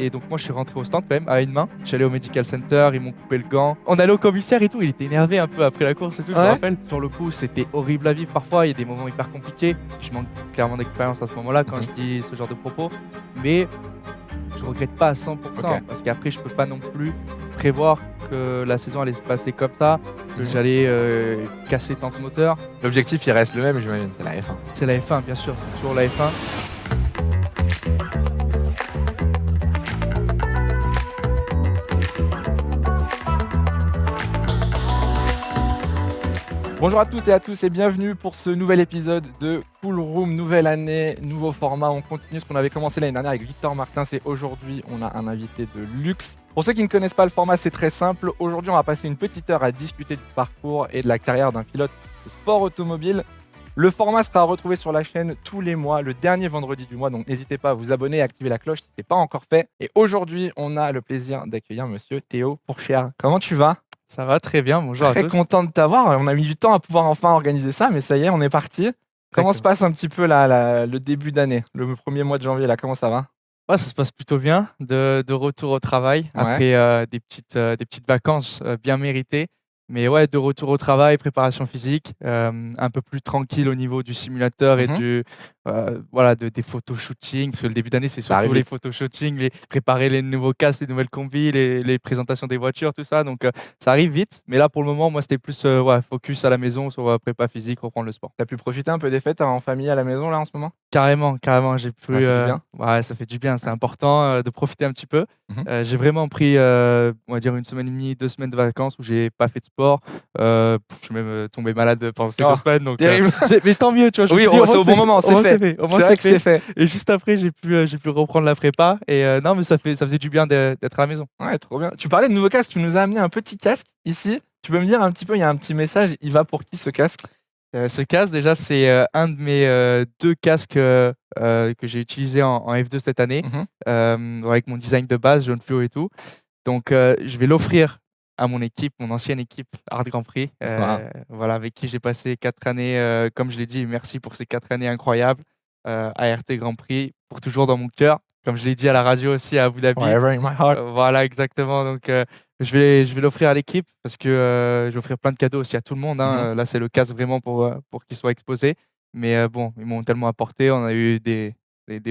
Et donc moi je suis rentré au stand quand même à une main. Je suis allé au medical center, ils m'ont coupé le gant. On allait au commissaire et tout, il était énervé un peu après la course et tout, je me Ouais. rappelle. Sur le coup, c'était horrible à vivre parfois, il y a des moments hyper compliqués. Je manque clairement d'expérience à ce moment-là quand Mhm. je dis ce genre de propos. Mais je regrette pas à 100% Ok. parce qu'après je peux pas non plus prévoir que la saison allait se passer comme ça, que Mhm. j'allais casser tant de moteurs. L'objectif, il reste le même, j'imagine, c'est la F1. C'est la F1 bien sûr, toujours la F1. Bonjour à toutes et à tous et bienvenue pour ce nouvel épisode de Cool Room, nouvelle année, nouveau format. On continue ce qu'on avait commencé l'année dernière avec Victor Martins et aujourd'hui on a un invité de luxe. Pour ceux qui ne connaissent pas le format, c'est très simple. Aujourd'hui on va passer une petite heure à discuter du parcours et de la carrière d'un pilote de sport automobile. Le format sera retrouvé sur la chaîne tous les mois, le dernier vendredi du mois, donc n'hésitez pas à vous abonner et activer la cloche si ce n'est pas encore fait. Et aujourd'hui on a le plaisir d'accueillir monsieur Théo Pourchère. Comment tu vas ? Ça va très bien, bonjour à Très tous. content de t'avoir. On a mis du temps à pouvoir enfin organiser ça, mais ça y est, on est parti. Comment se Exactement. passe un petit peu le début d'année, le premier mois de janvier là? Comment ça va? Ouais, ça se passe plutôt bien, de retour au travail Ouais. après des petites vacances bien méritées. Mais ouais, de retour au travail, préparation physique, un peu plus tranquille au niveau du simulateur et Mhm. voilà, des photoshooting. Parce que le début d'année, c'est Ça arrive surtout les vite. photoshooting, préparer les nouveaux casques, les nouvelles combis, les présentations des voitures, tout ça. Donc ça arrive vite. Mais là, pour le moment, moi, c'était plus ouais, focus à la maison sur prépa physique, reprendre le sport. T'as pu profiter un peu des fêtes en famille à la maison là en ce moment? Carrément, carrément, j'ai pu, Ça fait du bien. ouais, ça fait du bien, c'est Ouais. important, de profiter un petit peu. Mhm. J'ai vraiment pris, on va dire 1 semaine et demie, 2 semaines de vacances où j'ai pas fait de sport. Je suis même, tombé malade pendant ces 2 Oh, semaines donc terrible. mais tant mieux, tu vois? Je me Oui, suis dit: c'est au bon moment, c'est fait. au moins C'est vrai c'est que c'est fait» fait. et juste après j'ai pu reprendre la prépa et non mais ça faisait du bien d'être à la maison. Ouais, trop bien. Tu parlais de nouveau casque, tu nous as amené un petit casque ici. Tu peux me dire un petit peu, il y a un petit message, il va pour qui ce casque? Ce casque déjà c'est, un de mes, 2 casques, que j'ai utilisé en F2 cette année, Mhm. avec mon design de base jaune fluo et tout. Donc, je vais l'offrir à mon équipe, mon ancienne équipe Art Grand Prix, Bonsoir. voilà, avec qui j'ai passé 4 années, comme je l'ai dit, merci pour ces 4 années incroyables, ART Grand Prix, pour toujours dans mon cœur. Comme je l'ai dit à la radio aussi à Abu Dhabi. Forever in my heart. Voilà, exactement. Donc, je vais l'offrir à l'équipe parce que je vais offrir plein de cadeaux aussi à tout le monde, Mhm. hein. Là, c'est le casque vraiment pour qu'il soit exposé. Mais bon, ils m'ont tellement apporté. On a eu des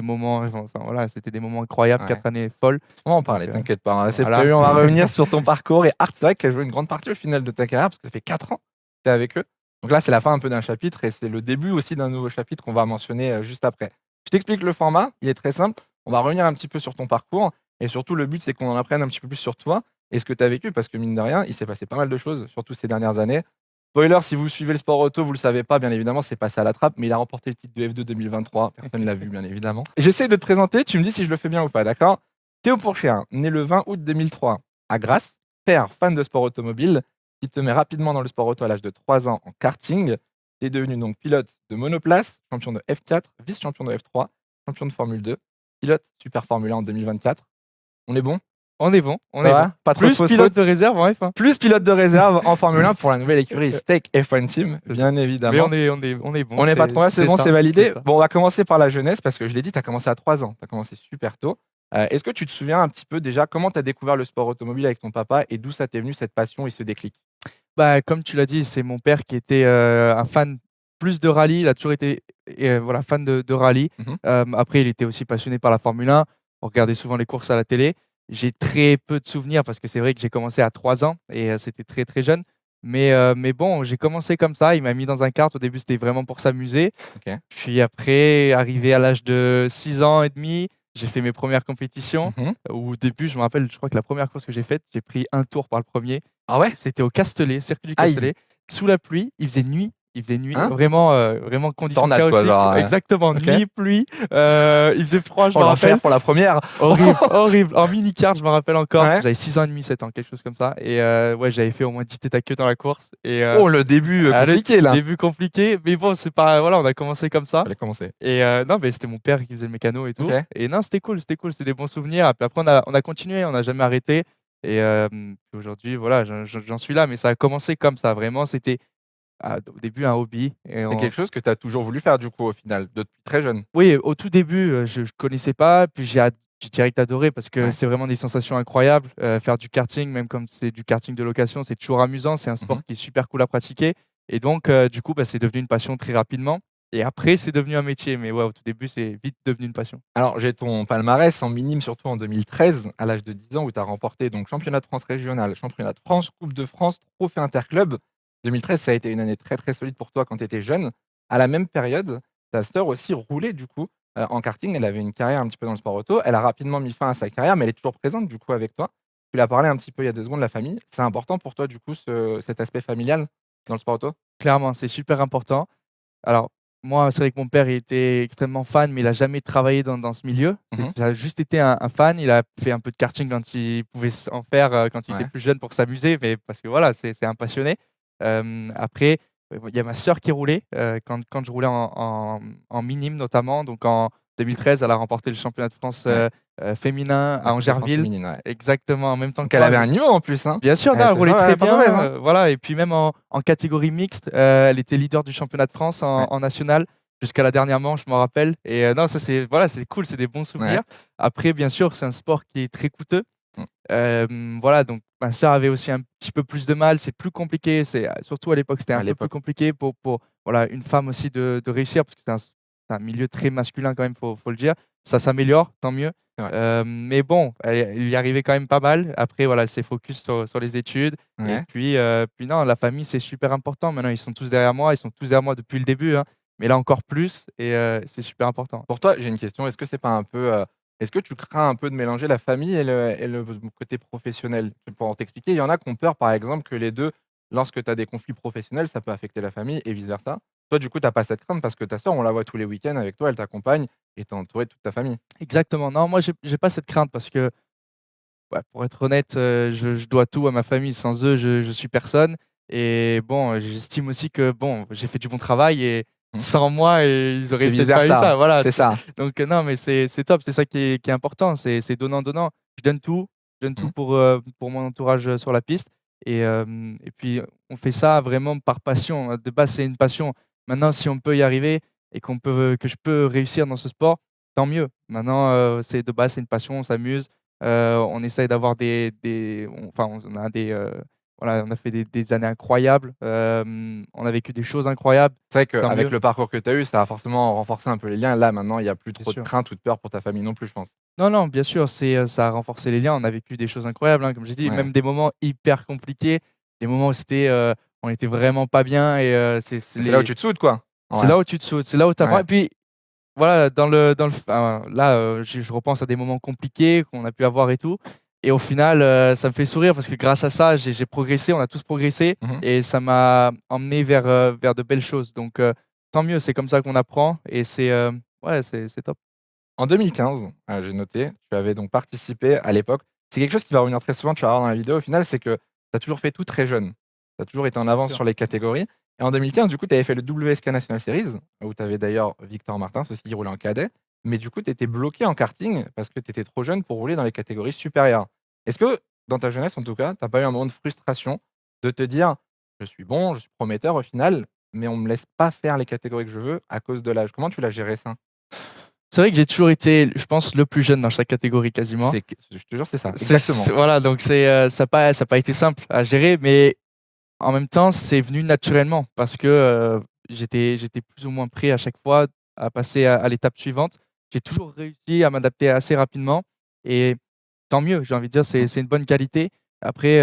moments, enfin voilà, c'était des moments incroyables, Ouais. 4 années folles. On va en Donc, parler, t'inquiète pas, hein, c'est voilà. prévu, on va revenir sur ton parcours. Et Art, c'est vrai qu'elle joue une grande partie au final de ta carrière, parce que ça fait 4 ans que tu es avec eux. Donc là, c'est la fin un peu d'un chapitre, et c'est le début aussi d'un nouveau chapitre qu'on va mentionner juste après. Je t'explique le format, il est très simple. On va revenir un petit peu sur ton parcours, et surtout, le but, c'est qu'on en apprenne un petit peu plus sur toi et ce que tu as vécu, parce que mine de rien, il s'est passé pas mal de choses, surtout ces dernières années. Spoiler, si vous suivez le sport auto, vous le savez pas, bien évidemment, c'est passé à la trappe, mais il a remporté le titre de F2 2023. Personne ne l'a vu, bien évidemment. J'essaie de te présenter, tu me dis si je le fais bien ou pas, d'accord? Théo Pourchère, né le 20 août 2003 à Grasse, père fan de sport automobile, qui te met rapidement dans le sport auto à l'âge de 3 ans en karting. Tu es devenu donc pilote de monoplace, champion de F4, vice-champion de F3, champion de Formule 2, pilote Super Formule 1 en 2024. On est bon? On est bon, on Ça est bon. va? Pas trop de Plus fausses pilote routes? de réserve en F1. Plus pilote de réserve en Formule 1 pour la nouvelle écurie Stake F1 Team, bien Mais évidemment. on est bon, On n'est pas trop là, c'est bon, ça, c'est c'est validé. ça. Bon, on va commencer par la jeunesse parce que je l'ai dit, tu as commencé à 3 ans, tu as commencé super tôt. Est-ce que tu te souviens un petit peu déjà comment tu as découvert le sport automobile avec ton papa et d'où ça t'est venu cette passion et ce déclic? Bah, comme tu l'as dit, c'est mon père qui était, un fan plus de rallye. Il a toujours été voilà, fan de rallye. Mhm. Après, il était aussi passionné par la Formule 1. On regardait souvent les courses à la télé. J'ai très peu de souvenirs parce que c'est vrai que j'ai commencé à 3 ans et c'était très, très jeune. Mais bon, j'ai commencé comme ça. Il m'a mis dans un kart. Au début, c'était vraiment pour s'amuser. Ok. Puis après, arrivé à l'âge de 6 ans et demi, j'ai fait mes premières compétitions. Mhm. Au début, je me rappelle, je crois que la première course que j'ai faite, j'ai pris un tour par le premier. Ah ouais? C'était au Castellet, circuit du Aïe. Castellet, sous la pluie, il faisait nuit, Hein? vraiment, vraiment conditions Tornade quoi, chaotiques, genre. exactement, Ok. nuit, pluie, il faisait froid, je Oh, me l'enfer rappelle. pour la première. Horrible, horrible. En mini-kart, je me rappelle encore, Ouais. j'avais 6 ans et demi, 7 ans, quelque chose comme ça et ouais, j'avais fait au moins 10 têtes à queue dans la course et Oh, le début le compliqué là. début compliqué, mais bon, c'est pas voilà, on a commencé comme ça Fallait commencer. et non, mais c'était mon père qui faisait le mécano et Ok. tout et non, c'était cool, c'était des bons souvenirs et puis après on a continué, on n'a jamais arrêté et puis aujourd'hui, voilà, j'en suis là, mais ça a commencé comme ça, vraiment, c'était au début un hobby et C'est quelque chose que tu as toujours voulu faire du coup au final, depuis très jeune. oui, au tout début, je connaissais pas, puis j'ai direct adoré parce que Ouais. c'est vraiment des sensations incroyables. Faire du karting, même comme c'est du karting de location, c'est toujours amusant. C'est un sport Mmh. qui est super cool à pratiquer et donc du coup, bah, c'est devenu une passion très rapidement et après c'est devenu un métier. Mais ouais, au tout début, c'est vite devenu une passion. Alors, j'ai ton palmarès en minime, surtout en 2013, à l'âge de 10 ans, où tu as remporté donc championnat de France régional, championnat de France, coupe de France, trophée interclub. 2013, ça a été une année très, très solide pour toi quand tu étais jeune. À la même période, ta sœur aussi roulait du coup, en karting. Elle avait une carrière un petit peu dans le sport auto. Elle a rapidement mis fin à sa carrière, mais elle est toujours présente du coup avec toi. Tu l'as parlé un petit peu il y a 2 secondes, la famille. C'est important pour toi du coup cet aspect familial dans le sport auto? Clairement, c'est super important. Alors, moi, c'est vrai que mon père, il était extrêmement fan, mais il a jamais travaillé dans ce milieu. Mmh. Il a juste été un fan. Il a fait un peu de karting quand il pouvait en faire, quand il était Ouais. plus jeune pour s'amuser, mais parce que voilà, c'est un passionné. Après, il y a ma sœur qui roulait, quand je roulais en minime notamment. Donc en 2013, elle a remporté le championnat de France, Ouais. féminin La à coupe de France Angerville. féminine, ouais. Exactement, en même temps Donc que elle moi. avait un niveau en plus, hein? Bien sûr, non, Elle elle était roulait très pas mauvaise, bien, hein? voilà et puis même en catégorie mixte, elle était leader du championnat de France en Ouais, en national jusqu'à la dernière manche, je m'en rappelle et non, ça c'est voilà, c'est cool, c'est des bons ouais. souvenirs. Après, bien sûr, c'est un sport qui est très coûteux. Mmh. Voilà, donc ma sœur avait aussi un petit peu plus de mal, c'est plus compliqué, surtout à l'époque, c'était À un peu plus l'époque. compliqué pour voilà, une femme aussi de réussir parce que c'est un milieu très masculin quand même, faut le dire. Ça s'améliore, tant mieux. C'est vrai. Mais bon, elle y arrivait quand même pas mal. Après voilà, elle s'est focus sur les études et Ouais. puis non, la famille, c'est super important. Maintenant, ils sont tous derrière moi, ils sont tous derrière moi depuis le début, hein, mais là encore plus et c'est super important. Pour toi, j'ai une question, est-ce que c'est pas un peu, est-ce que tu crains un peu de mélanger la famille et le côté professionnel? Pour t'expliquer, il y en a qui ont peur, par exemple, que les 2, lorsque tu as des conflits professionnels, ça peut affecter la famille et vice versa. Toi, du coup, tu as pas cette crainte parce que ta sœur, on la voit tous les week-ends avec toi, elle t'accompagne et tu es entouré de toute ta famille. Exactement. Non, moi, j'ai pas cette crainte parce que ouais, pour être honnête, je dois tout à ma famille. Sans eux, je suis personne et bon, j'estime aussi que bon, j'ai fait du bon travail et Mmh. sans moi, ils C'est auraient vice peut-être pas eu versa, ça, voilà. c'est ça. Donc non, mais c'est top, c'est ça qui est important, c'est donnant-donnant. Je donne tout Mmh. pour mon entourage, sur la piste et puis on fait ça vraiment par passion. De base, c'est une passion. Maintenant, si on peut y arriver et que je peux réussir dans ce sport, tant mieux. Maintenant, c'est de base, c'est une passion, on s'amuse. On essaye d'avoir on a voilà, on a fait des années incroyables, on a vécu des choses incroyables, C'est vrai tant qu'avec mieux, le parcours que tu as eu, ça a forcément renforcé un peu les liens. Là, maintenant, il y a plus bien trop de sûr. crainte ou de peur pour ta famille non plus, je pense. Non, non, bien sûr, ça a renforcé les liens, on a vécu des choses incroyables, hein, comme j'ai dit, Ouais. même des moments hyper compliqués, des moments où on était vraiment pas bien et C'est là où tu te soudes, quoi. c'est Ouais. là où tu te sautes, c'est là où tu apprends Ouais. et puis voilà, dans le enfin, là, je repense à des moments compliqués qu'on a pu avoir et tout et au final, ça me fait sourire parce que grâce à ça, j'ai progressé, on a tous progressé Mmh. et ça m'a emmené vers de belles choses donc tant mieux, c'est comme ça qu'on apprend et ouais, c'est top. En 2015, j'ai noté, tu avais donc participé à l'époque, c'est quelque chose qui va revenir très souvent, tu vas voir dans la vidéo au final, c'est que tu as toujours fait tout très jeune. Tu as toujours été en avance Sûr. sur les catégories et en 2015, du coup, tu avais fait le WSK National Series, où tu avais d'ailleurs Victor Martins aussi qui roulait en cadet, mais du coup, tu étais bloqué en karting parce que tu étais trop jeune pour rouler dans les catégories supérieures. Est-ce que, dans ta jeunesse en tout cas, tu as pas eu un moment de frustration de te dire: «Je suis bon, je suis prometteur au final, mais on me laisse pas faire les catégories que je veux à cause de l'âge». Comment tu l'as géré ça? C'est vrai que j'ai toujours été, je pense, le plus jeune dans chaque catégorie quasiment. C'est je te jure, c'est ça, exactement. Voilà donc ça a pas été simple à gérer mais en même temps, c'est venu naturellement parce que, j'étais plus ou moins prêt à chaque fois à passer à l'étape suivante. J'ai toujours réussi à m'adapter assez rapidement et tant mieux, j'ai envie de dire, Mmh. c'est une bonne qualité. Après,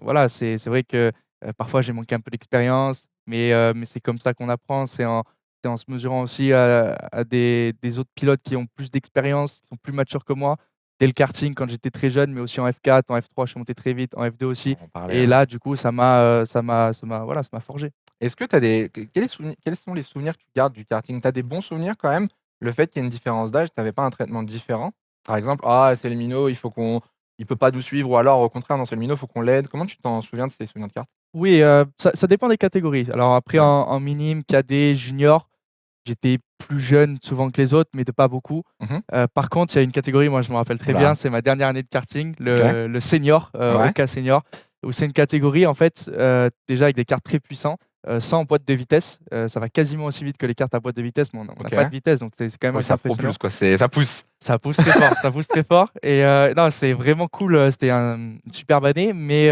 voilà, c'est vrai que, parfois j'ai manqué un peu d'expérience, mais c'est comme ça qu'on apprend. C'est en se mesurant aussi à des autres pilotes qui ont plus d'expérience, qui sont plus matures que moi. Dès le karting quand j'étais très jeune, mais aussi en F4, en F3, je suis monté très vite, en F2 On aussi. va en parler, Et ouais. là, du coup, voilà, ça m'a forgé. Est-ce que tu as des quels sont les souvenirs que tu gardes du karting? Tu as des bons souvenirs quand même? Le fait qu'il y ait une différence d'âge, tu avais pas un traitement différent? Par exemple: «Ah, c'est le minot, il peut pas nous suivre» ou alors au contraire: «Non, c'est le minot, faut qu'on l'aide». Comment tu t'en souviens de ces souvenirs de kart? Oui, ça dépend des catégories. Alors après Ouais. en minime, cadet, junior, j'étais plus jeune souvent que les autres, mais de pas beaucoup. Mmh. Par contre, il y a une catégorie, moi je me rappelle très bien, Oula. c'est ma dernière année de karting, OK. le senior, Ouais. OK senior, où c'est une catégorie en fait, déjà avec des karts très puissants. sans boîte de vitesse. Ça va quasiment aussi vite que les cartes à boîte de vitesse, mais on n'a Ok. pas de vitesse, donc c'est quand même Oui, assez ça impressionnant. propulse, quoi. Ça pousse. Ça pousse très fort, ça pousse très fort. Et non, c'est vraiment cool. C'était une superbe année. Mais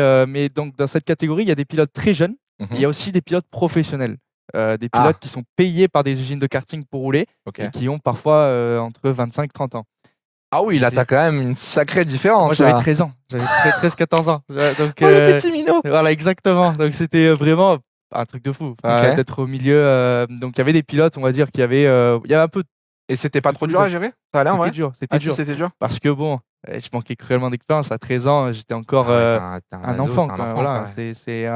donc, dans cette catégorie, il y a des pilotes très jeunes. Et il y Mhm. a aussi des pilotes professionnels. Des Ah, pilotes qui sont payés par des usines de karting pour rouler ok. et qui ont parfois entre 25 et 30 ans. Ah oui, là, J'ai- t'as quand même une sacrée Moi, différence, j'avais là. 13 ans. J'avais 13-14 ans. Donc, Oh, le petit minot! voilà, exactement. Donc, c'était vraiment un truc de fou. Enfin, Ok. d'être au milieu. Donc, il y avait des pilotes, on va dire, il y avait un peu Et c'était pas de trop tous dur les à âges. gérer? Ça allait, en C'était vrai? dur, c'était Ah si, dur. c'était dur? Parce que bon, je manquais cruellement d'expérience. À 13 ans, j'étais encore Ah ouais, t'es un un ado, enfant, t'es un quoi. enfant, quoi, Voilà, ouais. c'est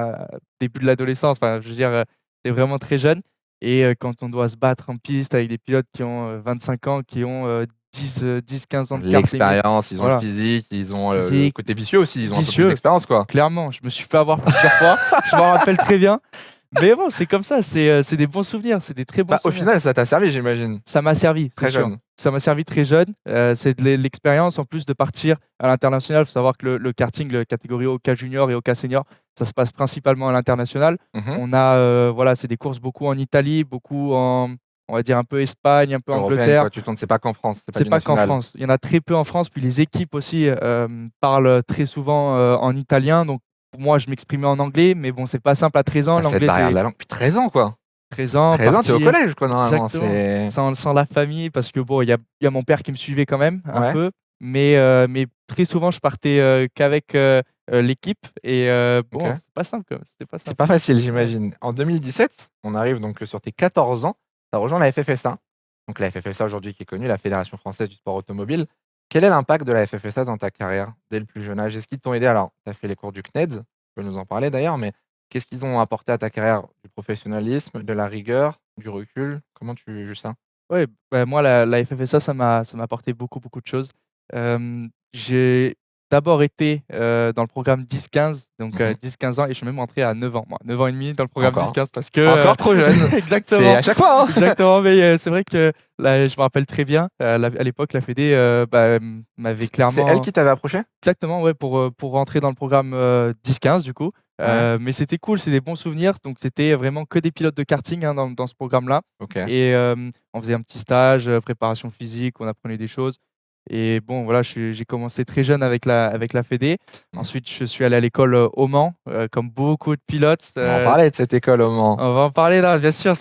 début de l'adolescence. Enfin, je veux dire, c'est vraiment très jeune. Et quand on doit se battre en piste avec des pilotes qui ont 25 ans, qui ont 10-15 ans de kart limite, L'expérience, ils ont le voilà, physique, ils ont le physique, côté vicieux aussi, ils ont un peu plus vicieux, d'expérience, quoi. clairement. Je me suis fait avoir plusieurs fois. Je m'en rappelle très bien. Mais bon, c'est comme ça. C'est des bons souvenirs. C'est des très bons Bah, au souvenirs. final, ça t'a servi, j'imagine. Ça m'a servi, c'est Très sûr. jeune. Ça m'a servi très jeune. C'est de l'expérience en plus de partir à l'international. Il faut savoir que le karting, la catégorie OK Junior et OK Senior, ça se passe principalement à l'international. Mhm. On a, voilà, c'est des courses beaucoup en Italie, beaucoup en, on va dire un peu Espagne, un peu Européenne, Angleterre. quoi. Tu tournes, c'est pas qu'en France, c'est pas C'est du pas qu'en national. France. Il y en a très peu en France. Puis les équipes aussi parlent très souvent en italien. Donc pour moi, je m'exprimais en anglais, mais bon, c'est pas simple à 13 ans. Bah, cette L'anglais, barrière de c'est la langue. Puis 13 ans, quoi. 13 ans, 13 ans, t'es au partir. collège, quoi, normalement. Exactement. C'est. Sans la famille, parce que bon, il y a mon père qui me suivait quand même un Ouais, peu, mais très souvent je partais qu'avec l'équipe et bon, ok. c'est pas simple, c'était pas C'est simple. pas facile, Ouais. j'imagine. En 2017, on arrive donc sur tes 14 ans, tu as rejoint la FFSA. Donc la FFSA aujourd'hui qui est connue, la Fédération française du sport automobile. Quel est l'impact de la FFSA dans ta carrière dès le plus jeune âge? Est-ce qu'ils t'ont aidé? Alors, tu as fait les cours du CNED, tu peux nous en parler d'ailleurs, mais qu'est-ce qu'ils ont apporté à ta carrière? Du professionnalisme, de la rigueur, du recul? Comment tu juges ça? Ouais, bah, moi, la FFSA, ça m'a apporté beaucoup, beaucoup de choses. J'ai d'abord été dans le programme 10-15, donc Mhm. 10-15 ans, et je suis même rentré à 9 ans, moi, 9 ans et demi dans le programme Encore. 10-15 parce que. Encore trop jeune. C'est Exactement, à chaque fois, hein. exactement, mais c'est vrai que là, je me rappelle très bien, à l'époque, la Fédé m'avait C'est elle clairement. qui t'avait approché? Exactement, ouais, pour rentrer dans le programme 10-15 du coup. Ouais, Mais c'était cool, c'est des bons souvenirs. Donc c'était vraiment que des pilotes de karting hein, dans ce programme-là. ok. Et on faisait un petit stage, préparation physique, on apprenait des choses. Et bon, voilà, j'ai commencé très jeune avec la Fédé. Mhm. Ensuite, je suis allé à l'école au Mans, comme beaucoup de pilotes. On en parlait de cette école au Mans. On va en parler là, bien sûr.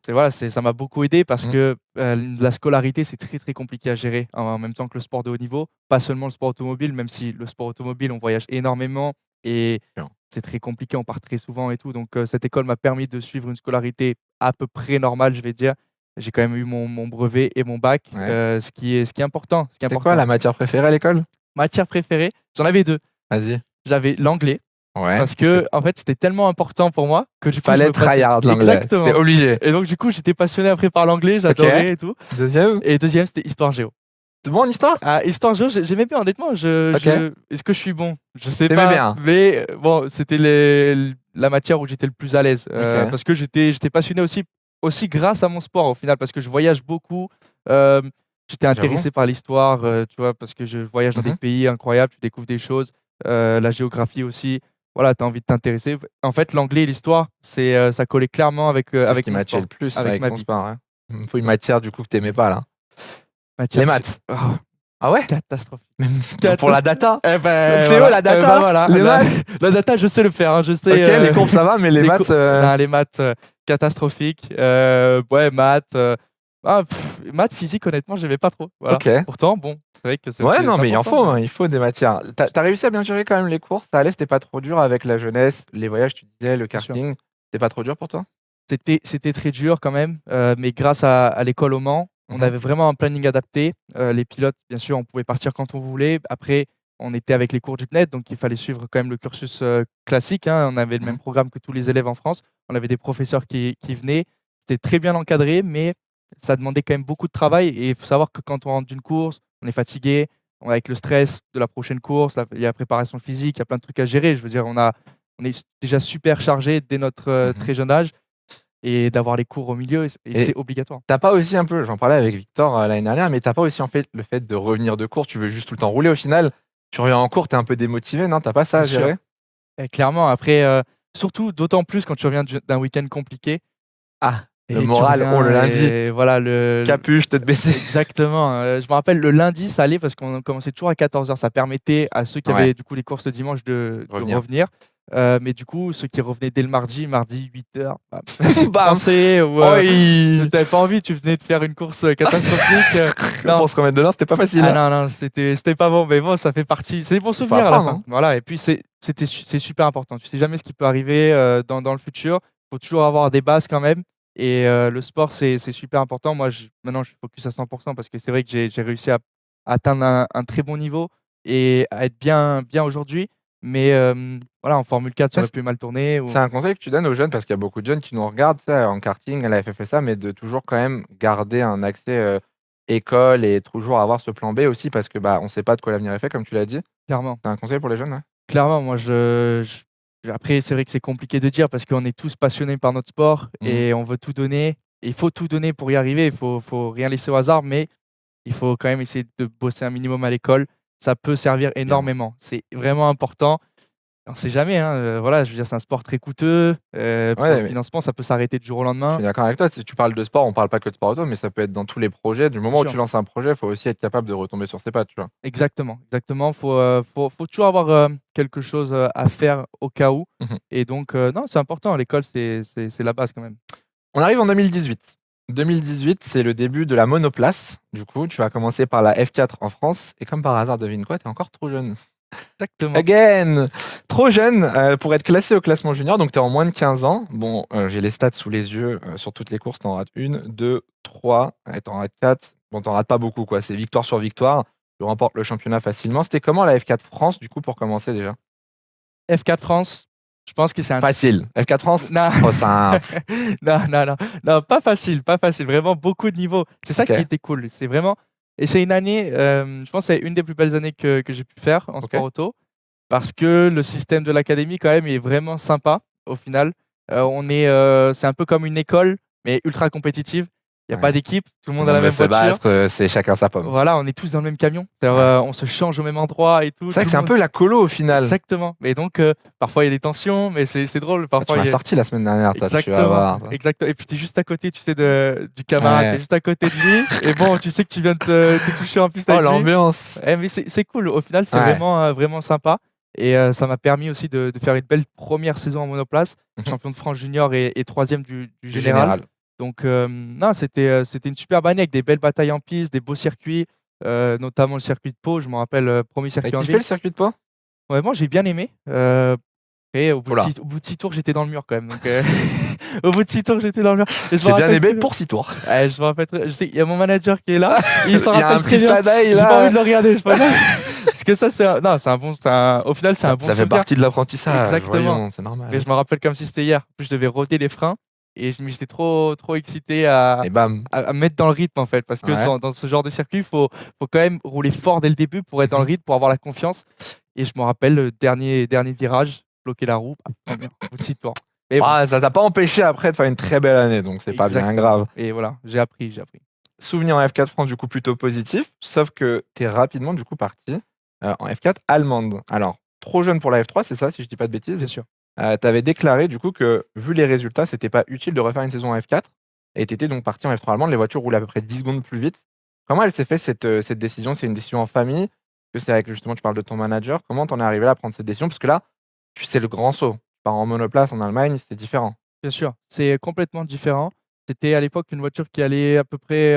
Voilà, ça m'a beaucoup aidé parce Mhm. que la scolarité, c'est très très compliqué à gérer en même temps que le sport de haut niveau. Pas seulement le sport automobile, même si le sport automobile, on voyage énormément et Bien. c'est très compliqué, on part très souvent et tout. Donc cette école m'a permis de suivre une scolarité à peu près normale, je vais dire. J'ai quand même eu mon brevet et mon bac, Ouais. ce qui est important. Ce qui est C'est quoi important. la matière préférée à l'école? Matière préférée, j'en avais deux. Vas-y. J'avais l'anglais Ouais, parce parce que que en fait, c'était tellement important pour moi que du coup, je fallait me passais. tryhard l'anglais, c'était Exactement. obligé. Et donc, du coup, j'étais passionné après par l'anglais, OK. j'adorais et tout. Deuxième? Et deuxième, c'était histoire géo. C'est bon en histoire? Ah, histoire géo, j'aimais bien, honnêtement. OK. Est-ce que je suis bon? Je sais T'aimais pas. bien? Mais bon, c'était la matière où j'étais le plus à l'aise. OK. Parce que j'étais passionné aussi grâce à mon sport, au final, parce que je voyage beaucoup. Euh, J'étais J'avoue. intéressé par l'histoire, tu vois, parce que je voyage dans des Mmh. pays incroyables, tu découvres des choses. La géographie aussi. Voilà, tu as envie de t'intéresser. En fait, l'anglais et l'histoire, ça collait clairement C'est ce avec qui mon matchait sport, le plus avec avec ma ton vie. sport, ouais. Il me faut une matière du coup que t'aimais pas là. Matière, Les maths? oh, Ah ouais? catastrophique. Pour la data? Eh ben, Théo, voilà. la data? Ben voilà. Les maths? La data, je sais le faire, hein, je sais. OK, les courbes ça va, mais les maths, Non, les maths, catastrophiques. Ouais, maths. Maths, physique, honnêtement, j'aimais pas trop. Voilà. OK. Pourtant, bon, c'est vrai que Ouais, non, c'est mais il en important. faut, hein, il faut des matières. Tu as réussi à bien gérer quand même les cours? Ça allait, c'était pas trop dur avec la jeunesse, les voyages, tu disais, le Bien sûr. karting? C'était pas trop dur pour toi? C'était très dur quand même, mais grâce à l'école au Mans, on Mmh. avait vraiment un planning adapté. Les pilotes, bien sûr, on pouvait partir quand on voulait. Après, on était avec les cours du CNED, donc il fallait suivre quand même le cursus classique, hein. On avait le Mmh. même programme que tous les élèves en France. On avait des professeurs qui venaient. C'était très bien encadré, mais ça demandait quand même beaucoup de travail. Et il faut savoir que quand on rentre d'une course, on est fatigué, avec le stress de la prochaine course, il y a la préparation physique, il y a plein de trucs à gérer. Je veux dire, on est déjà super chargé dès notre Mmh. très jeune âge. Et d'avoir les cours au milieu et Et c'est obligatoire. t'as pas aussi un peu, j'en parlais avec Victor l'année dernière, mais t'as pas aussi en fait le fait de revenir de course, tu veux juste tout le temps rouler au final, tu reviens en cours, t'es un peu démotivé, non? T'as pas ça Bien à sûr. gérer? Et clairement après, Surtout, d'autant plus quand tu reviens d'un week-end compliqué Ah, le et tu moral, reviens le lundi. et voilà Capuche, tête baissée. exactement, je me rappelle le lundi, ça allait parce qu'on commençait toujours à 14h. Ça permettait à ceux qui Ouais, avaient du coup les courses le dimanche de revenir. revenir. Mais du coup, ceux qui revenaient dès le mardi 8h, bam, Bam. coincé ou Oi. t'avais pas envie, tu venais de faire une course catastrophique. Non. Pour se remettre dedans, c'était pas facile. Ah Hein. non, c'était pas bon, mais bon, ça fait partie. C'est des bons Il faut souvenirs à la apprendre. fin. Hein. Voilà, et puis c'est super important. Tu sais jamais ce qui peut arriver dans le futur. Il faut toujours avoir des bases quand même. Et le sport, c'est super important. Moi, maintenant, je suis focus à 100% parce que c'est vrai que j'ai réussi à atteindre un très bon niveau et à être bien aujourd'hui. Mais voilà, en Formule 4, ça Ça, aurait pu mal tourner. c'est un conseil que tu donnes aux jeunes parce qu'il y a beaucoup de jeunes qui nous regardent, tu sais, en karting, à la FFSA, mais de toujours quand même garder un accès école et toujours avoir ce plan B aussi parce que on sait pas de quoi l'avenir est fait, comme tu l'as dit. Clairement. C'est un conseil pour les jeunes, ouais. Clairement, moi, après, c'est vrai que c'est compliqué de dire parce qu'on est tous passionnés par notre sport Mhm. et on veut tout donner. Il faut tout donner pour y arriver. Faut rien laisser au hasard, mais il faut quand même essayer de bosser un minimum à l'école. Ça peut servir Bien. énormément. C'est vraiment important. On ne sait jamais, hein, voilà, je veux dire, c'est un sport très coûteux. Pour le Ouais, mais financement, ça peut s'arrêter du jour au je lendemain. suis d'accord avec toi. Si tu parles de sport, on parle pas que de sport auto, mais ça peut être dans tous les projets. Du Bien moment où tu sûr. lances un projet, il faut aussi être capable de retomber sur ses pattes, tu vois. Exactement, exactement. Faut toujours avoir quelque chose à faire au cas où. Mhm. Et donc, non, c'est important. L'école, c'est la base quand même. On arrive en 2018. 2018, c'est le début de la monoplace. Du coup, tu vas commencer par la F4 en France. Et comme par hasard, devine quoi, tu es encore trop jeune. Exactement. Again! Trop jeune pour être classé au classement junior, donc tu es en moins de 15 ans. Bon, j'ai les stats sous les yeux. Sur toutes les courses, t'en rates une, deux, trois, et t'en rates quatre. Bon, t'en rates pas beaucoup, quoi. C'est victoire sur victoire. Tu remportes le championnat facilement. C'était comment la F4 France, du coup, pour commencer déjà? F4 France, je pense que c'est un. Facile. F4 France? Non. Trop simple. Non, pas facile, pas facile. Vraiment beaucoup de niveaux. C'est ça Ok, qui était cool. C'est vraiment. Et c'est une année, je pense que c'est une des plus belles années que j'ai pu faire en ok. sport auto. Parce que le système de l'académie, quand même, est vraiment sympa au final. C'est un peu comme une école, mais ultra compétitive. Il n'y a pas Ouais. d'équipe, tout le Tout le monde a monde la veut même se voiture. battre, c'est chacun sa pomme. Voilà, on est tous dans le même camion. C'est-à-dire, Ouais. on se change au même endroit et tout. C'est vrai Tout que le c'est un monde. peu la colo au final. Exactement. Mais donc, parfois il y a des tensions, mais c'est drôle. Ah, tu Parfois, m'as sorti la semaine dernière, toi, tu vas exactement, voir. Toi. exactement. Et puis tu es juste à côté, tu sais, du camarade, tu es Ouais. juste à côté de lui. Et bon, tu sais que tu viens de te toucher en plus Oh, avec lui. l'ambiance. Mais c'est cool. Au final, c'est Ouais. vraiment sympa. Et ça m'a permis aussi de faire une belle première saison en monoplace, Mhm. champion de France junior et troisième du Du général. général. Donc, non, c'était une superbe année avec des belles batailles en piste, des beaux circuits, notamment le circuit de Pau. Je me rappelle, premier T'as circuit en kiffé ville. le circuit de Pau? Ouais, moi, j'ai bien aimé. Et au bout de Oula. six, au bout de 6 tours, j'étais dans le mur quand même. Donc, au bout de 6 tours, j'étais dans le mur. Et je me J'ai bien rappelle aimé très- pour 6 tours. Ouais, je me rappelle je sais qu'il y a mon manager qui est là. Et il s'en Il y a rappelle un très petit bien. Sadaï J'ai pas envie là. de le regarder. Parce que ça, non, au final, c'est un bon Ça fait souvenir. partie de l'apprentissage, Exactement. voyons, c'est Mais normal. je me rappelle comme si c'était hier. En plus, je devais roder les freins. Et j'étais trop excité à, Et bam. à me mettre dans le rythme, en fait. Parce que Ouais. dans ce genre de circuit, faut quand même rouler fort dès le début pour être dans le Mhm. rythme, pour avoir la confiance. Et je me rappelle, le dernier virage, bloquer la roue, dans le mur, au bout de 6 tours. Mais bon, Ah, ça t'a pas empêché après de faire une très belle année, donc c'est pas bien exactement. grave. Et voilà, j'ai appris. Souvenir en F4 France, du coup, plutôt positif, sauf que t'es rapidement, du coup, parti en F4 allemande. Alors, trop jeune pour la F3, c'est ça, si je dis pas de bêtises. Bien sûr. T'avais déclaré, du coup, que vu les résultats, c'était pas utile de refaire une saison en F4, et t'étais donc parti en F3 allemande. Les voitures roulaient à peu près 10 secondes plus vite. Comment elle s'est fait cette décision? C'est une décision en famille? Que c'est avec, justement, tu parles de ton manager. Comment t'en es arrivé là à prendre cette décision? Parce que là, tu sais le grand saut. Tu pars en monoplace en Allemagne, c'est différent. Bien sûr, c'est complètement différent. C'était à l'époque une voiture qui allait à peu près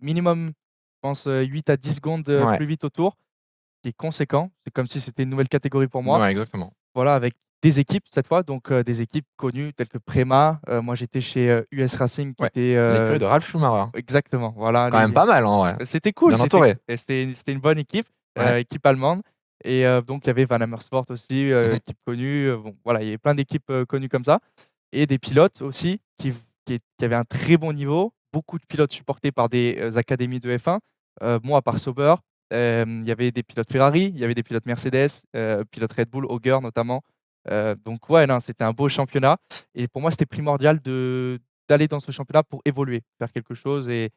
minimum, je pense, 8 à 10 secondes Ouais, plus vite autour. C'est conséquent. C'est comme si c'était une nouvelle catégorie pour moi. ouais, exactement. Voilà, avec des équipes cette fois, donc des équipes connues telles que Prema. Moi, j'étais chez US Racing qui Ouais, était l'écurie de Ralf Schumacher. exactement. Voilà, Quand même pas mal, en vrai. c'était cool. Bien entouré. C'était une bonne équipe, Ouais. équipe allemande. Et donc, il y avait Van Amersfoort aussi, Mhm. équipe connue. Bon, voilà, il y avait plein d'équipes connues comme ça. Et des pilotes aussi qui avaient un très bon niveau. Beaucoup de pilotes supportés par des académies de F1. Moi, à part Sauber, il y avait des pilotes Ferrari, il y avait des pilotes Mercedes, pilotes Red Bull, Auger notamment. Donc ouais, non, c'était un beau championnat. Et pour moi, c'était primordial d'aller dans ce championnat pour évoluer, faire quelque chose et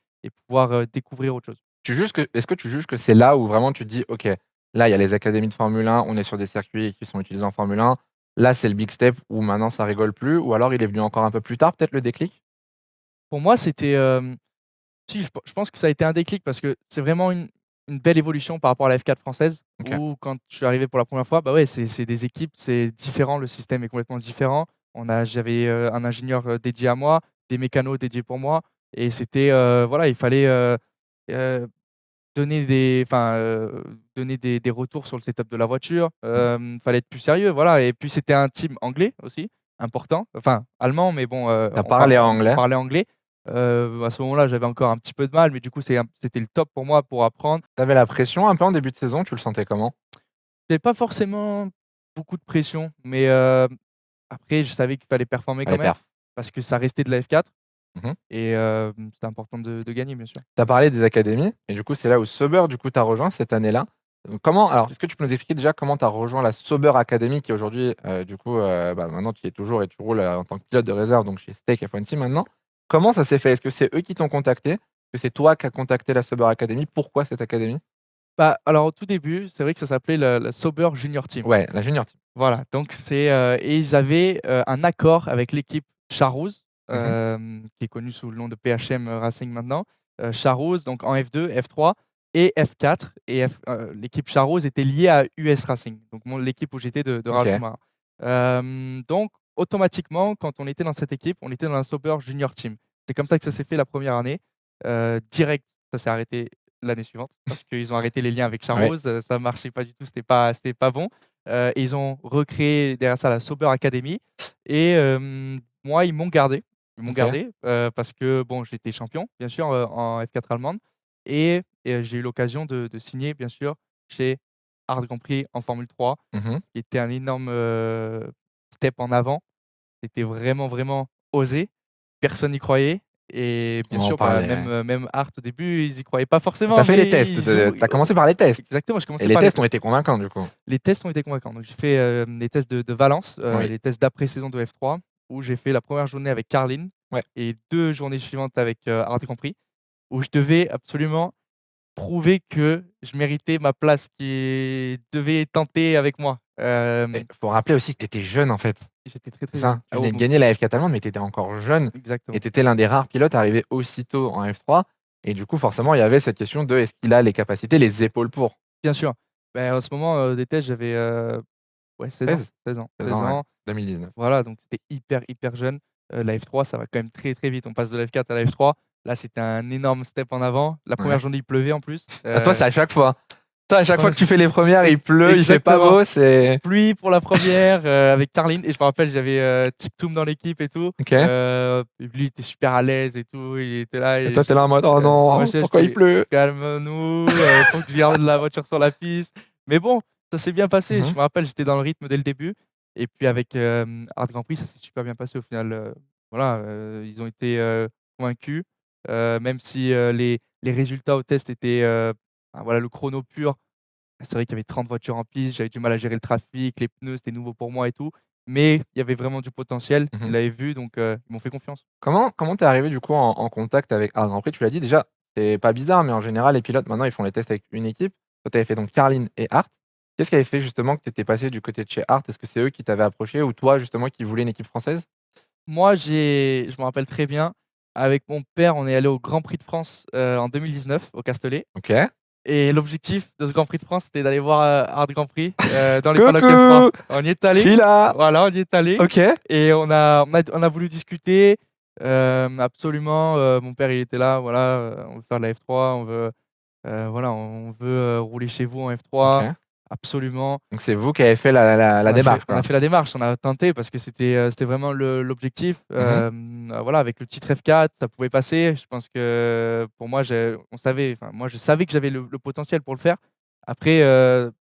pouvoir découvrir autre chose. Est-ce que tu juges que c'est là où vraiment tu te dis, OK, là, il y a les académies de Formule 1, on est sur des circuits qui sont utilisés en Formule 1. là, c'est le big step où maintenant ça rigole plus, ou alors il est venu encore un peu plus tard, peut-être le déclic? Pour moi, c'était, si je pense que ça a été un déclic parce que c'est vraiment une belle évolution par rapport à la F4 française OK. où quand je suis arrivé pour la première fois, bah, ouais, c'est des équipes, c'est différent, le système est complètement différent. J'avais, un ingénieur, dédié à moi, des mécanos dédiés pour moi et c'était, voilà, il fallait, heu, donner des retours sur le setup de la voiture, Mmh. fallait être plus sérieux, voilà et puis c'était un team anglais aussi, important, enfin allemand mais bon, Tu parlé on anglais? parlait anglais. À ce moment-là, j'avais encore un petit peu de mal, mais du coup, c'était le top pour moi pour apprendre. T'avais la pression un peu en début de saison, tu le sentais comment? J'avais pas forcément beaucoup de pression, mais après je savais qu'il fallait performer quand Les même perfs. parce que ça restait de la F4 Mmh. et c'était important de gagner, bien sûr. Tu parlé des académies et du coup, c'est là où Sauber, du coup, tu rejoint cette année-là. Comment alors, est-ce que tu peux nous expliquer déjà comment tu as rejoint la Sauber Academy qui aujourd'hui, du coup, bah, maintenant tu y es toujours et tu roules, en tant que pilote de réserve, donc chez Stake F1 Team maintenant. Comment ça s'est fait? Est-ce que c'est eux qui t'ont contacté? Est-ce que c'est toi qui as contacté la Sauber Academy? Pourquoi cette académie? Bah, alors au tout début, c'est vrai que ça s'appelait la Sauber Junior Team. Ouais, la Junior Team. Voilà, donc et ils avaient, un accord avec l'équipe Charouz, Mmh. qui est connue sous le nom de PHM Racing maintenant. Charouz, donc en F2, F3 et F4 et l'équipe Charouz était liée à US Racing, donc l'équipe où j'étais de Ralf OK. Schumacher. Donc automatiquement, quand on était dans cette équipe, on était dans la Sauber Junior Team. C'est comme ça que ça s'est fait la première année. Direct, ça s'est arrêté l'année suivante parce qu'ils ont arrêté les liens avec Ouais, Charouz, ça marchait pas du tout, c'était pas bon. Et ils ont recréé derrière ça la Sauber Academy et moi, ils m'ont gardé. Ils m'ont OK. gardé, parce que bon, j'étais champion, bien sûr, en F4 allemande et j'ai eu l'occasion de signer, bien sûr, chez Hard Grand Prix en Formule 3, Mmh. ce qui était un énorme, step en avant. C'était vraiment, vraiment osé. Personne n'y croyait et On bien va en sûr, bah, parler, ouais. même Hart au début, ils y croyaient pas Tu forcément, fait les mais tests, ils ont tu commencé par les tests exactement, je et commençais les par les tests ont tests. été convaincants, du coup? Les tests ont été convaincants. Donc j'ai fait, les tests de Valence, Oui. les tests d'après-saison de F3 où j'ai fait la première journée avec Carlin Ouais. et 2 journées suivantes avec, Hard Grand Prix où je devais absolument prouver que je méritais ma place qui devait tenter avec moi. Et faut rappeler aussi que tu étais jeune, en fait. J'étais très, C'est très ça? jeune. Tu Ah oh, venais de gagner la F4 allemande, mais tu étais encore jeune et exactement, tu étais l'un des rares pilotes arrivés aussitôt en F3 et du coup, forcément, il y avait cette question de: «Est-ce qu'il a les capacités, les épaules pour?» bien sûr. Beh, en ce moment, des tests, j'avais, ouais 16 ans, 16? 16 ans, 16 16 ans, ouais, ans. 2019. Voilà, donc c'était hyper, hyper jeune. La F3, ça va quand même très, très vite. On passe de la F4 à la F3. Là, c'était un énorme step en avant. La première Ouais. journée, il pleuvait en plus. À toi, c'est à chaque fois. Toi, à chaque fois Ouais, que tu fais les premières, il pleut, il fait pas exactement. beau, c'est Pluie pour la première avec Carlin et je me rappelle, j'avais, Tiptoum dans l'équipe et tout. OK Et lui, il était super à l'aise et tout. Il était là et et toi, tu es là en mode: «Oh moi, non, pourquoi il j'étais: pleut?» «Calme-nous, faut que je garde la voiture sur la piste». Mais bon, ça s'est bien passé. Mmh. Je me rappelle, j'étais dans le rythme dès le début et puis avec, Hard Grand Prix, ça s'est super bien passé au final, voilà, ils ont été, convaincus, même si, les résultats au test étaient, voilà, le chrono pur. C'est vrai qu'il y avait 30 voitures en piste, j'avais du mal à gérer le trafic, les pneus, c'était nouveau pour moi et tout. Mais il y avait vraiment du potentiel, ils Mmh. l'avaient vu donc ils m'ont fait confiance. Comment t'es arrivé du coup en contact avec Art Grand Prix? Tu l'as dit déjà, c'est pas bizarre, mais en général, les pilotes maintenant, ils font les tests avec une équipe. Toi, tu avais fait donc Carlin et Art. Qu'est-ce qui avait fait justement que tu étais passé du côté de chez Art? Est-ce que c'est eux qui t'avaient approché ou toi justement qui voulais une équipe française? Moi, je me rappelle très bien, avec mon père, on est allé au Grand Prix de France, en 2019 au Castellet OK. et l'objectif de ce Grand Prix de France, c'était d'aller voir, Hard Grand Prix, dans les paddocks F3. Coucou! On y est Je allé, suis là! voilà, on y est allé OK. et on a voulu discuter, absolument, mon père, il était là, voilà, on veut faire de la F3, voilà, on veut, rouler chez vous en F3, OK. absolument. Donc c'est vous qui avez fait la démarche, On a quoi? fait la démarche, on a tenté parce que c'était vraiment l'objectif. Mmh. Voilà, avec le titre F4, ça pouvait passer. Je pense que pour moi, on savait, enfin moi je savais que j'avais le potentiel pour le faire. Après,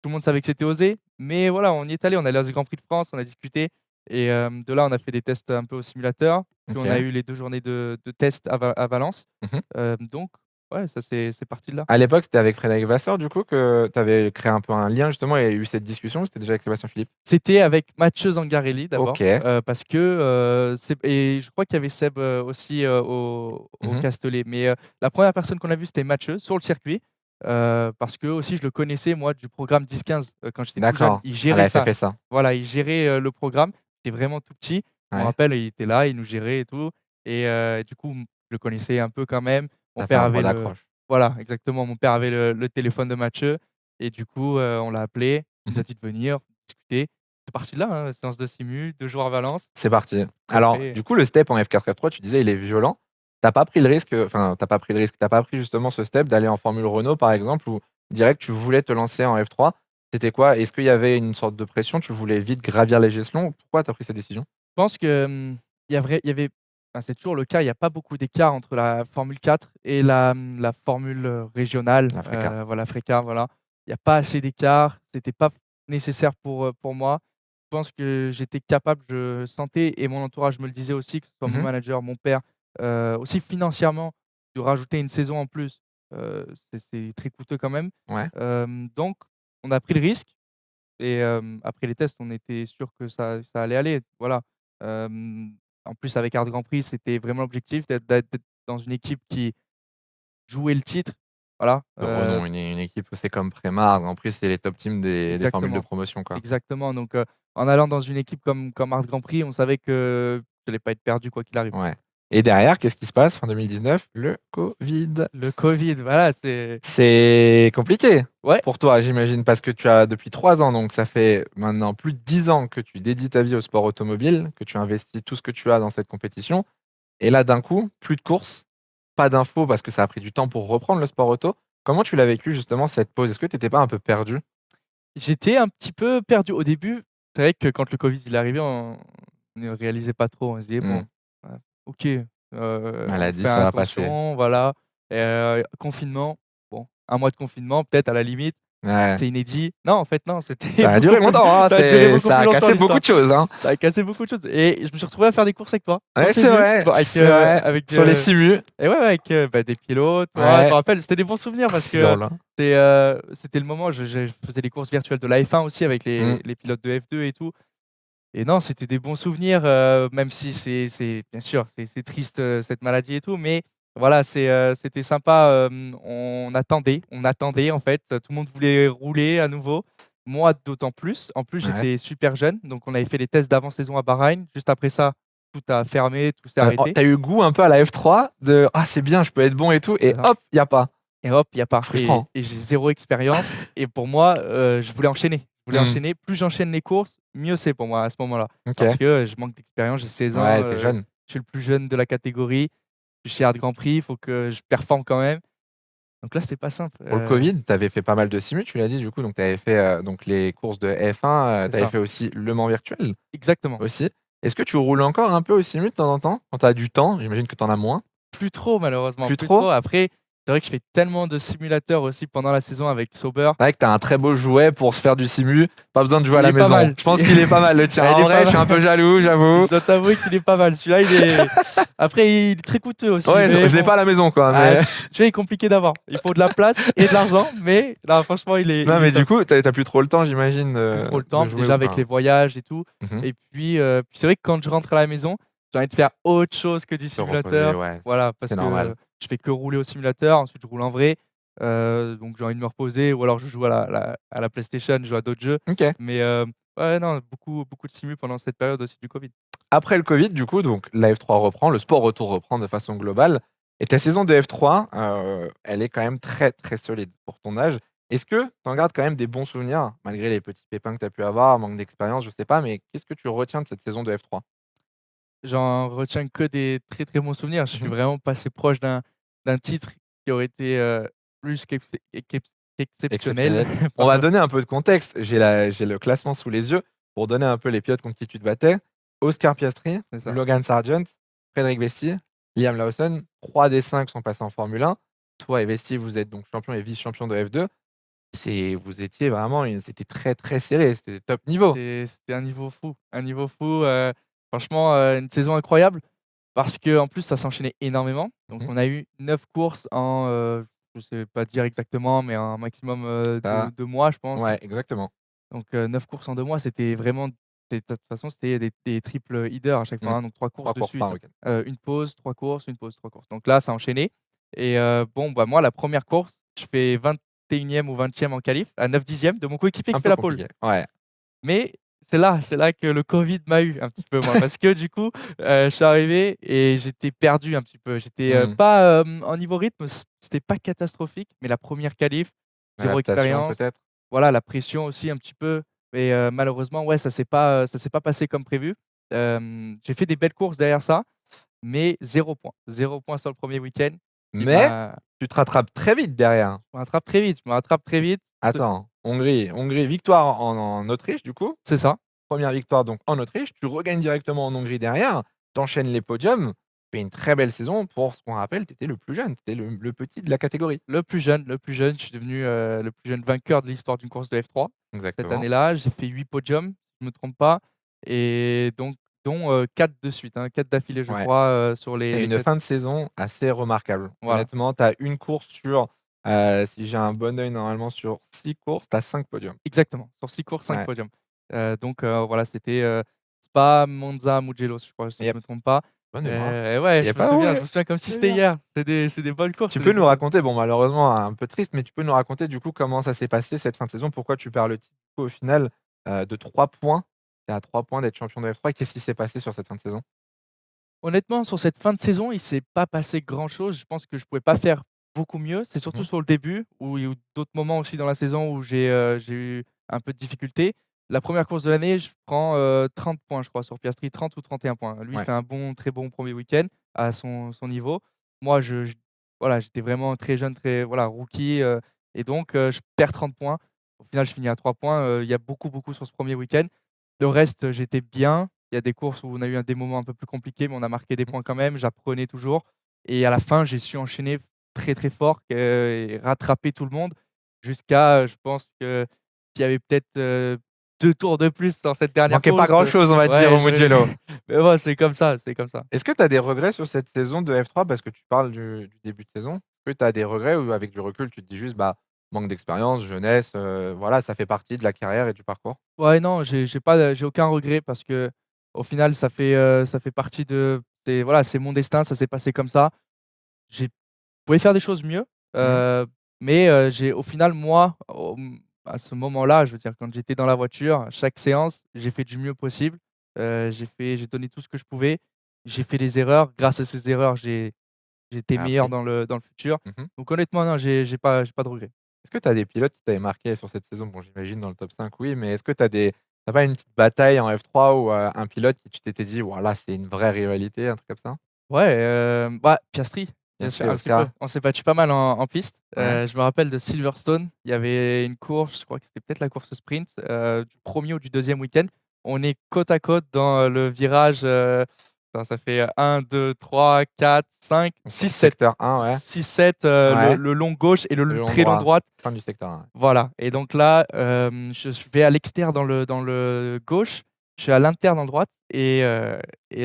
tout le monde savait que c'était osé, mais voilà, on y est allé, on est allé au Grand Prix de France, on a discuté et de là, on a fait des tests un peu au simulateur. Puis on a OK. eu les 2 journées de tests à Valence. Mmh. Donc ouais, ça c'est parti de là. À l'époque, c'était avec Frédéric Vasseur du coup que tu avais créé un peu un lien justement et eu cette discussion ou c'était déjà avec Sébastien Philippe? C'était avec Mathieu Zangarelli d'abord, OK. parce que, et je crois qu'il y avait Seb, aussi, au Mmh. Castellet. Mais, la première personne qu'on a vue, c'était Mathieu sur le circuit parce que aussi je le connaissais moi du programme 10-15, quand j'étais plus jeune. D'accord. Il Elle gérait avait ça. fait ça. Voilà, il gérait, le programme. J'étais vraiment tout petit. Je me Ouais, rappelle, il était là, il nous gérait et tout et du coup, je le connaissais un peu quand même. Mon ça fait père un avait point le d'accroche. Voilà, exactement. Mon père avait le téléphone de Mathieu et du coup, on l'a appelé. Il nous Mmh. a dit de venir discuter. C'est parti de là, hein, séance de simu, 2 jours à Valence C'est parti. et Alors, après du coup, le step en F4, F3, tu disais, il est violent. T'as pas pris le risque, enfin, t'as pas pris le risque, tu pas pris justement ce step d'aller en Formule Renault, par exemple, ou direct tu voulais te lancer en F3. C'était quoi? Est-ce qu'il y avait une sorte de pression? Tu voulais vite gravir les échelons? Pourquoi tu as pris cette décision? je pense que, il y avait enfin, c'est toujours le cas, il y a pas beaucoup d'écart entre la Formule 4 et la formule, régionale, Africa. voilà, FRECA, voilà. Il y a pas assez d'écart, c'était pas nécessaire pour moi. Je pense que j'étais capable, je sentais et mon entourage me le disait aussi, que ce soit mon Mmh. manager, mon père, aussi financièrement, de rajouter une saison en plus, c'est très coûteux quand même. Ouais. Donc on a pris le risque. Et après les tests, on était sûr que ça allait aller, voilà. En plus avec Art Grand Prix, c'était vraiment l'objectif d'être dans une équipe qui jouait le titre, voilà, De renom, une équipe, c'est comme Prémar, Grand Prix, c'est les top teams des formules de exactement, promotion, quoi. exactement. Donc en allant dans une équipe comme Art Grand Prix, on savait que j'allais pas être perdu quoi qu'il arrive. Ouais. Et derrière, qu'est-ce qui se passe fin 2019? Le Covid. Le Covid, voilà, c'est C'est compliqué ouais, pour toi, j'imagine, parce que tu as depuis 3 ans, donc ça fait maintenant plus de 10 ans que tu dédies ta vie au sport automobile, que tu investis tout ce que tu as dans cette compétition. Et là, d'un coup, plus de courses, pas d'infos parce que ça a pris du temps pour reprendre le sport auto. Comment tu l'as vécu justement cette pause? Est-ce que tu étais pas un peu perdu? j'étais un petit peu perdu au début. C'est vrai que quand le Covid il est arrivé, on ne réalisait pas trop. On se disait: «Bon, Hmm. OK, on Maladie, fait ça va passer. attention, voilà». Confinement, bon, un mois de confinement peut-être à la limite, Ouais. c'est inédit. Non, en fait non, c'était Ça a beaucoup duré plus longtemps, hein, ça a duré beaucoup ça plus a longtemps cassé beaucoup l'histoire. de choses, hein. Ça a cassé beaucoup de choses et je me suis retrouvé à faire des courses avec toi, quand Ouais, tu es c'est venu, vrai, bon c'est vrai. avec, Sur les simus, et ouais, avec, bah, des pilotes, toi, je me ouais, rappelle, c'était des bons souvenirs parce c'est que drôle, hein. c'était le moment où je faisais des courses virtuelles de la F1 aussi avec Mmh. les pilotes de F2 et tout et non, c'était des bons souvenirs, même si c'est bien sûr, c'est triste, cette maladie et tout, mais voilà, c'était sympa, on attendait en fait, tout le monde voulait rouler à nouveau. Moi, d'autant plus. En plus, Ouais. j'étais super jeune, donc on avait fait les tests d'avant-saison à Bahreïn. Juste après ça, tout a fermé, tout s'est Oh, arrêté. tu eu goût un peu à la F3 de: «Ah, c'est bien, je peux être bon et tout» et C'est ça hop, il y a pas. et hop, il y a pas Frustrant. et j'ai zéro expérience et pour moi, je voulais enchaîner. Je voulais Mmh. enchaîner. Plus j'enchaîne les courses, mieux c'est pour moi à ce moment-là. Parce OK. que, je manque d'expérience, j'ai 16 ans, Ouais, tu jeune. je suis le plus jeune de la catégorie. Je suis chez Art Grand Prix, il faut que je performe quand même. Donc là, c'est pas simple, Pour le Covid, tu avais fait pas mal de simu, tu l'as dit du coup, donc tu avais fait, donc les courses de F1, c'est tu avais ça. fait aussi Le Mans virtuel, Exactement. aussi. Est-ce que tu roules encore un peu au simu de temps en temps? Quand tu as du temps, j'imagine que tu en as moins? Plus trop malheureusement, Plus plus trop? trop. Après, c'est vrai que je fais tellement de simulateurs aussi pendant la saison avec Sauber. C'est vrai que tu as un très beau jouet pour se faire du simu, pas besoin de jouer à Il la est pas maison. mal. Je pense qu'il est pas mal le tien. Ah, il En est pas vrai, je suis mal. un peu jaloux, Je j'avoue. dois t'avouer qu'il est pas mal. Celui-là, il est après, il est très coûteux aussi, Ouais, mais je l'ai bon. pas à la maison quoi, Ah, mais celui-là, il est compliqué d'avoir. Il faut de la place et de l'argent, mais là, franchement, non, il est mais du top. coup, tu as plus trop le temps, j'imagine, Plus trop le temps, de jouer déjà ou avec quoi? les voyages et tout Mmh. et puis c'est vrai que quand je rentre à la maison, j'ai envie de faire autre chose que du Te reposer, simulateur. ouais, Voilà, parce c'est normal. que je fais que rouler au simulateur, ensuite je roule en vrai, donc j'ai envie de me reposer ou alors je joue à la PlayStation, je joue à d'autres jeux, OK. mais ouais, non, beaucoup de simu pendant cette période aussi du Covid. Après le Covid, du coup, donc la F3 reprend, le sport auto reprend de façon globale et ta saison de F3, elle est quand même très, très solide pour ton âge. Est-ce que tu en gardes quand même des bons souvenirs malgré les petits pépins que tu as pu avoir, manque d'expérience, je sais pas, mais qu'est-ce que tu retiens de cette saison de F3? J'en retiens que des très, très bons souvenirs. Je suis Mmh. vraiment passé proche d'un titre qui aurait été, plus qu'exceptionnel. Exceptionnel. On va Pardon, donner un peu de contexte. J'ai le classement sous les yeux pour donner un peu les pilotes contre qui tu te battais. Oscar Piastri, c'est ça. Logan Sargent, Frédéric Vesti, Liam Lawson. 3 des 5 sont passés en Formule 1. Toi et Vesti, vous êtes donc champion et vice-champion de F2. Vous étiez vraiment c'était très, très serré, c'était top niveau. C'était un niveau fou, franchement, une saison incroyable parce qu'en plus ça s'enchaînait énormément. Donc Mmh. on a eu 9 courses en, je sais pas dire exactement, mais un maximum, de Tu 2 mois, je pense. Ouais, exactement. Donc 9 courses en 2 mois, c'était vraiment de toute façon, c'était des triples headers à chaque fois, Mmh. hein, donc 3 3 courses de courses par suite, week-end. 1 pause, 3 courses, 1 pause, 3 courses. Donc là, ça a enchaîné et bon, bah, moi, la première course, je fais 21e ou 20e en qualif, à 9/10 de mon coéquipier Un qui fait peu la pole. compliqué. Ouais. Mais c'est là que le Covid m'a eu un petit peu moi, parce que du coup, je suis arrivé et j'étais perdu un petit peu. J'étais, Mmh. pas, en niveau rythme, c'était pas catastrophique, mais la première qualif, 0 L'adaptation expérience, peut-être? voilà, la pression aussi un petit peu et malheureusement, ouais, ça s'est pas passé comme prévu. J'ai fait des belles courses derrière ça, mais 0 point. 0 point sur le premier week-end. Il Mais m'a tu te rattrapes très vite derrière. Je me rattrape très vite, je me rattrape très vite. Ce Attends, Hongrie, victoire en Autriche du coup. C'est ça. Première victoire donc en Autriche, tu regagnes directement en Hongrie derrière, tu enchaînes les podiums, tu fais une très belle saison pour ce qu'on rappelle, tu étais le plus jeune, tu étais le petit de la catégorie. Le plus jeune, je suis devenu, le plus jeune vainqueur de l'histoire d'une course de F3 cette Exactement. année-là. J'ai fait 8 podiums, si je me trompe pas et donc dont, 4 de suite, hein, 4 d'affilée je Ouais. crois, sur Tu les une 4. fin de saison assez remarquable. Voilà, Honnêtement, tu as une course sur, si j'ai un bon œil normalement sur 6 courses, tu as 5 podiums. exactement. Sur 6 courses, 5 Ouais. podiums. Donc voilà, c'était, Spa, Monza, Mugello, je crois, si je Yep, me trompe pas. bonne mémoire. Et ouais, Il y a pas je ouais, me souviens comme si c'est c'était bien. hier. C'est des bonnes courses, Tu c'est peux des nous bons raconter, bon malheureusement un peu triste, mais tu peux nous raconter du coup comment ça s'est passé cette fin de saison? Pourquoi tu perds le titre du coup au final, de 3 points? Tu es à 3 points d'être champion de F3 et qu'est-ce qui s'est passé sur cette fin de saison? Honnêtement, sur cette fin de saison, il s'est pas passé grand-chose. Je pense que je pouvais pas faire beaucoup mieux. C'est surtout Mmh. sur le début où il y a eu d'autres moments aussi dans la saison où j'ai eu un peu de difficulté. La première course de l'année, je prends, 30 points, je crois, sur Piastri, 30 ou 31 points. Lui, il Ouais, fait un très bon premier week-end à son niveau. Moi, voilà, j'étais vraiment très jeune, très voilà, rookie, et donc je perds 30 points. Au final, je finis à 3 points, il y a beaucoup sur ce premier week-end. Le reste, j'étais bien. Il y a des courses où on a eu des moments un peu plus compliqués, mais on a marqué des mmh, points quand même. J'apprenais toujours et à la fin, j'ai su enchaîner très fort, et rattraper tout le monde jusqu'à, je pense que qu'il y avait peut-être, 2 tours de plus dans cette dernière manquait pas course, grand chose on va dire ouais, au Mugello. mais bon, c'est comme ça, c'est comme ça. Est-ce que tu as des regrets sur cette saison de F3? Parce que tu parles du début de saison. Est-ce que tu as des regrets ou avec du recul, tu te dis juste: «Bah, manque d'expérience, jeunesse, voilà, ça fait partie de la carrière et du parcours»? Ouais, non, j'ai aucun regret parce qu'au final, ça fait partie de voilà, c'est mon destin, ça s'est passé comme ça. J'ai pouvais faire des choses mieux, Mmh. mais j'ai au final, moi, à ce moment-là, je veux dire, quand j'étais dans la voiture, chaque séance, j'ai fait du mieux possible. J'ai donné tout ce que je pouvais. J'ai fait des erreurs. Grâce à ces erreurs, j'ai été Tu meilleur appris. dans le futur. Mmh. Donc honnêtement, non, j'ai pas de regrets. Est-ce que tu as des pilotes qui t'avaient marqué sur cette saison? Bon, j'imagine dans le top 5, oui, mais est-ce que tu pas une petite bataille en F3 ou un pilote qui tu t'étais dit: «Waouh, là, c'est une vraie rivalité», un truc comme ça? Ouais, bah, Piastri, bien sûr, Piastri, un petit peu. Oscar? On s'est battu pas mal en piste. Ouais. Je me rappelle de Silverstone, il y avait une course, je crois que c'était peut-être la course sprint, du premier ou du deuxième week-end. On est côte à côte dans, le virage, attends, ça fait, 1, 2, 3, 4, 5, Donc 6, 7. secteur 1, ouais. 6-7, Ouais. le long gauche et le Le long très long droit, droite. fin du secteur 1, ouais. Voilà et donc là, je vais à l'extérieur dans le gauche, je suis à l'intérieur dans le droite et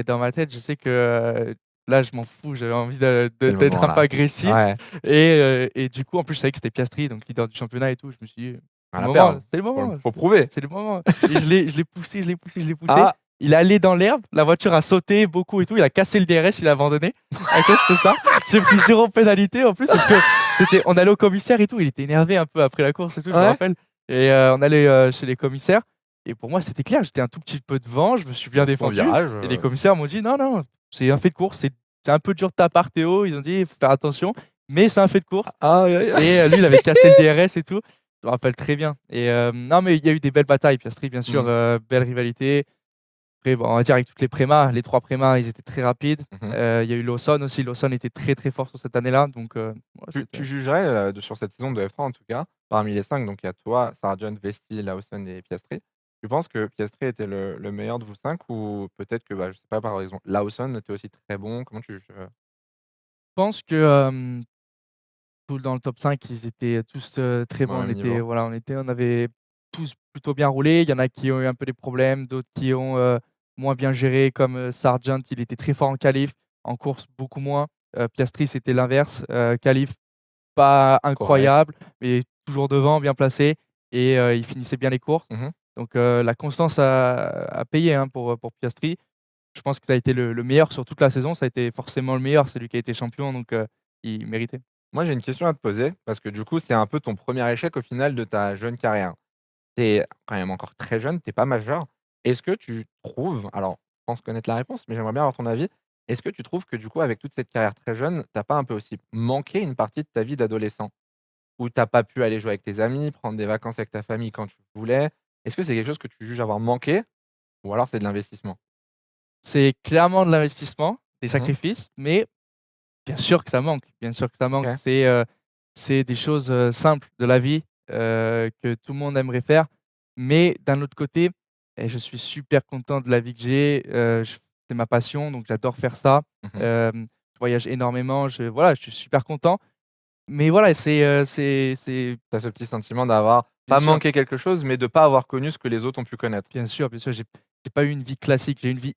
dans ma tête, je sais que, là, je m'en fous, j'avais envie C'est le d'être moment un peu là. agressif Ouais, et du coup, en plus, je savais que c'était Piastri, donc leader du championnat et tout. Je me suis dit: rien à perdre. C'est le moment, Faut prouver. c'est le moment» et je l'ai poussé, je l'ai poussé. Ah! Il est allé dans l'herbe, la voiture a sauté beaucoup et tout, il a cassé le DRS, il a abandonné à cause de ça. J'ai pris 0 pénalité en plus parce que on allait au commissaire et tout, il était énervé un peu après la course et tout, je me Ouais? rappelle et on allait, chez les commissaires et pour moi, c'était clair, j'étais un tout petit peu devant, je me suis bien Bon défendu virage, et les commissaires m'ont dit: «Non, non, c'est un fait de course, c'est un peu dur de ta part Théo», ils ont dit: «Il faut faire attention, mais c'est un fait de course» aïe, aïe, aïe. et lui, il avait cassé le DRS et tout. Je me rappelle très bien et non, mais il y a eu des belles batailles, Piastri bien sûr, Mmh. belle rivalité. Après, bon, on va dire avec toutes les prémas, les 3 prémas, ils étaient très rapides. Mmh. Il y a eu Lawson aussi. Lawson était très fort sur cette année-là, donc ouais, c'était Tu jugerais, sur cette saison de F3 en tout cas, parmi les 5, donc il y a toi, Sargent, Vesti, Lawson et Piastri. Tu penses que Piastri était le meilleur de vous 5 ou peut-être que, bah, je sais pas, par exemple, Lawson était aussi très bon? Comment tu juges? je pense que, tout dans le top 5, ils étaient tous, très Au bons. même niveau? On avait tous plutôt bien roulé. Il y en a qui ont eu un peu des problèmes, d'autres qui ont, moins bien géré comme, Sargent, il était très fort en qualif, en course beaucoup moins. Piastri, c'était l'inverse, qualif pas Correct. incroyable, mais toujours devant, bien placé et il finissait bien les courses. Mmh. Donc la constance a payé, hein, pour Piastri. Je pense que ça a été le meilleur sur toute la saison. Ça a été forcément le meilleur, celui qui a été champion, donc il méritait. Moi, j'ai une question à te poser parce que du coup, c'est un peu ton premier échec au final de ta jeune carrière. Tu es quand même encore très jeune, tu es pas majeur. Est-ce que tu trouves, alors je pense connaître la réponse, mais j'aimerais bien avoir ton avis. Est-ce que tu trouves que du coup, avec toute cette carrière très jeune, tu pas un peu aussi manqué une partie de ta vie d'adolescent? Où tu pas pu aller jouer avec tes amis, prendre des vacances avec ta famille quand tu voulais? Est-ce que c'est quelque chose que tu juges avoir manqué ou alors c'est de l'investissement? C'est clairement de l'investissement, des Mmh. sacrifices, mais bien sûr que ça manque, bien sûr que ça manque. OK. C'est des choses, simples de la vie, que tout le monde aimerait faire. Mais d'un autre côté, je suis super content de la vie que j'ai, j c'est ma passion, donc j'adore faire ça. Mmh. Je voyage énormément, voilà, je suis super content. Mais voilà, c'est Tu ce petit sentiment d'avoir bien pas sûr, manqué quelque chose, mais de pas avoir connu ce que les autres ont pu connaître. bien sûr, j'ai pas eu une vie classique, j'ai une vie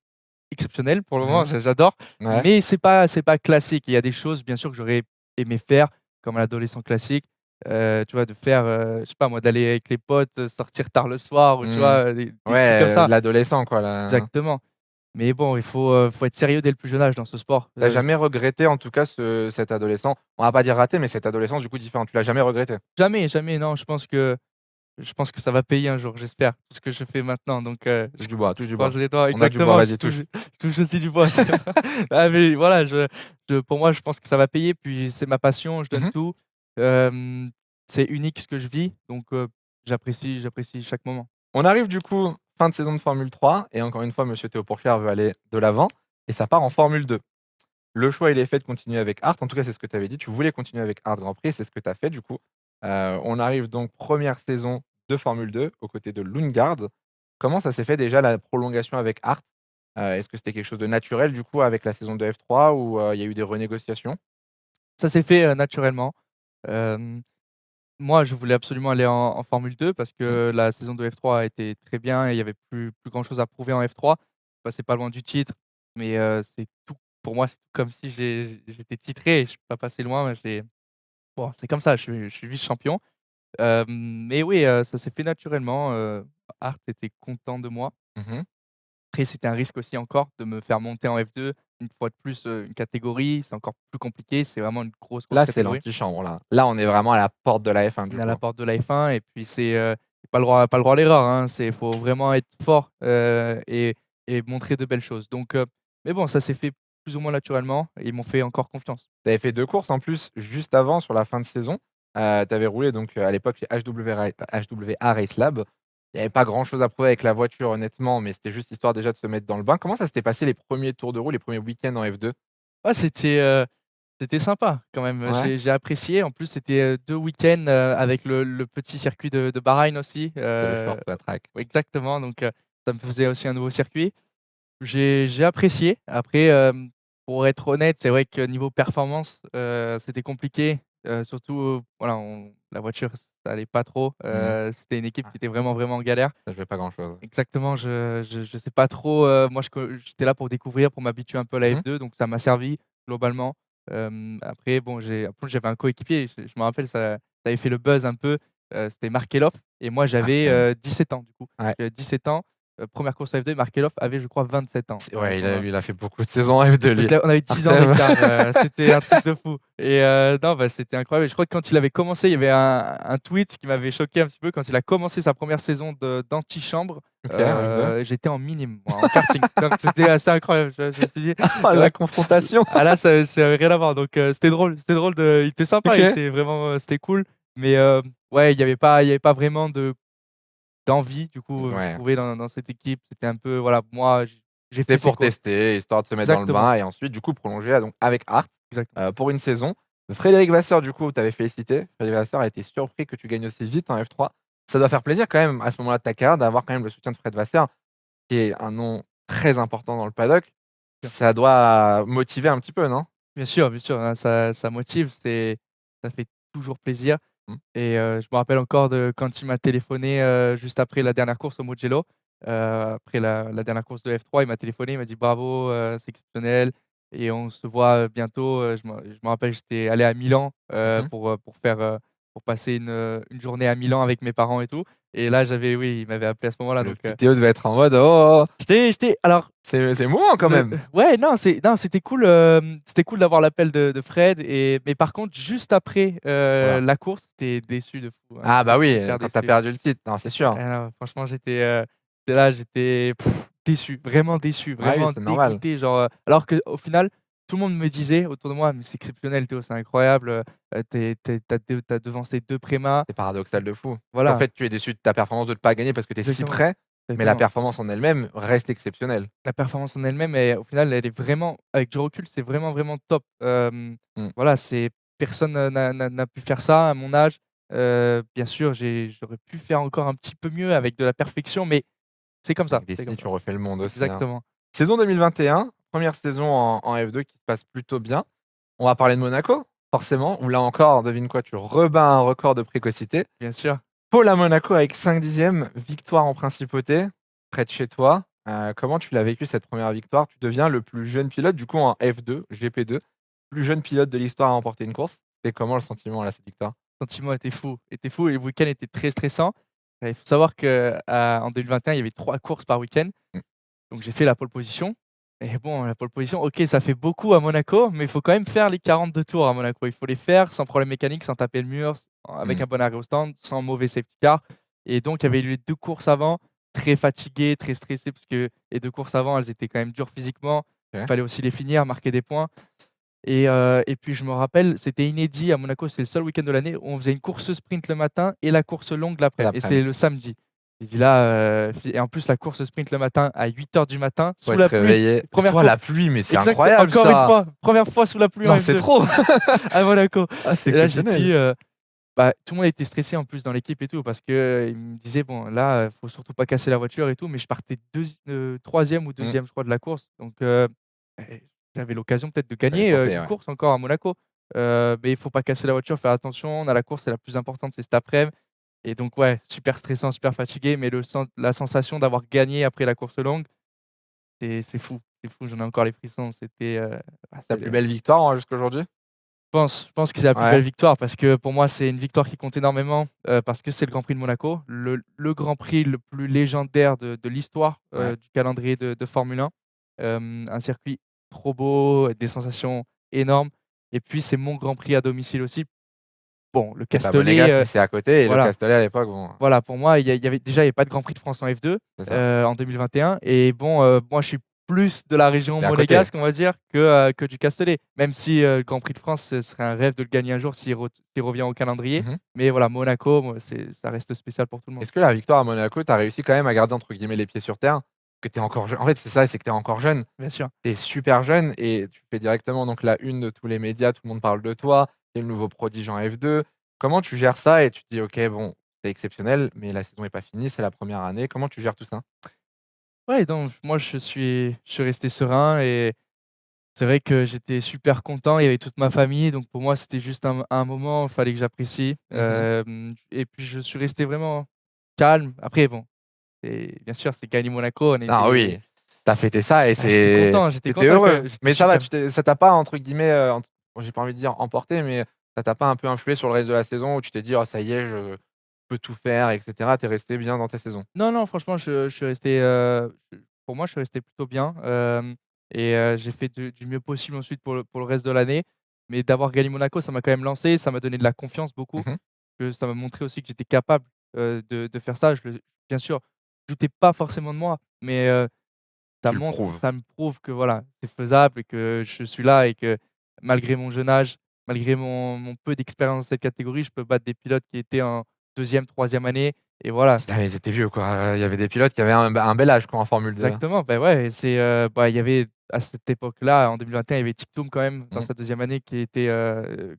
exceptionnelle pour le moment, Mmh. j'adore, Ouais. mais c'est pas classique. Il y a des choses bien sûr que j'aurais aimé faire comme un adolescent classique, tu vois? De faire, je sais pas moi, d'aller avec les potes, sortir tard le soir ou tu Mmh. vois? Des trucs comme Ouais, ça. l'adolescent quoi, là. Exactement. Mais bon, faut être sérieux dès le plus jeune âge dans ce sport. Tu jamais regretté en tout cas cet adolescent, on va pas dire raté, mais cette adolescence du coup différente, tu l'as jamais regretté? Jamais, jamais, non, je pense que ça va payer un jour, j'espère, tout ce que je fais maintenant donc je Touche du bois, touche du bois. croise les doigts On a du bois, exactement, vas-y touche. je touche aussi du bois. Ah mais voilà, pour moi, je pense que ça va payer, puis c'est ma passion, je donne Mmh. tout. Hem, c'est unique ce que je vis, donc j'apprécie chaque moment. On arrive du coup, fin de saison de Formule 3 et encore une fois, monsieur Théo Pourchaire veut aller de l'avant et ça part en Formule 2. Le choix, il est fait de continuer avec Art. En tout cas, c'est ce que tu avais dit. Tu voulais continuer avec Art Grand Prix, c'est ce que tu as fait du coup. On arrive donc première saison de Formule 2 aux côtés de Lundgaard. Comment ça s'est fait déjà la prolongation avec Art? Est-ce que c'était quelque chose de naturel du coup avec la saison de F3 ou il y a eu des renégociations? Ça s'est fait, naturellement. Hem, moi, je voulais absolument aller en Formule 2 parce Mmh. que la saison de F3 a été très bien et il y avait plus grand chose à prouver en F3. Je passais pas loin du titre, mais c'est tout pour moi, c'est comme si j'étais titré, je suis pas passé loin, j'ai bon, c'est comme ça, je suis vice-champion. Mais oui, ça s'est fait naturellement, Art était content de moi. Mmh. Après, c'était un risque aussi encore de me faire monter en F2, une fois de plus, une catégorie, c'est encore plus compliqué, c'est vraiment une grosse, grosse Là, c'est catégorie. l'antichambre là. Là, on est vraiment à la porte de la F1 On du est à coup. la porte de la F1 et puis pas le droit à l'erreur, hein, faut vraiment être fort, et montrer de belles choses. Donc mais bon, ça s'est fait plus ou moins naturellement et ils m'ont fait encore confiance. Tu avais fait 2 courses en plus juste avant sur la fin de saison. Tu avais roulé donc, à l'époque chez HWA Race Lab. Il y avait pas grand chose à prouver avec la voiture honnêtement, mais c'était juste histoire déjà de se mettre dans le bain. Comment ça s'était passé les premiers tours de roue, les premiers week-ends en F2? Ouais, c'était sympa quand même, Ouais? j'ai apprécié. En plus, c'était, 2 week-ends, avec le petit circuit de Bahreïn aussi, C'est le short track. exactement, donc ça me faisait aussi un nouveau circuit. J'ai apprécié. Après, pour être honnête, c'est vrai que niveau performance, c'était compliqué, surtout, voilà, la voiture, ça allait pas trop, Mmh. c'était une équipe Ah, qui était vraiment, vraiment en galère. ça jouait pas grand chose. Exactement, je sais pas trop, moi j'étais là pour découvrir, pour m'habituer un peu à la Mmh. F2, donc ça m'a servi globalement. Après bon, en plus j'avais un coéquipier, je me rappelle ça avait fait le buzz un peu, c'était Markelov et moi Ah j'avais, quand même. 17 ans du coup. Ouais. J'avais 17 ans, 1re course F2 et Markelov avait je crois 27 ans C'est dans ouais, dans il a fait beaucoup de saisons en F2 donc lui. là, on avait 10 ans Artem. d'écart, c'était un truc de fou et non, bah, c'était incroyable et je crois que quand il avait commencé, il y avait un tweet qui m'avait choqué un petit peu. Quand il a commencé sa première saison d'antichambre, OK, en F2. j'étais en minime, moi, en karting. Donc c'était assez incroyable. Je me suis dit: Oh «Ouais, la confrontation! ah là, ça avait rien à voir». Donc c'était drôle il était sympa, il OK. était vraiment, c'était cool, mais ouais, il y avait pas vraiment d'envie du coup, je Ouais. trouvais dans cette équipe. C'était un peu voilà, moi, j'ai fait C'était ses pour courses. tester, histoire de se mettre dans le Exactement, bain et ensuite du coup prolonger donc avec Art, exactement. pour une saison. Frédéric Vasseur du coup, tu avais félicité. Frédéric Vasseur a été surpris que tu gagnes aussi vite en F3. Ça doit faire plaisir quand même à ce moment-là de ta carrière d'avoir quand même le soutien de Fred Vasseur, qui est un nom très important dans le paddock. Ça doit motiver un petit peu, non? Bien sûr, hein, ça motive, ça fait toujours plaisir Mmh. et je me rappelle encore de quand il m'a téléphoné, juste après la dernière course au Mugello, après la dernière course de F3, il m'a téléphoné, il m'a dit: «Bravo, c'est exceptionnel et on se voit, bientôt». Je me rappelle, j'étais allé à Milan, Mmh. pour faire, pour passer une journée à Milan avec mes parents et tout. Et là, oui, il m'avait appelé à ce moment-là. Le Donc, petit Théo devait être en mode: «Oh, alors, c'est émouvant quand même!» ouais, non, c'était cool d'avoir l'appel de Fred. Mais par contre, juste après Voilà. la course, j'étais déçu de fou, hein, Ah j'étais bah oui, super quand tu as déçu. perdu le titre, non, c'est sûr. Ah non, franchement, j'étais là, j'étais déçu, Ouais, oui, vraiment c'est normal. dégoûté, genre, alors qu'au final, tout le monde me disait autour de moi: «Mais c'est exceptionnel Théo, c'est incroyable, tu devancé 2 prémas». C'est paradoxal de fou. En Voilà, fait, tu es déçu de ta performance de ne pas gagner parce que tu es si exactement, près, mais la exactement. performance en elle-même reste exceptionnelle. La performance en elle-même, au final, elle est vraiment avec du recul, c'est vraiment, vraiment top. Mmh. Voilà, c'est personne, n'a pu faire ça à mon âge. Bien sûr, j'aurais pu faire encore un petit peu mieux avec de la perfection, mais Avec c'est comme Destiny, ça. tu refais le monde aussi, hein. Exactement. Saison 2021, première saison en F2 qui se passe plutôt bien. On va parler de Monaco, forcément, où là encore, devine quoi? Tu rebats un record de précocité. Bien sûr. Pôle à Monaco avec 5/10, victoire en principauté, près de chez toi. Comment tu l'as vécu cette première victoire? Tu deviens le plus jeune pilote, du coup en F2, GP2, plus jeune pilote de l'histoire à remporter une course. C'était comment le sentiment là, cette victoire? Le sentiment était fou et le week-end était très stressant. Il faut savoir qu'en 2021, il y avait 3 courses par week-end, Mmh, donc j'ai fait la pole position et bon, la pole position, OK, ça fait beaucoup à Monaco, mais il faut quand même faire les 42 tours à Monaco. Il faut les faire sans problème mécanique, sans taper le mur, avec mmh. un bon arrêt au stand, sans mauvais safety car et donc il y avait eu les 2 courses avant, très fatigué, très stressé parce que les 2 courses avant, elles étaient quand même dures physiquement. Il OK. fallait aussi les finir, marquer des points. Et puis je me rappelle, c'était inédit à Monaco, c'est le seul week-end de l'année où on faisait une course sprint le matin et la course longue Et l'après et c'est l'après-midi. le samedi. J'ai dit là, et en plus la course sprint le matin à 8 heures du matin, Faut sous être la pluie, réveillé. Et première toi, course la pluie, mais c'est exact, incroyable encore une ça! fois, première fois sous la pluie en Non, c'est F2 trop! à Monaco. Ah, c'est Et là j'ai exceptionnel. dit, bah, tout le monde était stressé en plus dans l'équipe et tout parce qu'ils me disaient: «Bon là, faut surtout pas casser la voiture et tout», mais je partais 3e ou Mmh. 2e je crois de la course donc et j'avais l'occasion peut-être de Fallait gagner, tenter, une ouais. course encore à Monaco, mais il faut pas casser la voiture, faire attention. On a la course, c'est la plus importante, c'est cet après-midi et donc ouais, super stressant, super fatigué, mais la sensation d'avoir gagné après la course longue, c'est fou, j'en ai encore les frissons. C'était, Ta plus belle victoire, jusqu'à aujourd'hui? je pense que c'est la plus Ouais, belle victoire parce que pour moi, c'est une victoire qui compte énormément, parce que c'est le Grand Prix de Monaco, le Grand Prix le plus légendaire de l'histoire, ouais. du calendrier de Formule 1. Un circuit trop beau, des sensations énormes et puis c'est mon Grand Prix à domicile aussi. Bon, le C'est pas Castellet, monégasque, mais c'est à côté et le voilà. Castellet à l'époque, bon, Voilà, pour moi, il y avait pas de Grand Prix de France en F2, c'est ça. en 2021 et bon, moi, je suis plus de la région C'est à côté. monégasque, on va dire, que du Castellet. Même si, le Grand Prix de France, ce serait un rêve de le gagner un jour s'il revient au calendrier. Mmh. Mais voilà, Monaco, moi, ça reste spécial pour tout le monde. Est-ce que la victoire à Monaco, tu as réussi quand même à garder entre guillemets «les pieds sur terre»? Que tu es encore jeune en fait, c'est ça, c'est que tu es encore jeune. Bien sûr. Tu es super jeune et tu fais directement donc la une de tous les médias, tout le monde parle de toi, tu es le nouveau prodige en F2. Comment tu gères ça et tu te dis: «OK, bon, c'est exceptionnel, mais la saison est pas finie, c'est la première année». Comment tu gères tout ça? Ouais, donc moi, je suis resté serein et c'est vrai que j'étais super content. Il y avait toute ma famille, donc pour moi, c'était juste un moment, il fallait que j'apprécie. Mmh. Et puis je suis resté vraiment calme. Après bon, bien sûr, c'est gagner Monaco, on Ah était oui, tu as fêté ça et ah, tu j'étais étais content heureux. que j'étais Mais ça va, super. ça t'a pas entre guillemets, bon, j'ai pas envie de dire «emporté», mais ça t'a pas un peu influé sur le reste de la saison où tu t'es dit: «Oh ça y est, je peux tout faire» et cetera? Tu es resté bien dans ta saison? Non, non, franchement, je suis resté, pour moi, je suis resté plutôt bien, j'ai fait du mieux possible ensuite pour le reste de l'année. Mais d'avoir gagné Monaco, ça m'a quand même lancé, ça m'a donné de la confiance beaucoup, Mmh. que ça m'a montré aussi que j'étais capable, de faire ça. Bien sûr, je doutais pas forcément de moi, mais Tu le prouves. ça me prouve que voilà, c'est faisable et que je suis là et que malgré mon jeune âge, malgré mon peu d'expérience dans cette catégorie, je peux battre des pilotes qui étaient en deuxième, troisième année et voilà. Ah mais ils étaient vieux quoi, il y avait des pilotes qui avaient un bel âge quoi en Formule 2, hein. Exactement, bah, ouais et il y avait à cette époque-là, en 2021, il y avait Tic quand même dans Mmh. sa deuxième année qui était,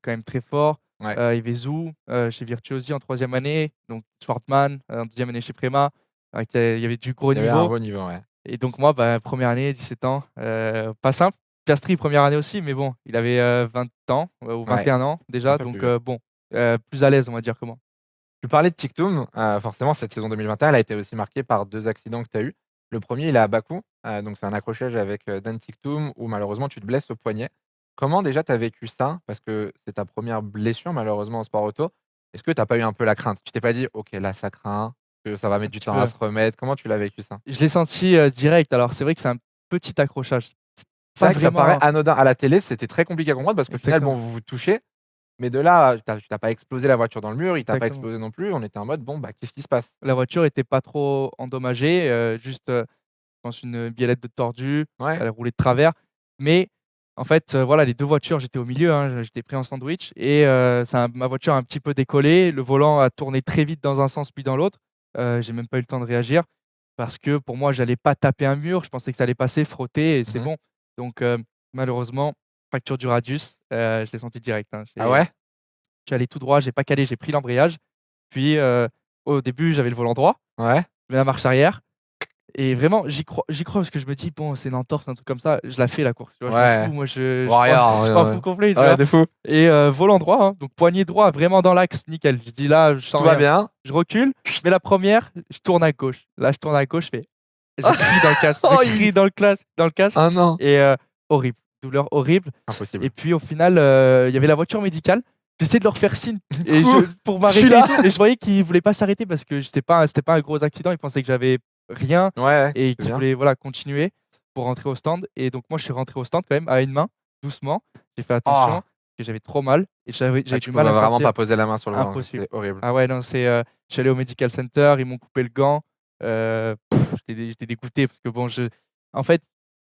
quand même très fort. Ouais, Il y avait Zhou, chez Virtuosi en troisième année, donc Schwartzman, en deuxième année chez Prema, il y avait du gros il y avait un niveau bon niveau, ouais. et donc moi, bah, 1re année, 17 ans, pas simple. Piastri, première année aussi, mais bon, il avait, 20 ans, ou Ouais, 21 ans un déjà, peu plus donc vieux. bon, plus à l'aise, on va dire que moi. Tu parlais de Tic-Toum, forcément cette saison 2021, elle a été aussi marquée par 2 accidents que tu as eus. Le premier, il est à Bakou, donc c'est un accrochage avec, Dan Tic-Toum où malheureusement tu te blesses au poignet. Comment déjà tu as vécu ça? Parce que c'est ta première blessure malheureusement en sport auto. Est-ce que tu as pas eu un peu la crainte? Tu t'es pas dit: «OK, là, ça craint, que ça va Un mettre du petit temps à peu. se remettre». Comment tu l'as vécu ça? Je l'ai senti, direct. Alors c'est vrai que c'est un petit accrochage. C'est C'est pas vrai que ça paraît vraiment anodin. À la télé, c'était très compliqué à comprendre parce qu'au final, bon, exactement, vous vous touchez, mais de là, tu as pas explosé la voiture dans le mur, il t'a pas exactement. explosé non plus. On était en mode: «Bon, bah, qu'est-ce qui se passe?» La voiture était pas trop endommagée, juste, je pense une biellette de tordue, Ouais. elle roulait de travers. Mais en fait, voilà, les 2 voitures, j'étais au milieu, hein, j'étais pris en sandwich et ça ma voiture a un petit peu décollé. Le volant a tourné très vite dans un sens puis dans l'autre. J'ai même pas eu le temps de réagir parce que pour moi, j'allais pas taper un mur. Je pensais que ça allait passer, frotter et c'est Mmh. bon. Donc malheureusement, fracture du radius, je l'ai senti direct, hein. Ah ouais? Je suis allé tout droit, j'ai pas calé, j'ai pris l'embrayage. Puis, au début, j'avais le volant droit, Ouais. mais la marche arrière et vraiment j'y crois parce que je me dis: «Bon, c'est une entorse, un truc comme ça, je la fais la course», tu vois? Je m'en Ouais. fous, moi je m'en Warrior, je ouais, m'en ouais. fous complet, tu Ouais, vois? de fou. Et volant droit, hein, donc poignet droit vraiment dans l'axe, nickel. Je dis: «Là, je sens Tout va rien». bien? Je recule, je mets la première, je tourne à gauche. Là, je tourne à gauche, je crie dans le casque, je Aïe! crie dans le casque Ah non! et horrible, douleur horrible. Et Impossible. puis au final, il y avait la voiture médicale. J'essayais de leur faire signe et Coucou, pour je suis m'arrêter et là! tout et je voyais qu'ils voulaient pas s'arrêter parce que c'était pas un gros accident. Ils pensaient que j'avais rien Ouais, ouais, et c'est qu'ils bien. voulaient, voilà, continuer pour rentrer au stand et donc moi, je suis rentré au stand quand même à une main, doucement. J'ai fait attention, Oh! que j'avais trop mal et Ah, j'avais tu du mal pouvais à vraiment sortir. pas poser la main sur le volant, Impossible. c'est horrible. Ah ouais, non, je suis allé au medical center, ils m'ont coupé le gant, j'étais dégoûté parce que bon, en fait,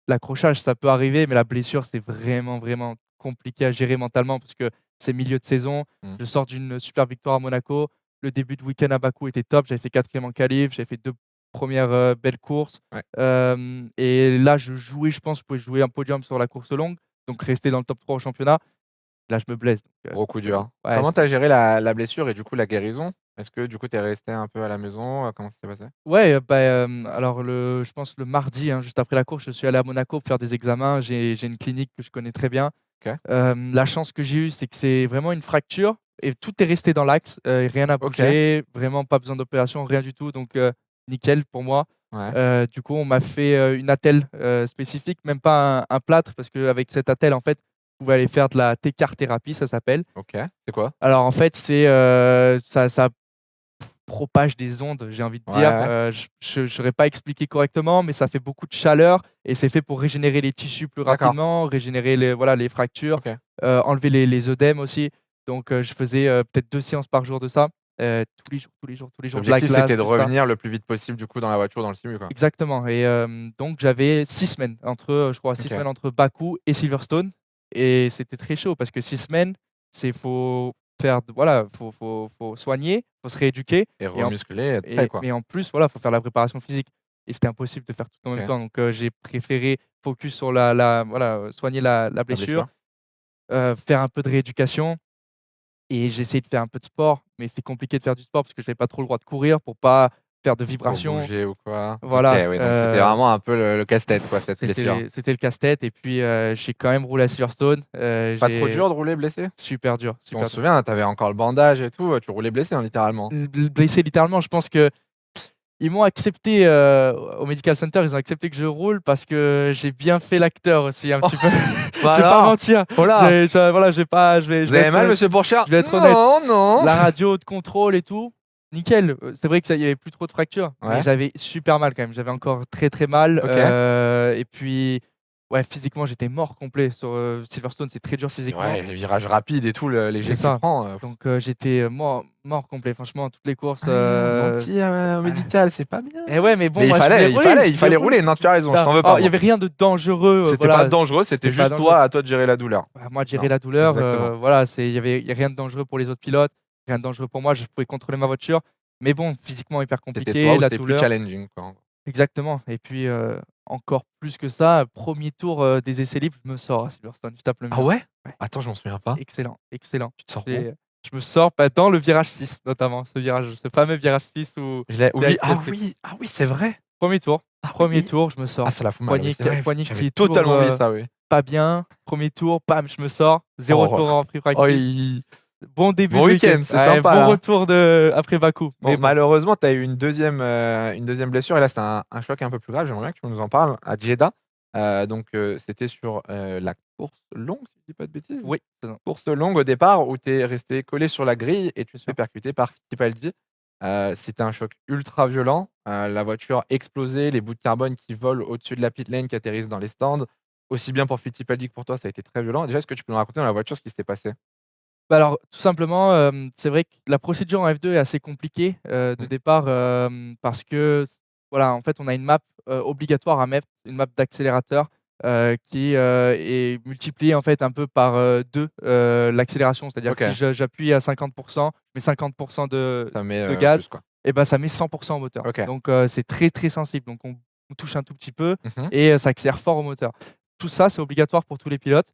l'accrochage, ça peut arriver, mais la blessure, c'est vraiment, vraiment compliqué à gérer mentalement parce que c'est milieu de saison. Mmh. Je sors d'une super victoire à Monaco. Le début de week-end à Bakou était top. J'avais fait 4e en qualif, j'avais fait 2 premières belles courses. Ouais, Et là, je pense, que je pouvais jouer un podium sur la course longue, donc rester dans le top 3 au championnat. Là, je me blesse, donc gros coup forcément. dur. Ouais, Comment tu as géré la blessure et du coup la guérison? Est-ce que du coup tu es resté un peu à la maison? Comment ça s'est passé? ouais, bah, alors je pense le mardi, hein, juste après la course, je suis allé à Monaco pour faire des examens. J'ai une clinique que je connais très bien. OK. La chance que j'ai eue, c'est que c'est vraiment une fracture et tout est resté dans l'axe, rien n'a OK. bougé, vraiment pas besoin d'opération, rien du tout, donc nickel pour moi. Ouais. Du coup, on m'a fait, une attelle, spécifique, même pas un plâtre parce qu'avec cette attelle, en fait, vous pouvez aller faire de la T-CAR thérapie, ça s'appelle. OK. C'est quoi? Alors en fait, ça propage des ondes, j'ai envie de Ouais, dire. ouais. Je ne saurais pas expliquer correctement, mais ça fait beaucoup de chaleur et c'est fait pour régénérer les tissus plus D'accord. rapidement, régénérer les fractures, OK. enlever les œdèmes aussi. Donc je faisais, peut-être 2 séances par jour de ça, tous les jours, tous les jours, tous les jours, de la L'objectif, glace, c'était de tout ça. revenir le plus vite possible du coup dans la voiture, dans le simu, quoi? Exactement et donc j'avais 6 semaines entre, je crois 6 OK. semaines entre Bakou et Silverstone et c'était très chaud parce que 6 semaines, faut faire voilà, faut soigner, faut se rééduquer Et et en remuscler, être prêt, quoi? mais en plus, voilà, faut faire la préparation physique et c'était impossible de faire tout en même OK. temps donc j'ai préféré focus sur la voilà, soigner la La blessure, blessure? faire un peu de rééducation et j'ai essayé de faire un peu de sport mais c'est compliqué de faire du sport parce que j'avais pas trop le droit de courir pour pas faire de Pour vibrations. bouger ou quoi? OK, Voilà, oui, donc c'était vraiment un peu le casse-tête, quoi, cette blessure. c'était le casse-tête et puis, j'ai quand même roulé à Silverstone, Pas trop j'ai dur de rouler blessé? super dur, On super se dur. souvient, tu avais encore le bandage et tout, tu roulais blessé, hein, littéralement. Blessé littéralement, je pense qu'ils m'ont accepté, au medical center, ils ont accepté que je roule parce que j'ai bien fait l'acteur aussi un Oh! petit peu. Bah Je vais pas alors? mentir, Oh là! voilà, je vais pas je Vous vais avez être mal, honnête, monsieur Pourchard? je vais être honnête. Non, non! La radio de contrôle et tout, nickel, c'est vrai que ça il y avait plus trop de fractures, mais Ouais, j'avais super mal quand même. J'avais encore très, très mal, OK. et puis, ouais, physiquement, j'étais mort complet sur, Silverstone, c'est très dur physiquement. Ouais, les virages rapides et tout, les C'est jets que tu ça. prends, Donc j'étais, mort complet. Franchement, toutes les courses, mentir, au ah médical, c'est pas bien. et ouais, mais bon, Mais il moi, fallait il fallait il je voulais fallait rouler. rouler. Non, tu as raison, je Ça t'en veux pas, alors il y moi. avait rien de dangereux, C'était pas voilà, dangereux, c'était c'était pas juste dangereux. toi, à toi de gérer la douleur. À moi de gérer Non, la douleur, exactement. voilà, il y a rien de dangereux pour les autres pilotes, rien de dangereux pour moi, je pouvais contrôler ma voiture. Mais bon, physiquement hyper C'était toi compliqué, ou la c'était plus douleur challenging, quoi, en gros? exactement et puis, encore plus que ça, 1er tour, des essais libres, je me sors à Silverstone, je tape le Ah mur. ouais? Ouais, Attends, je m'en souviens pas. excellent, excellent. Tu te sors où? Et je me sors, bah, dans le virage 6 notamment, ce fameux virage 6 où Oui, direct resté ah oui, c'est vrai! 1er tour, Ah 1er oui! tour, je me Ah, sors. ça la fout mal, oui, c'est vrai, Poignet j'avais qui est toujours, totalement oublié ça, oui. pas bien. 1er tour, bam, je me sors. 0 Oh! tour en free Oh, practice. Bon début bon de week-end. week-end, c'est Ouais, sympa, bon là. retour après Bakou, Bon, mais bon. malheureusement, tu as eu une 2e blessure et là, c'est un choc un peu plus grave. J'aimerais bien que tu nous en parles, à Jeddah. Donc, c'était sur, la course longue, si je dis pas de bêtises? Oui, c'est ça. Course longue au départ où tu es resté collé sur la grille et tu Bien te fais sûr. percuter par Fittipaldi. C'était un choc ultra violent, la voiture explosée, les bouts de carbone qui volent au-dessus de la pit lane qui atterrissent dans les stands. Aussi bien pour Fittipaldi que pour toi, ça a été très violent. Déjà, est-ce que tu peux nous raconter dans la voiture ce qui s'était passé? Bah, alors, tout simplement, c'est vrai que la procédure en F2 est assez compliquée, de Mmh. départ, parce que voilà, en fait, on a une map, obligatoire à mettre, une map d'accélérateur, qui, est multipliée, en fait, un peu par, 2, l'accélération. C'est-à-dire que si OK, j'appuie à 50, je mets 50 ça met, de gaz plus quoi. et ben ça met 100 au moteur. OK. Donc, c'est très, très sensible. Donc on touche un tout petit peu Mmh. et ça accélère fort au moteur. Tout ça, c'est obligatoire pour tous les pilotes,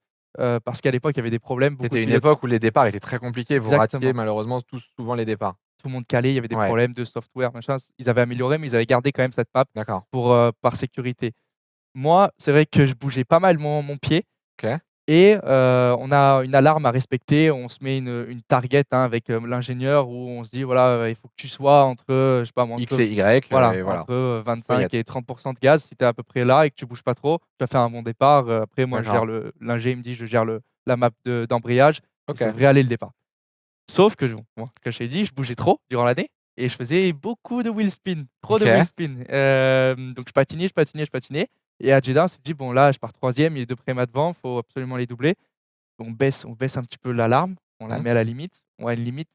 parce qu'à l'époque, il y avait des problèmes, beaucoup de C'était une pilotes. époque où les départs étaient très compliqués. Vous ratiez Exactement. malheureusement tous souvent les départs. Tout le monde calait, il y avait des Ouais, problèmes de software, machin. Ils avaient amélioré, mais ils avaient gardé quand même cette map d'accord. pour, par sécurité. Moi, c'est vrai que je bougeais pas mal mon pied OK. et on a une alarme à respecter. On se met une target, hein, avec, l'ingénieur où on se dit: «Voilà, il faut que tu sois entre, je sais pas moi, X et Y, voilà, et voilà. entre, Faut y 25 être. et 30 de gaz». Si tu es à peu près là et que tu bouges pas trop, tu vas faire un bon départ. Après moi, je D'accord. gère l'ingé, il me dit: «Je gère la map d'embrayage, ça OK. devrait aller le départ». Sauf que bon, moi, comme je t'ai dit, je bougeais trop durant l'année et je faisais beaucoup de wheel spin, trop de wheel OK. spin. Donc je patinais, je patinais, je patinais et à Jeddah, on s'est dit: «Bon là, je pars 3e, il y a 2 prémas devant, faut absolument les doubler». On baisse un petit peu l'alarme, on la Mmh. met à la limite. On a une limite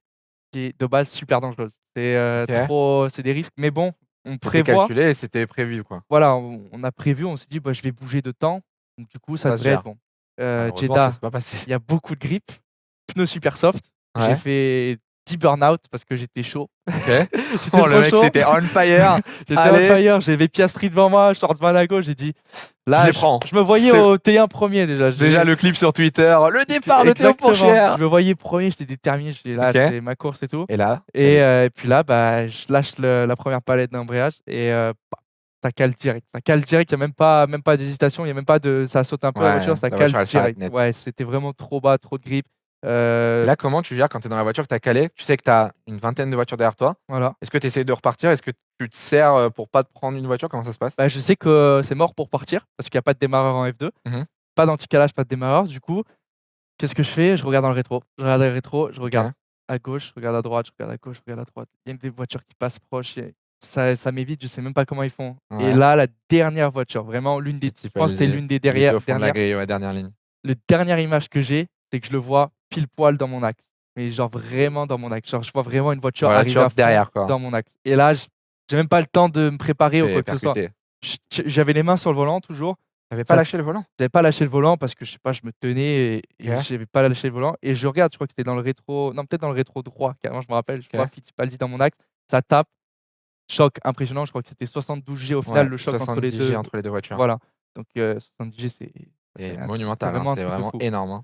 qui est de base super dangereuse. OK. C'est des risques, mais bon, on C'était prévoit. calculé et c'était prévu, quoi. Voilà, on a prévu, on s'est dit: «Bah, je vais bouger de temps», donc du coup, ça Ça se devrait être gère. bon. Malheureusement, ça s'est Jeddah, pas passé. il y a beaucoup de grip, pneus super soft. J'ai Ouais. fait 10 burn-out parce que j'étais chaud. OK. J'étais Oh, le trop mec, chaud. c'était on fire. J'étais on Allez, fire, j'avais Piastri devant moi, Schwarzman à gauche, j'ai dit: je «Là, les je prends. je me voyais C'est au T1 premier déjà». déjà le clip sur Twitter. Le départ de Théo Exactement, je Pourchaire. me voyais premier, j'étais déterminé, je dis: «Là, OK. c'est ma course et tout» Et là, y allez. et puis là, bah, je lâche la première palette d'embrayage et ça cale direct. Ça cale direct, il y a même pas d'hésitation, il y a même pas de ça saute un peu la voiture, Ouais, ça la cale voiture, elle s'arrête direct. net. Ouais, c'était vraiment trop bas, trop de grip, Et heu, là, comment tu gères quand tu es dans la voiture, que tu as calé? Tu sais que tu as une vingtaine de voitures derrière toi. voilà. Est-ce que tu essayes de repartir? Est-ce que tu te sers, pour pas te prendre une voiture? Comment ça se passe? Bah, je sais que c'est mort pour partir parce qu'il y a pas de démarreur en F2, Mmh. pas d'anti-calage, pas de démarreur. Du coup, qu'est-ce que je fais? Je regarde dans le rétro. Je regarde dans le rétro, je regarde OK. à gauche, je regarde à droite, je regarde à gauche, je regarde à droite. Il y a des voitures qui passent proches et ça m'évite, je sais même pas comment ils font et Ouais. là, la dernière voiture, vraiment je pense que c'était Fittipaldi. l'une des Il était au fond de la dernières. grille, ouais, dernière ligne. Le dernière image que j'ai, c'est que je le vois pile poil dans mon axe. Mais genre vraiment dans mon axe. Genre je vois vraiment une voiture arriver Voiture à fond derrière, quoi. dans mon axe et là, j'ai même pas le temps de me préparer ou Tu quoi es que ce soit. percuté. J'avais les mains sur le volant toujours. Tu avais pas Ça lâché le volant? J'avais pas lâché le volant parce que je sais pas, je me tenais et OK. j'avais pas lâché le volant et je regarde, je crois que c'était dans le rétro, non, peut-être dans le rétro droit carrément, je me rappelle, je vois OK. Fittipaldi dans mon axe, ça tape, choc impressionnant, je crois que c'était 72 G au final Ouais, le choc entre les 70 G 2. entre les 2 voitures. Voilà, donc 70 G Et c'est monumental, hein, vraiment un c'était truc de vraiment fou énorme, hein.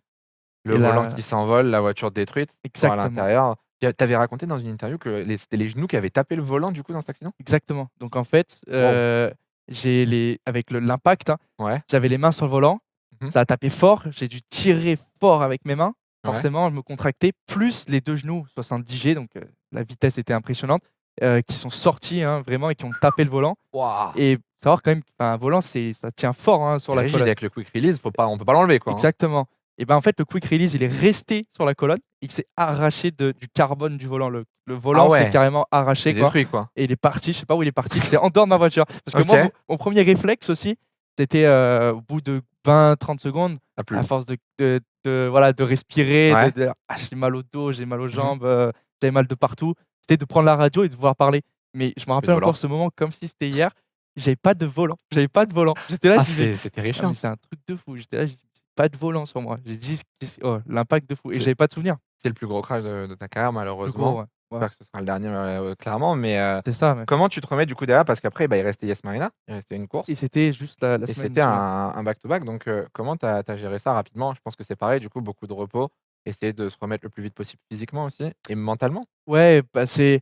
Le et volant là qui s'envole, la voiture détruite. Toi, à exactement. l'intérieur, tu avais raconté dans une interview que c'était les genoux qui avaient tapé le volant, du coup, dans cet accident? Exactement. Donc en fait, Waouh! j'ai avec l'impact, hein, Ouais. j'avais les mains sur le volant, Mmh. ça a tapé fort, j'ai dû tirer fort avec mes mains. Ouais. Forcément, je me contractais, plus les 2 genoux 70 G, donc la vitesse était impressionnante, qui sont sortis, hein, vraiment et qui ont tapé le volant Waouh! et savoir quand même qu'un volant, ça tient fort, hein, sur C'est la rigide colonne. avec le quick release, on peut pas l'enlever, quoi, hein. Exactement et ben, en fait, le quick release, il est resté sur la colonne, il s'est arraché du carbone du volant. Le Ah volant s'est ouais, carrément arraché, c'est quoi détruit, quoi. et il est parti, je sais pas où il est parti, c'était en dehors de ma voiture. Parce que moi, OK. mon 1er réflexe aussi, c'était, au bout de 20-30 secondes, Ah plus. à force voilà, de respirer, Ouais. «Ah, j'ai mal au dos, j'ai mal aux Mmh mh. jambes», j'avais mal de partout, c'était de prendre la radio et de pouvoir parler. Mais je me Mais de rappelle volant. encore ce moment comme si c'était hier, j'avais pas de volant, j'avais pas de volant. J'étais là, Ah, je disais: c'est «Ah mais terrifiant. c'est un truc de fou». J'étais là, je dis: «J'ai pas de volant sur moi». J'ai dit: «Oh, l'impact de fou» et C'est j'avais pas de souvenir. c'est le plus gros crash de ta carrière, Plus gros, malheureusement. ouais. Ouais, J'espère que ce sera le dernier, clairement, mais c'est ça, ouais comment tu te remets du coup derrière? Parce qu'après, bah, il restait Yas Marina, il restait une et course c'était juste la et semaine c'était suivante. un back to back, donc comment tu as géré ça rapidement? Je pense que c'est pareil, du coup, beaucoup de repos, essayer de se remettre le plus vite possible physiquement aussi et mentalement? Ouais, bah, c'était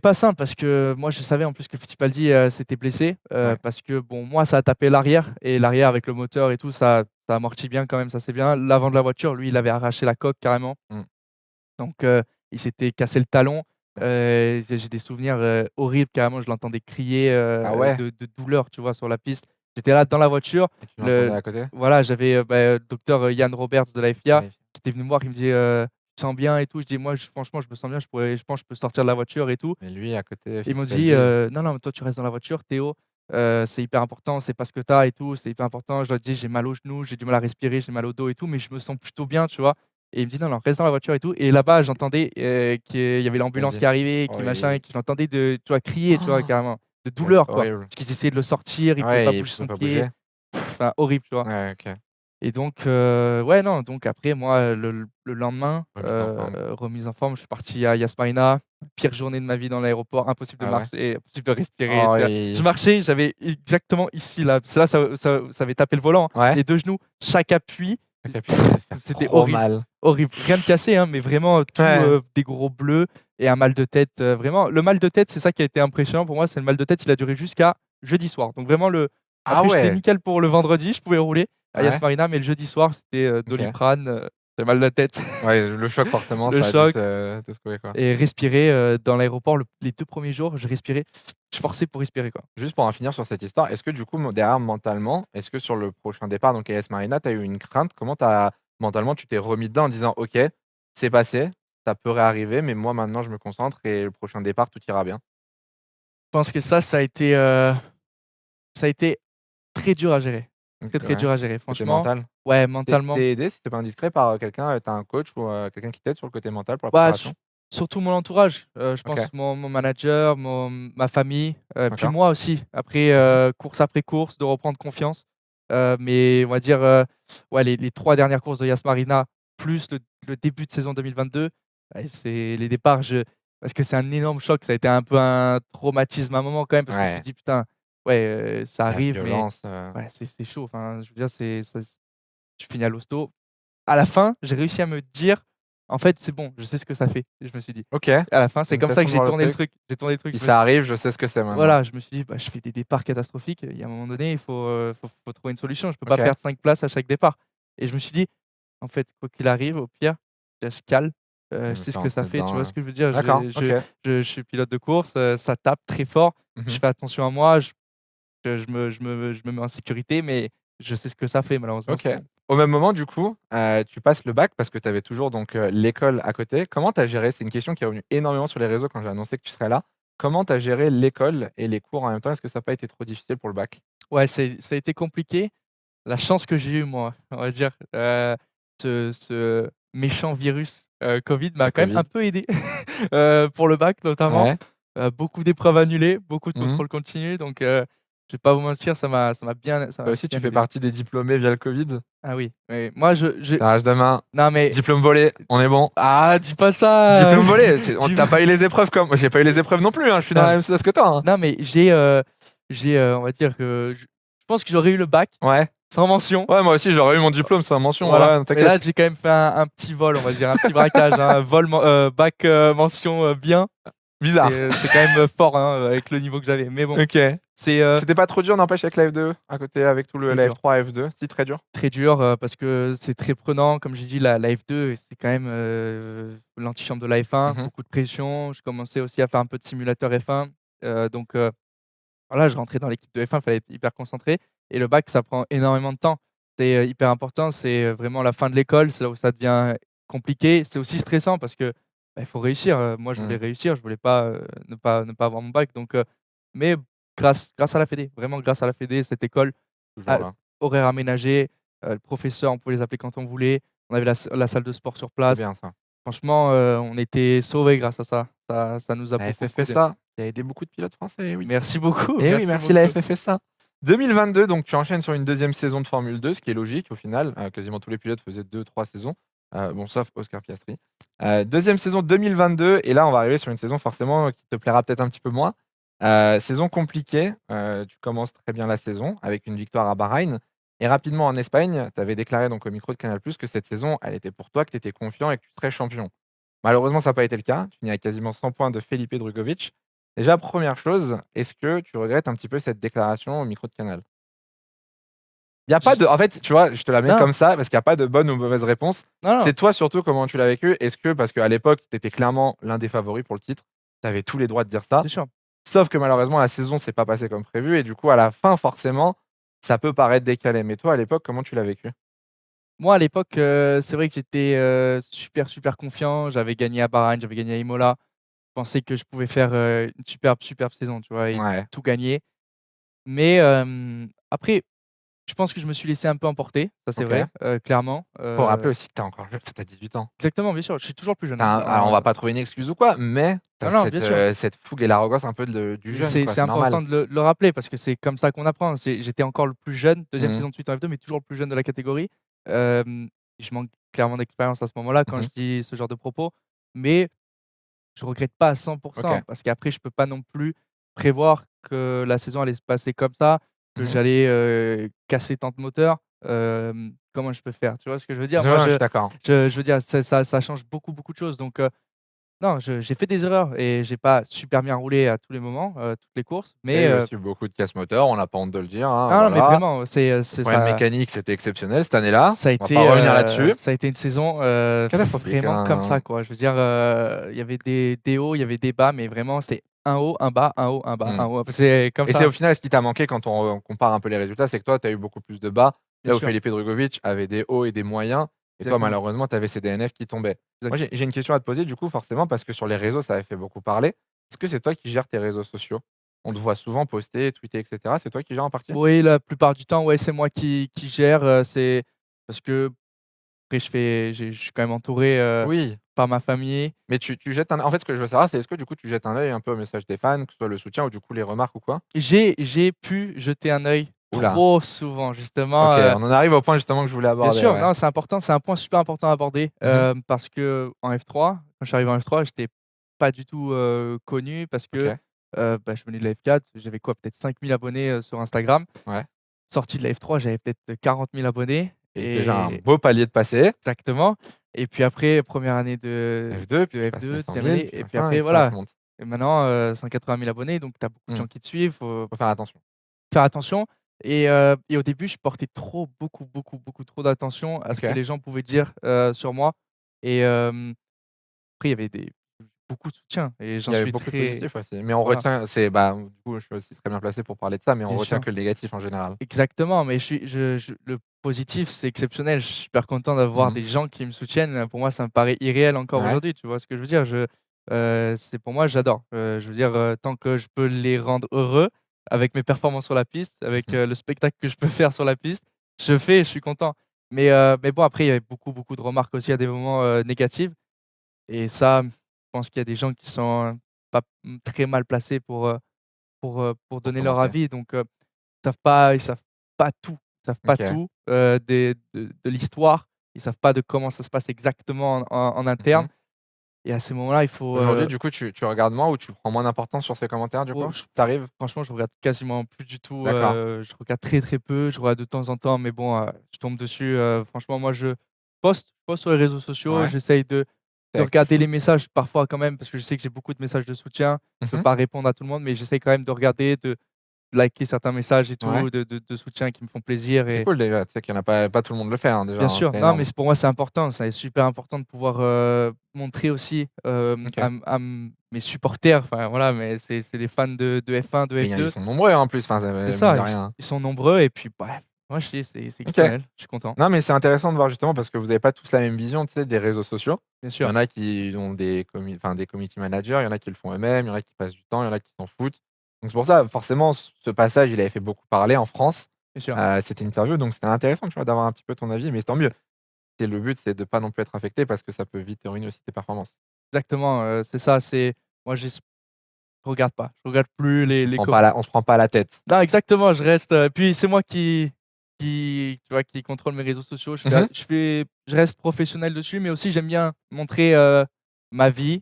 pas simple parce que moi je savais en plus que Fittipaldi, s'était blessé, Ouais. parce que bon, moi ça a tapé l'arrière et l'arrière avec le moteur et tout, ça amortit bien quand même, ça c'est bien. L'avant de la voiture, lui, il avait arraché la coque carrément, Mmh. donc il s'était cassé le talon. Ouais. J'ai des souvenirs, horribles carrément, je l'entendais crier, Ah ouais? de douleur, tu vois, sur la piste. J'étais là dans la voiture. Et tu l'entendais Le à côté? Voilà, j'avais, docteur, Yann Roberts de la FIA Ouais. qui était venu me voir, il me dit: «Tu te sens bien et tout?» Je dis: «Moi, franchement, je me sens bien, je pense que je peux sortir de la voiture et tout». Mais lui, à côté, Ils m'ont tu as dit: dit: «Non, non, mais toi, tu restes dans la voiture, Théo, c'est hyper important, c'est pas ce que tu as et tout, c'est hyper important». Je leur dis: «J'ai mal aux genoux, j'ai du mal à respirer, j'ai mal au dos et tout, mais je me sens plutôt bien», tu vois? Et il me dit: «Non, non, reste dans la voiture et tout». Et là-bas, j'entendais, qu'il y avait «Tu as l'ambulance dit». qui arrivait, qui machin, Oui. et que je l'entendais tu vois, crier, tu vois, carrément, de Ça doit être douleur, quoi. horrible. Parce qu'ils essayaient de le sortir, il pouvait pas Ouais, il bouger pouvait son pas pied, bouger? enfin horrible, tu vois? Ouais, OK. Et donc, ouais, non, donc après moi, le lendemain, Remise en forme. remise en forme, je suis parti à Yas Marina. Pire journée de ma vie dans l'aéroport, impossible de Ah ouais? marcher, impossible de respirer. Oh Je et marchais, j'avais exactement ici, là, parce que là, ça avait tapé le volant, hein. ouais? Les 2 genoux, chaque appui, Le capuche, ça devait faire c'était trop horrible, mal. horrible. Rien de cassé, hein, mais vraiment, tout, Ouais. des gros bleus et un mal de tête, vraiment. Le mal de tête, c'est ça qui a été impressionnant pour moi, c'est le mal de tête, il a duré jusqu'à jeudi soir. Donc vraiment Ah après j'étais ouais! nickel pour le vendredi, je pouvais rouler à Yas Ouais, Marina, mais le jeudi soir, c'était, OK. Doliprane, j'avais mal de la tête, Ouais, le choc forcément, le ça a dû choc te secouer, quoi. et respirer, dans l'aéroport les 2 premiers jours, je respirais, je forçais pour respirer, quoi. Juste pour en finir sur cette histoire, est-ce que du coup, derrière mentalement, est-ce que sur le prochain départ, donc AS Marina, tu as eu une crainte? Comment mentalement, tu t'es remis dedans en disant: «OK, c'est passé, ça peut réarriver, mais moi maintenant je me concentre et le prochain départ, tout ira bien»? Je pense que ça a été très dur à gérer, Donc très, très ouais, dur à gérer. côté Franchement, mental. ouais, Tu mentalement. es aidé, si c'est pas indiscret, par, quelqu'un, tu as un coach ou, quelqu'un qui t'aide sur le côté mental pour la Bah, préparation? surtout mon entourage, je OK, pense mon manager, ma famille, puis d'accord. moi aussi. Après, Mmh. course après course, de reprendre confiance. Mais on va dire, ouais, les 3 dernières courses de Yas Marina, plus le début de saison 2022, ouais, c'est les départs, parce que c'est un énorme choc. Ça a été un peu un traumatisme à un moment quand même, parce que je me suis Ouais, dit: «Putain, ouais, ça la arrive, mais violence, ouais, c'est chaud». Enfin, je veux dire, tu finis à l'hosto. À la fin, j'ai réussi à me dire: «En fait, c'est bon, je sais ce que ça fait», je me suis dit. OK, À la fin, c'est une comme ça façon que de j'ai voir le tourné le truc. truc. J'ai tourné le truc. Si Je me suis ça arrive, je sais ce que c'est maintenant. Voilà, je me suis dit: «Bah, je fais des départs catastrophiques, il y a un moment donné, il faut trouver une solution. Je peux pas OK. perdre 5 places à chaque départ». Et je me suis dit: «En fait, quoi qu'il arrive, au pire, je cale, Je je me sais suis ce que ça rentré fait». Tu vois dedans, ce que je veux dire? d'accord, OK. Je suis pilote de course, ça tape très fort, je Mmh. fais attention à moi, je me mets en sécurité, mais je sais ce que ça fait malheureusement, OK. c'est Au même moment, du coup, tu passes le bac parce que tu avais toujours donc, l'école à côté. Comment tu as géré? C'est une question qui est revenue énormément sur les réseaux quand j'ai annoncé que tu serais là. Comment tu as géré l'école et les cours en même temps? Est-ce que ça a pas été trop difficile pour le bac? ouais, ça a été compliqué. La chance que j'ai eue moi, on va dire, ce méchant virus, Covid Le m'a quand même un Covid? peu aidé, pour le bac notamment. Ouais. Beaucoup d'épreuves annulées, beaucoup de Mmh. contrôles continus, donc je vais pas vous mentir, ça Toi m'a aussi, tu bien fais aidé. partie des diplômés via le Covid? Ah oui, oui, moi Tirage de main, non mais diplôme volé, on est bon. ah dis pas ça! Diplôme volé, tu Dis as pas eu les épreuves comme moi j'ai pas eu les épreuves non plus, hein, je suis dans non la mais même situation que toi, hein. non mais on va dire que je pense que j'aurais eu le bac Ouais. sans mention. Ouais, moi aussi, j'aurais eu mon diplôme sans mention, Voilà, ouais, non, mais là, t'inquiète. j'ai quand même fait un petit vol, on va dire, un petit braquage, hein, bac, mention, bien. Bizarre. C'est quand même, fort, hein, avec le niveau que j'avais. Mais bon, OK. c'est, C'était pas trop dur, n'empêche, avec la F2 à côté, avec tout le très la dur, F3, F2? Si, très dur? très dur, parce que c'est très prenant. Comme j'ai dit, la F2, c'est quand même, l'antichambre de la F1, Mmh. beaucoup de pression. Je commençais aussi à faire un peu de simulateur F1, donc voilà, je rentrais dans l'équipe de F1, il fallait être hyper concentré et le bac, ça prend énormément de temps. C'est, hyper important, c'est, vraiment la fin de l'école, c'est là où ça devient compliqué. C'est aussi stressant parce que, bah, il faut réussir, moi je voulais Mmh. réussir, je voulais pas, ne pas avoir mon bac, donc mais grâce à la fédé, vraiment grâce à la fédé, cette école, Toujours a là. horaires aménagés, le professeur, on pouvait les appeler quand on voulait, on avait la salle de sport sur C'est place. bien ça. Franchement, on était sauvés grâce à ça. Ça nous a La beaucoup aidé. FFSA, qui a aidé beaucoup de pilotes français, eh oui. Merci beaucoup, Eh oui, merci merci la beaucoup. FFSA. 2022, donc tu enchaînes sur une deuxième saison de Formule 2, ce qui est logique au final, quasiment tous les pilotes faisaient 2-3 saisons, bon sauf Oscar Piastri. 2e saison 2022 et là on va arriver sur une saison forcément qui te plaira peut-être un petit peu moins. Saison compliquée, tu commences très bien la saison avec une victoire à Bahreïn et rapidement en Espagne, tu avais déclaré donc au micro de Canal+ que cette saison, elle était pour toi, que tu étais confiant et que tu serais champion. Malheureusement, ça n'a pas été le cas. Tu finis avec quasiment 100 points de Felipe Drugovich. Déjà, première chose, est-ce que tu regrettes un petit peu cette déclaration au micro de Canal? Il y a pas J de en fait, tu vois, je te la mets non, comme ça parce qu'il y a pas de bonne ou mauvaise réponse. non, non. C'est toi surtout comment tu l'as vécu. Est-ce que parce qu'à l'époque, tu étais clairement l'un des favoris pour le titre, tu avais tous les droits de dire ça. C'est sûr. Sauf que malheureusement, la saison s'est pas passée comme prévu et du coup, à la fin, forcément, ça peut paraître décalé. Mais toi, à l'époque, comment tu l'as vécu? Moi, à l'époque, c'est vrai que j'étais, super, super confiant. J'avais gagné à Bahreïn, j'avais gagné à Imola. Je pensais que je pouvais faire, une superbe, superbe saison, tu vois? Et Ouais. tout gagner. Mais, après, je pense que je me suis laissé un peu emporter, ça c'est vrai, OK. clairement. Faut rappeler aussi que tu es encore jeune, tu as 18 ans. Exactement, bien sûr, je suis toujours plus jeune, Tu hein. alors on va pas trouver une excuse ou quoi, mais tu Non, as non, bien sûr. cette fougue et l'arrogance un peu du Mais jeune, quoi, c'est c'est normal. important de le rappeler parce que c'est comme ça qu'on apprend. J'étais encore le plus jeune, deuxième Mmh mh. saison de suite en F2, mais toujours le plus jeune de la catégorie. Je manque clairement d'expérience à ce moment-là quand Mmh. je dis ce genre de propos, mais je regrette pas à 100 OK. parce qu'après je peux pas non plus prévoir que la saison allait se passer comme ça, que Mmh. j'allais, casser tant de moteurs. Comment je peux faire? Tu vois ce que je veux dire? Moi Je suis d'accord. je veux dire ça change beaucoup, beaucoup de choses donc non, je j'ai fait des erreurs et j'ai pas super bien roulé à tous les moments, toutes les courses, Il y a mais eu aussi beaucoup de casse-moteurs, on n'a pas honte de le dire, hein, ah non, mais voilà. vraiment, Les c'est problèmes ça mécaniques, c'était exceptionnel cette année-là. On va pas revenir là-dessus. ça a été une saison, Catastrophique, vraiment comme ça, hein. quoi. Je veux dire, il y avait des hauts, il y avait des bas, mais vraiment c'est un haut, un bas, un haut, un bas, Mmh. un haut. C'est comme Et c'est ça, au final ce qui t'a manqué quand on compare un peu les résultats, c'est que toi, tu as eu beaucoup plus de bas, bien là où sûr, Felipe Drugovich avait des hauts et des moyens, et toi, exactement, malheureusement, tu avais ces DNF qui tombaient. Moi, exactement. j'ai une question à te poser, du coup, forcément, parce que sur les réseaux, ça avait fait beaucoup parler. Est-ce que c'est toi qui gères tes réseaux sociaux? On te voit souvent poster, tweeter, et cetera. C'est toi qui gères en partie? Oui, la plupart du temps, ouais, c'est moi qui gère, c'est parce que après je suis quand même entouré, Oui, par ma famille. mais tu jettes un en fait, ce que je veux savoir, c'est est-ce que, du coup, tu jettes un œil un peu au message des fans, que ce soit le soutien ou, du coup, les remarques ou quoi? J'ai pu jeter un œil Ouh. trop souvent justement, OK, on en arrive au point justement que je voulais bien aborder, sûr, ouais. non, c'est important, c'est un point super important à aborder, Mmh. parce qu'en F3, quand je suis arrivé en F3, j'étais pas du tout, connu parce que, OK, bah, je venais de la F4, j'avais quoi? Peut-être 5 000 abonnés, sur Instagram. ouais. Sorti de la F3, j'avais peut-être 40 000 abonnés Et déjà un et beau palier de passer. exactement et puis après, première année F2, puis tu de passes les F2 100 000, terminée puis et puis machin, après et cetera, voilà ça monte. et maintenant, 180 000 abonnés donc tu as beaucoup de Mmh. gens qui te suivent, faut Faut faire attention. faire attention et au début, je portais beaucoup, beaucoup, beaucoup trop d'attention à ce que OK. les gens pouvaient dire, sur moi et après il y avait beaucoup de soutien et Il j'en y avait suis beaucoup de très positifs aussi, mais on voilà, retient du coup, je suis aussi très bien placé pour parler de ça, mais on bien retient sûr. que le négatif en général. Exactement, mais je le positif, c'est exceptionnel. Je suis super content d'avoir Mmh. des gens qui me soutiennent. Pour moi, ça me paraît irréel encore Ouais. aujourd'hui, tu vois ce que je veux dire? C'est pour moi, j'adore. Je veux dire, tant que je peux les rendre heureux avec mes performances sur la piste, avec, Mmh. le spectacle que je peux faire sur la piste, je fais, je suis content. Mais bon, après, il y avait beaucoup, beaucoup de remarques aussi à des moments, négatives et ça, je pense qu'il y a des gens qui sont, pas, très mal placés pour Pour donner leur commenter. avis donc ils savent pas tout. Ils savent pas OK. tout, des de l'histoire. Ils savent pas de comment ça se passe exactement en interne Mmh. et à ces moments-là, il faut, Aujourd'hui, du coup, tu regardes moins ou tu prends moins d'importance sur ces commentaires, du oh coup? je Tu arrives? franchement, je regarde quasiment plus du tout, D'accord. je regarde très, très peu. Je regarde de temps en temps, mais bon, je tombe dessus, franchement, moi, je poste sur les réseaux sociaux. Ouais. J'essaye Tu de es actif? regarder les messages parfois quand même parce que je sais que j'ai beaucoup de messages de soutien. Je peux Mmh. pas répondre à tout le monde, mais j'essaye quand même de regarder, de liker certains messages et Ouais. tout, de soutien qui me font plaisir C'est et cool déjà, tu sais qu'il y en a pas tout le monde le fait, hein, déjà, bien hein, sûr, c'est non, mais énorme. c'est pour moi, c'est important, c'est super important de pouvoir, montrer aussi, OK. mes supporters, enfin voilà, mais c'est les fans de F1, de Et ils F2, sont nombreux, hein, en plus, enfin, c'est mine ça, de rien, hein. ils sont nombreux et puis bref, moi je dis c'est OK. exceptionnel, je suis content, Non, mais c'est intéressant de voir justement parce que vous avez pas tous la même vision, tu sais, des réseaux sociaux. bien Il y sûr, en a qui ont des community managers, il y en a qui le font eux-mêmes, il y en a qui passent du temps, il y en a qui s'en foutent. Donc c'est pour ça, forcément, ce passage, il avait fait beaucoup parler en France, bien sûr, cette interview, donc c'était intéressant, tu vois, d'avoir un petit peu ton avis, mais c'est tant mieux. C'est le but, c'est de pas non plus être affecté parce que ça peut vite ruiner aussi tes performances. exactement, c'est ça, c'est moi je regarde pas, je regarde plus les com On se prend pas la tête. non, exactement, je reste, puis c'est moi tu vois, qui contrôle mes réseaux sociaux. Mmh. Je reste professionnel dessus, mais aussi j'aime bien montrer, ma vie,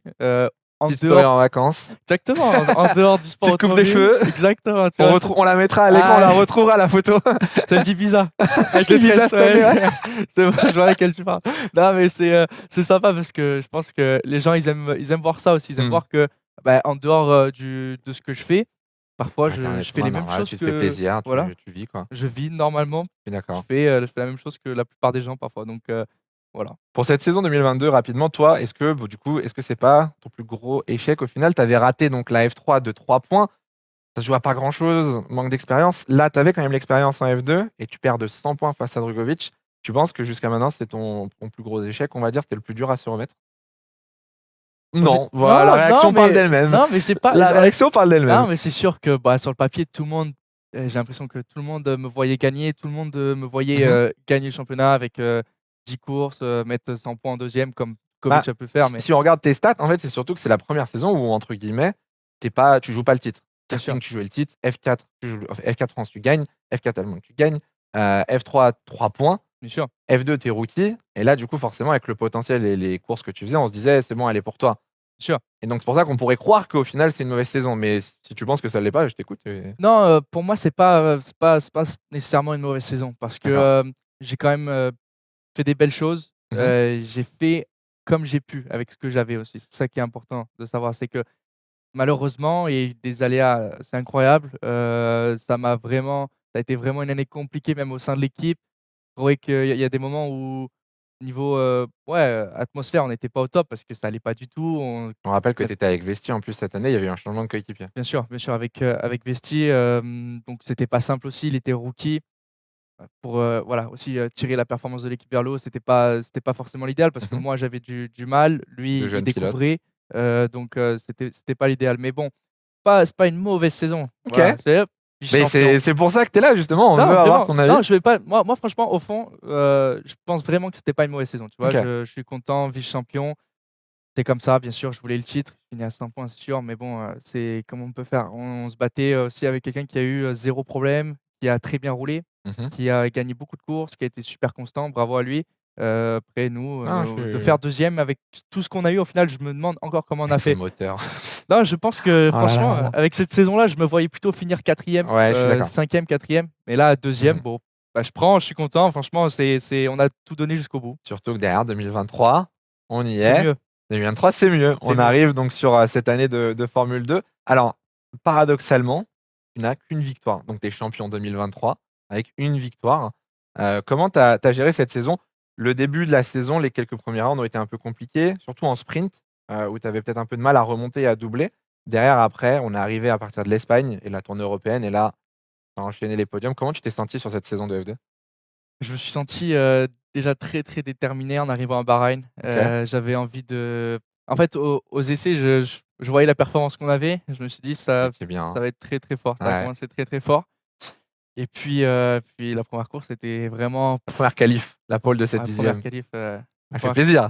en Petite story dehors en vacances, exactement, en dehors du sport petite coupe des automobile. cheveux, Exactement, tu vois? on la mettra à l'écran, on la Ah, retrouvera la photo. celle d'Ibiza avec les L'Ibiza tresses, cette année, ouais, ouais. c'est bon, je vois laquelle tu parles. Non, mais c'est sympa parce que je pense que les gens, ils aiment voir ça aussi. Ils aiment Mmh. voir que, bah, en dehors, de ce que je fais, parfois Ouais, tu un je être fais humain les mêmes normal, choses tu te fais que plaisir, voilà. tu vis, quoi. Je vis normalement, Je suis d'accord. je fais la même chose que la plupart des gens parfois, donc voilà. Pour cette saison 2022, rapidement, toi, est-ce que, du coup, est-ce que c'est pas ton plus gros échec au final? Tu avais raté donc la F3 de 3 points. Ça se joue à pas grand-chose, manque d'expérience. Là, tu avais quand même l'expérience en F2 et tu perds de 100 points face à Drugovic. Tu penses que jusqu'à maintenant, c'est ton plus gros échec, on va dire, c'était le plus dur à se remettre? Non, voilà, la Non, réaction parle d'elle-même. non, mais j'ai pas. La réaction parle d'elle-même. Non, mais c'est sûr que bah, sur le papier, tout le monde, j'ai l'impression que tout le monde me voyait gagner, tout le monde me voyait Mhm. gagner le championnat avec 10 courses, mettre 100 points en deuxième comme Bah, Kovic a pu le faire. Mais si on regarde tes stats, en fait, c'est surtout que c'est la première saison où, entre guillemets, tu joues pas le titre. bien sûr, Karting, tu jouais le titre. F4, F4 France, tu gagnes. F4 Allemagne, tu gagnes. F3, 3 points. bien sûr, F2, t'es rookie. Et là, du coup, forcément, avec le potentiel et les courses que tu faisais, on se disait, c'est bon, elle est pour toi. bien sûr. Et donc, c'est pour ça qu'on pourrait croire qu'au final, c'est une mauvaise saison. Mais si tu penses que ça ne l'est pas, je t'écoute. Non, pour moi, c'est pas nécessairement une mauvaise saison parce que D'accord. j'ai quand même fait des belles choses. Mhm. J'ai fait comme j'ai pu avec ce que j'avais aussi. C'est ça qui est important de savoir, c'est que malheureusement, il y a eu des aléas, c'est incroyable. Ça a été vraiment une année compliquée même au sein de l'équipe. Je trouvais qu'il y a des moments où niveau, ouais, atmosphère, on n'était pas au top parce que ça allait pas du tout. On rappelle que tu étais avec Vesti en plus cette année. Il y avait eu un changement de coéquipier. Bien sûr avec Vesti, donc c'était pas simple aussi, il était rookie. Pour, voilà aussi, tirer la performance de l'équipe vers le haut, c'était pas forcément l'idéal parce que Mhm. moi j'avais du mal, De lui il jeunes pilotes. découvrait, donc c'était pas l'idéal. Mais bon, c'est pas une mauvaise saison. Ok. Voilà, c'est hop, Mais vice-champion. c'est pour ça que tu es là, justement. On Non, veut avoir vraiment, ton avis. non, je vais pas moi franchement au fond, je pense vraiment que c'était pas une mauvaise saison, tu vois? Ok. Je suis content, vice-champion, c'est comme ça, bien sûr, je voulais le titre, je finis à 100 points, c'est sûr, mais bon, c'est comment on peut faire? On se battait aussi avec quelqu'un qui a eu, 0 problème, qui a très bien roulé, Mhm. qui a gagné beaucoup de courses, qui a été super constant, bravo à lui. Après nous, Non, je de suis. faire deuxième avec tout ce qu'on a eu, au final, je me demande encore comment on a Avec ses fait. moteurs. Non, je pense que Oh là franchement, là. avec cette saison-là, je me voyais plutôt finir 4e, Ouais, je suis d'accord. 5e, 4e, mais là, deuxième, Mhm. bon, bah, je prends, je suis content, franchement, on a tout donné jusqu'au bout. Surtout que derrière 2023, on y C'est est. mieux, 2023, c'est mieux. c'est On mieux. arrive donc sur cette année de Formule 2. Alors, paradoxalement, tu n'as qu'une victoire. Donc, tu es champion 2023 avec une victoire. Comment tu as géré cette saison? Le début de la saison, les quelques premiers rounds ont été un peu compliqués, surtout en sprint, où tu avais peut-être un peu de mal à remonter et à doubler. Derrière, après, on est arrivé à partir de l'Espagne et la tournée européenne. Et là, tu as enchaîné les podiums. Comment tu t'es senti sur cette saison de F2? Je me suis senti, déjà très, très déterminé en arrivant à Bahreïn. Ok. J'avais envie de en fait, aux essais, je voyais la performance qu'on avait. Je me suis dit: Vous «Ça étiez bien, ça hein. va être très, très fort». Ça a Ouais. commencé très, très fort et puis la première course, c'était vraiment La première qualif, la pole de cette ouais, 1re dixième. qualif, Elle fait 1re plaisir.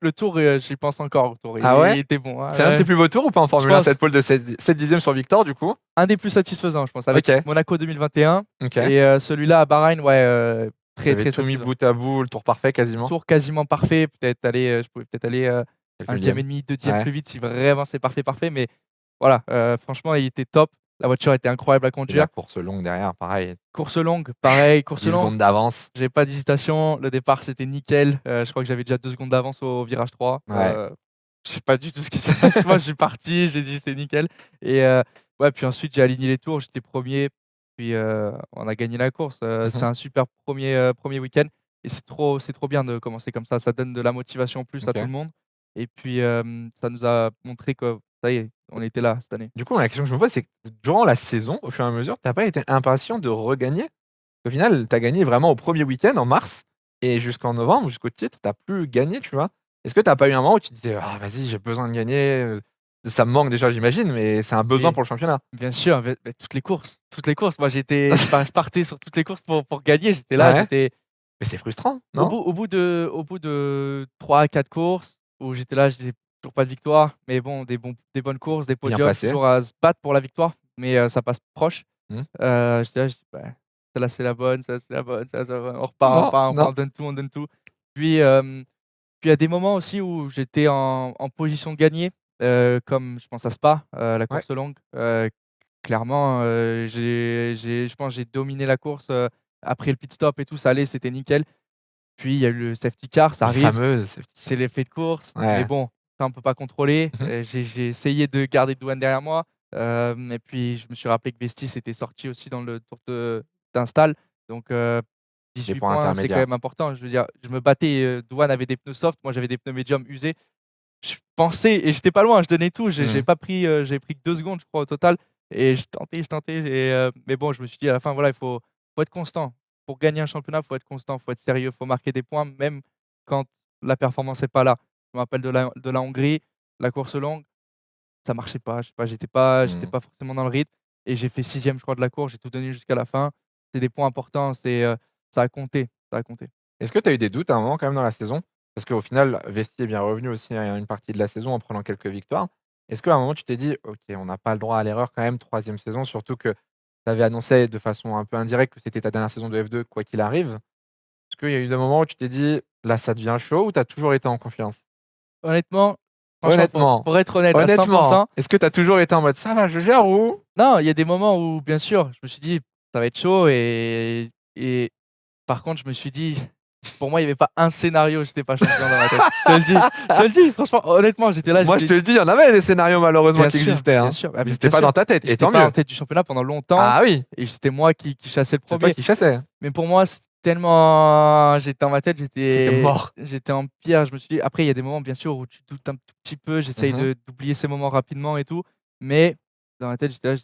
le tour, j'y pense encore au tour. Ah ouais? Il était bon, hein, C'est l'un de tes plus beaux tours ou pas en je Formule 1, pense cette pole de 7 dixièmes sur Victor, du coup? un des plus satisfaisants, je pense, avec OK, Monaco 2021 OK. et celui-là à Bahreïn, ouais, Tu très, avais très tout mis satisfaisant. bout à bout, le tour parfait quasiment? Tour quasiment parfait, peut-être aller, je pouvais peut-être aller, Quelques 1/10 millièmes. et demi, 2/10 Ouais. plus vite si vraiment c'est parfait, parfait, mais voilà, franchement, il était top. La voiture était incroyable à Et la conduire. course longue derrière, pareil, Course longue, pareil, course 10 longue, secondes d'avance. j'avais pas d'hésitation. Le départ, c'était nickel. Je crois que j'avais déjà 2 secondes d'avance au virage 3. Ouais. Je sais pas du tout ce qui s'est passé. Moi, je suis parti, j'ai dit: «C'est nickel» et ouais, puis ensuite, j'ai aligné les tours, j'étais 1er, puis on a gagné la course. C'était Mmh. un super 1er week-end et c'est trop bien de commencer comme ça. Ça donne de la motivation en plus à tout OK. le monde et puis, ça nous a montré que ça y est, on était là cette année. Du coup, la question que je me pose, c'est que durant la saison, au fur et à mesure, tu as pas été impatient de regagner? Au final, tu as gagné vraiment au premier week-end en mars et jusqu'en novembre, jusqu'au titre, tu as plus gagné, tu vois? Est-ce que tu as pas eu un moment où tu te disais: «Ah vas-y, j'ai besoin de gagner», ça me manque déjà, j'imagine, mais c'est un besoin Si, pour le championnat? bien sûr, toutes les courses, toutes les courses. Moi, je partais sur toutes les courses pour gagner. J'étais là, Ouais, j'étais mais c'est frustrant, non? au bout de 3 à 4 courses où j'étais là, j'ai toujours pas de victoire, mais bon, des bonnes courses, des Bien podiums, placé. toujours à se battre pour la victoire, mais ça passe proche. Mmh. J'étais là, je dis: «Bah, celle-là, c'est la bonne, celle-là, c'est la bonne, celle-là, c'est la bonne». Non, On non. repart, on donne tout, on donne tout. Puis, puis il y a des moments aussi où j'étais en position de gagner, comme je pense à Spa, la Ouais. course longue. Clairement, je pense j'ai dominé la course, après le pit stop et tout, ça allait, c'était nickel. Puis il y a eu le safety car, ça Les arrive, fameuses, ces petites c'est l'effet de course, mais ouais. bon, ça on peut pas contrôler. Mmh mh. J'ai essayé de garder Douane derrière moi, et puis je me suis rappelé que Vesti s'était sorti aussi dans le tour d'install, donc Les 18 points points, c'est quand intermédiaires. même important. Je veux dire, je me battais, Douane avait des pneus soft, moi j'avais des pneus médiums usés. Je pensais et j'étais pas loin, je donnais tout, Mmh. j'ai pris que 2 secondes, je crois, au total Et je tentais mais bon, je me suis dit à la fin, voilà, faut être constant. Pour gagner un championnat, il faut être constant, il faut être sérieux, il faut marquer des points même quand la performance n'est pas là. Je me rappelle de la Hongrie, la course longue, ça marchait pas, je sais pas, j'étais Mmh. pas forcément dans le rythme et j'ai fait 6e je crois de la course, j'ai tout donné jusqu'à la fin. C'est des points importants, ça a compté, ça a compté. Est-ce que tu as eu des doutes à un moment quand même dans la saison? Parce qu'au final, Vesti est bien revenu aussi à une partie de la saison en prenant quelques victoires. Est-ce qu'à un moment tu t'es dit: «OK, on n'a pas le droit à l'erreur quand même, troisième saison», surtout que tu avais annoncé de façon un peu indirecte que c'était ta dernière saison de F2 quoi qu'il arrive? Est-ce qu'il y a eu des moments où tu t'es dit: «Là, ça devient chaud» ou tu as toujours été en confiance? Honnêtement, franchement Honnêtement, pour être honnête à honnêtement, 100%, est-ce que tu as toujours été en mode: «Ça va, je gère» ou? non, il y a des moments où bien sûr, je me suis dit: «Ça va être chaud» et par contre, je me suis dit pour moi, il y avait pas un scénario où j'étais pas champion dans ma tête. Je te le dis, franchement, honnêtement, j'étais là, Moi, je j'étais te le dis, il y en avait des scénarios malheureusement qui existaient, bien hein, sûr, ah mais mais c'était bien pas sûr dans ta tête et j'étais tant pas en mieux. tête du championnat pendant longtemps Ah oui, et c'était moi qui chassais le c'est toi premier. qui chassais. Mais pour moi, c'est tellement j'étais dans ma tête, C'était mort. j'étais en pierre. Je me suis dit après, il y a des moments, bien sûr, où tu doutes un tout petit peu. J'essaye Mmh. d'oublier ces moments rapidement et tout. Mais dans ma tête, j'étais là,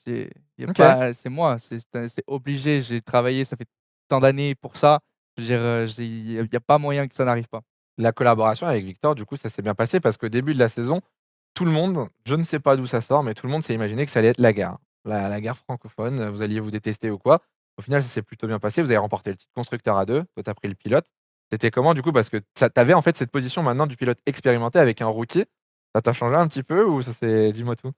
il y a OK. pas c'est moi, c'est obligé. J'ai travaillé, ça fait tant d'années pour ça. Je veux dire, il y a pas moyen que ça n'arrive pas. La collaboration avec Victor, du coup, ça s'est bien passé parce qu'au début de la saison, tout le monde, je ne sais pas d'où ça sort, mais tout le monde s'est imaginé que ça allait être la guerre. La guerre francophone, vous alliez vous détester ou quoi. Au final, ça s'est plutôt bien passé. Vous avez remporté le titre constructeur à 2. Toi, tu as pris le pilote. C'était comment, du coup? Parce que tu avais en fait cette position maintenant du pilote expérimenté avec un rookie. Ça t'a changé un petit peu ou ça s'est. Dis-moi tout.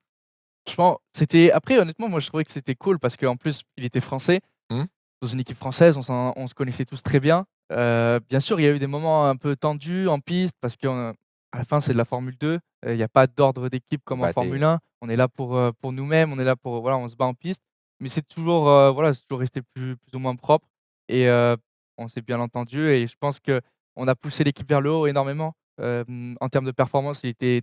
Franchement, c'était après honnêtement, moi je trouvais que c'était cool parce qu'en plus, il était français. Hmm. Dans une équipe française, on se connaissait tous très bien. Bien sûr, il y a eu des moments un peu tendus en piste parce qu'à la fin, c'est de la Formule 2. Il y a pas d'ordre d'équipe comme en Bah, Formule 1. On est là pour nous-mêmes, on est là pour voilà, on se bat en piste. Mais c'est toujours, voilà, c'est toujours resté plus ou moins propre et on s'est bien entendu et je pense qu'on a poussé l'équipe vers le haut énormément. En termes de performance, il était,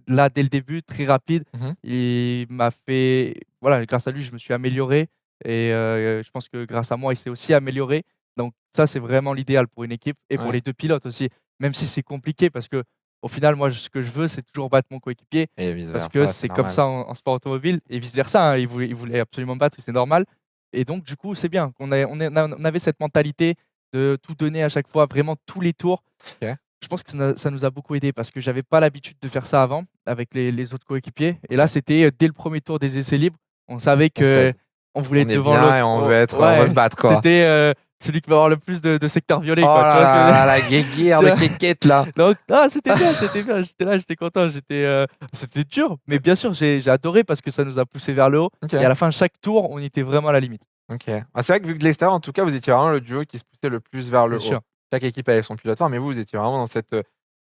là dès le début, très rapide. mhm. Il m'a fait voilà, grâce à lui, je me suis amélioré et je pense que grâce à moi, il s'est aussi amélioré. Donc ça, c'est vraiment l'idéal pour une équipe et pour Ouais. les 2 pilotes aussi. Même si c'est compliqué parce qu'au final, moi, ce que je veux, c'est toujours battre mon coéquipier Et vice parce que versa, c'est c'est comme normal. ça en sport automobile et vice versa, hein. Il voulait absolument me battre et c'est normal et donc du coup, c'est bien qu'on ait on avait cette mentalité de tout donner à chaque fois, vraiment tous les tours. Ok. Je pense que ça nous a beaucoup aidé parce que j'avais pas l'habitude de faire ça avant avec les autres coéquipiers et là, Ok. c'était, dès le premier tour des essais libres, on savait On cède. qu'on voulait On être est devant bien l'autre. et on veut Oh être, on veut se ouais, battre quoi. c'était, celui qui va avoir le plus de secteurs Oh violets quoi, tu là vois ce que je veux là, dire? la guéguerre Tu de vois? Kékette là. Donc ah, c'était bien, j'étais là, j'étais content, c'était dur, mais bien sûr, j'ai adoré parce que ça nous a poussés vers le haut et OK, à la fin, chaque tour, on était vraiment à la limite. OK. Ah, c'est vrai que vu que de l'extérieur, en tout cas, vous étiez vraiment le duo qui se poussait le plus vers Bien le haut. sûr. Chaque équipe avait son piloteur, mais vous étiez vraiment dans cette,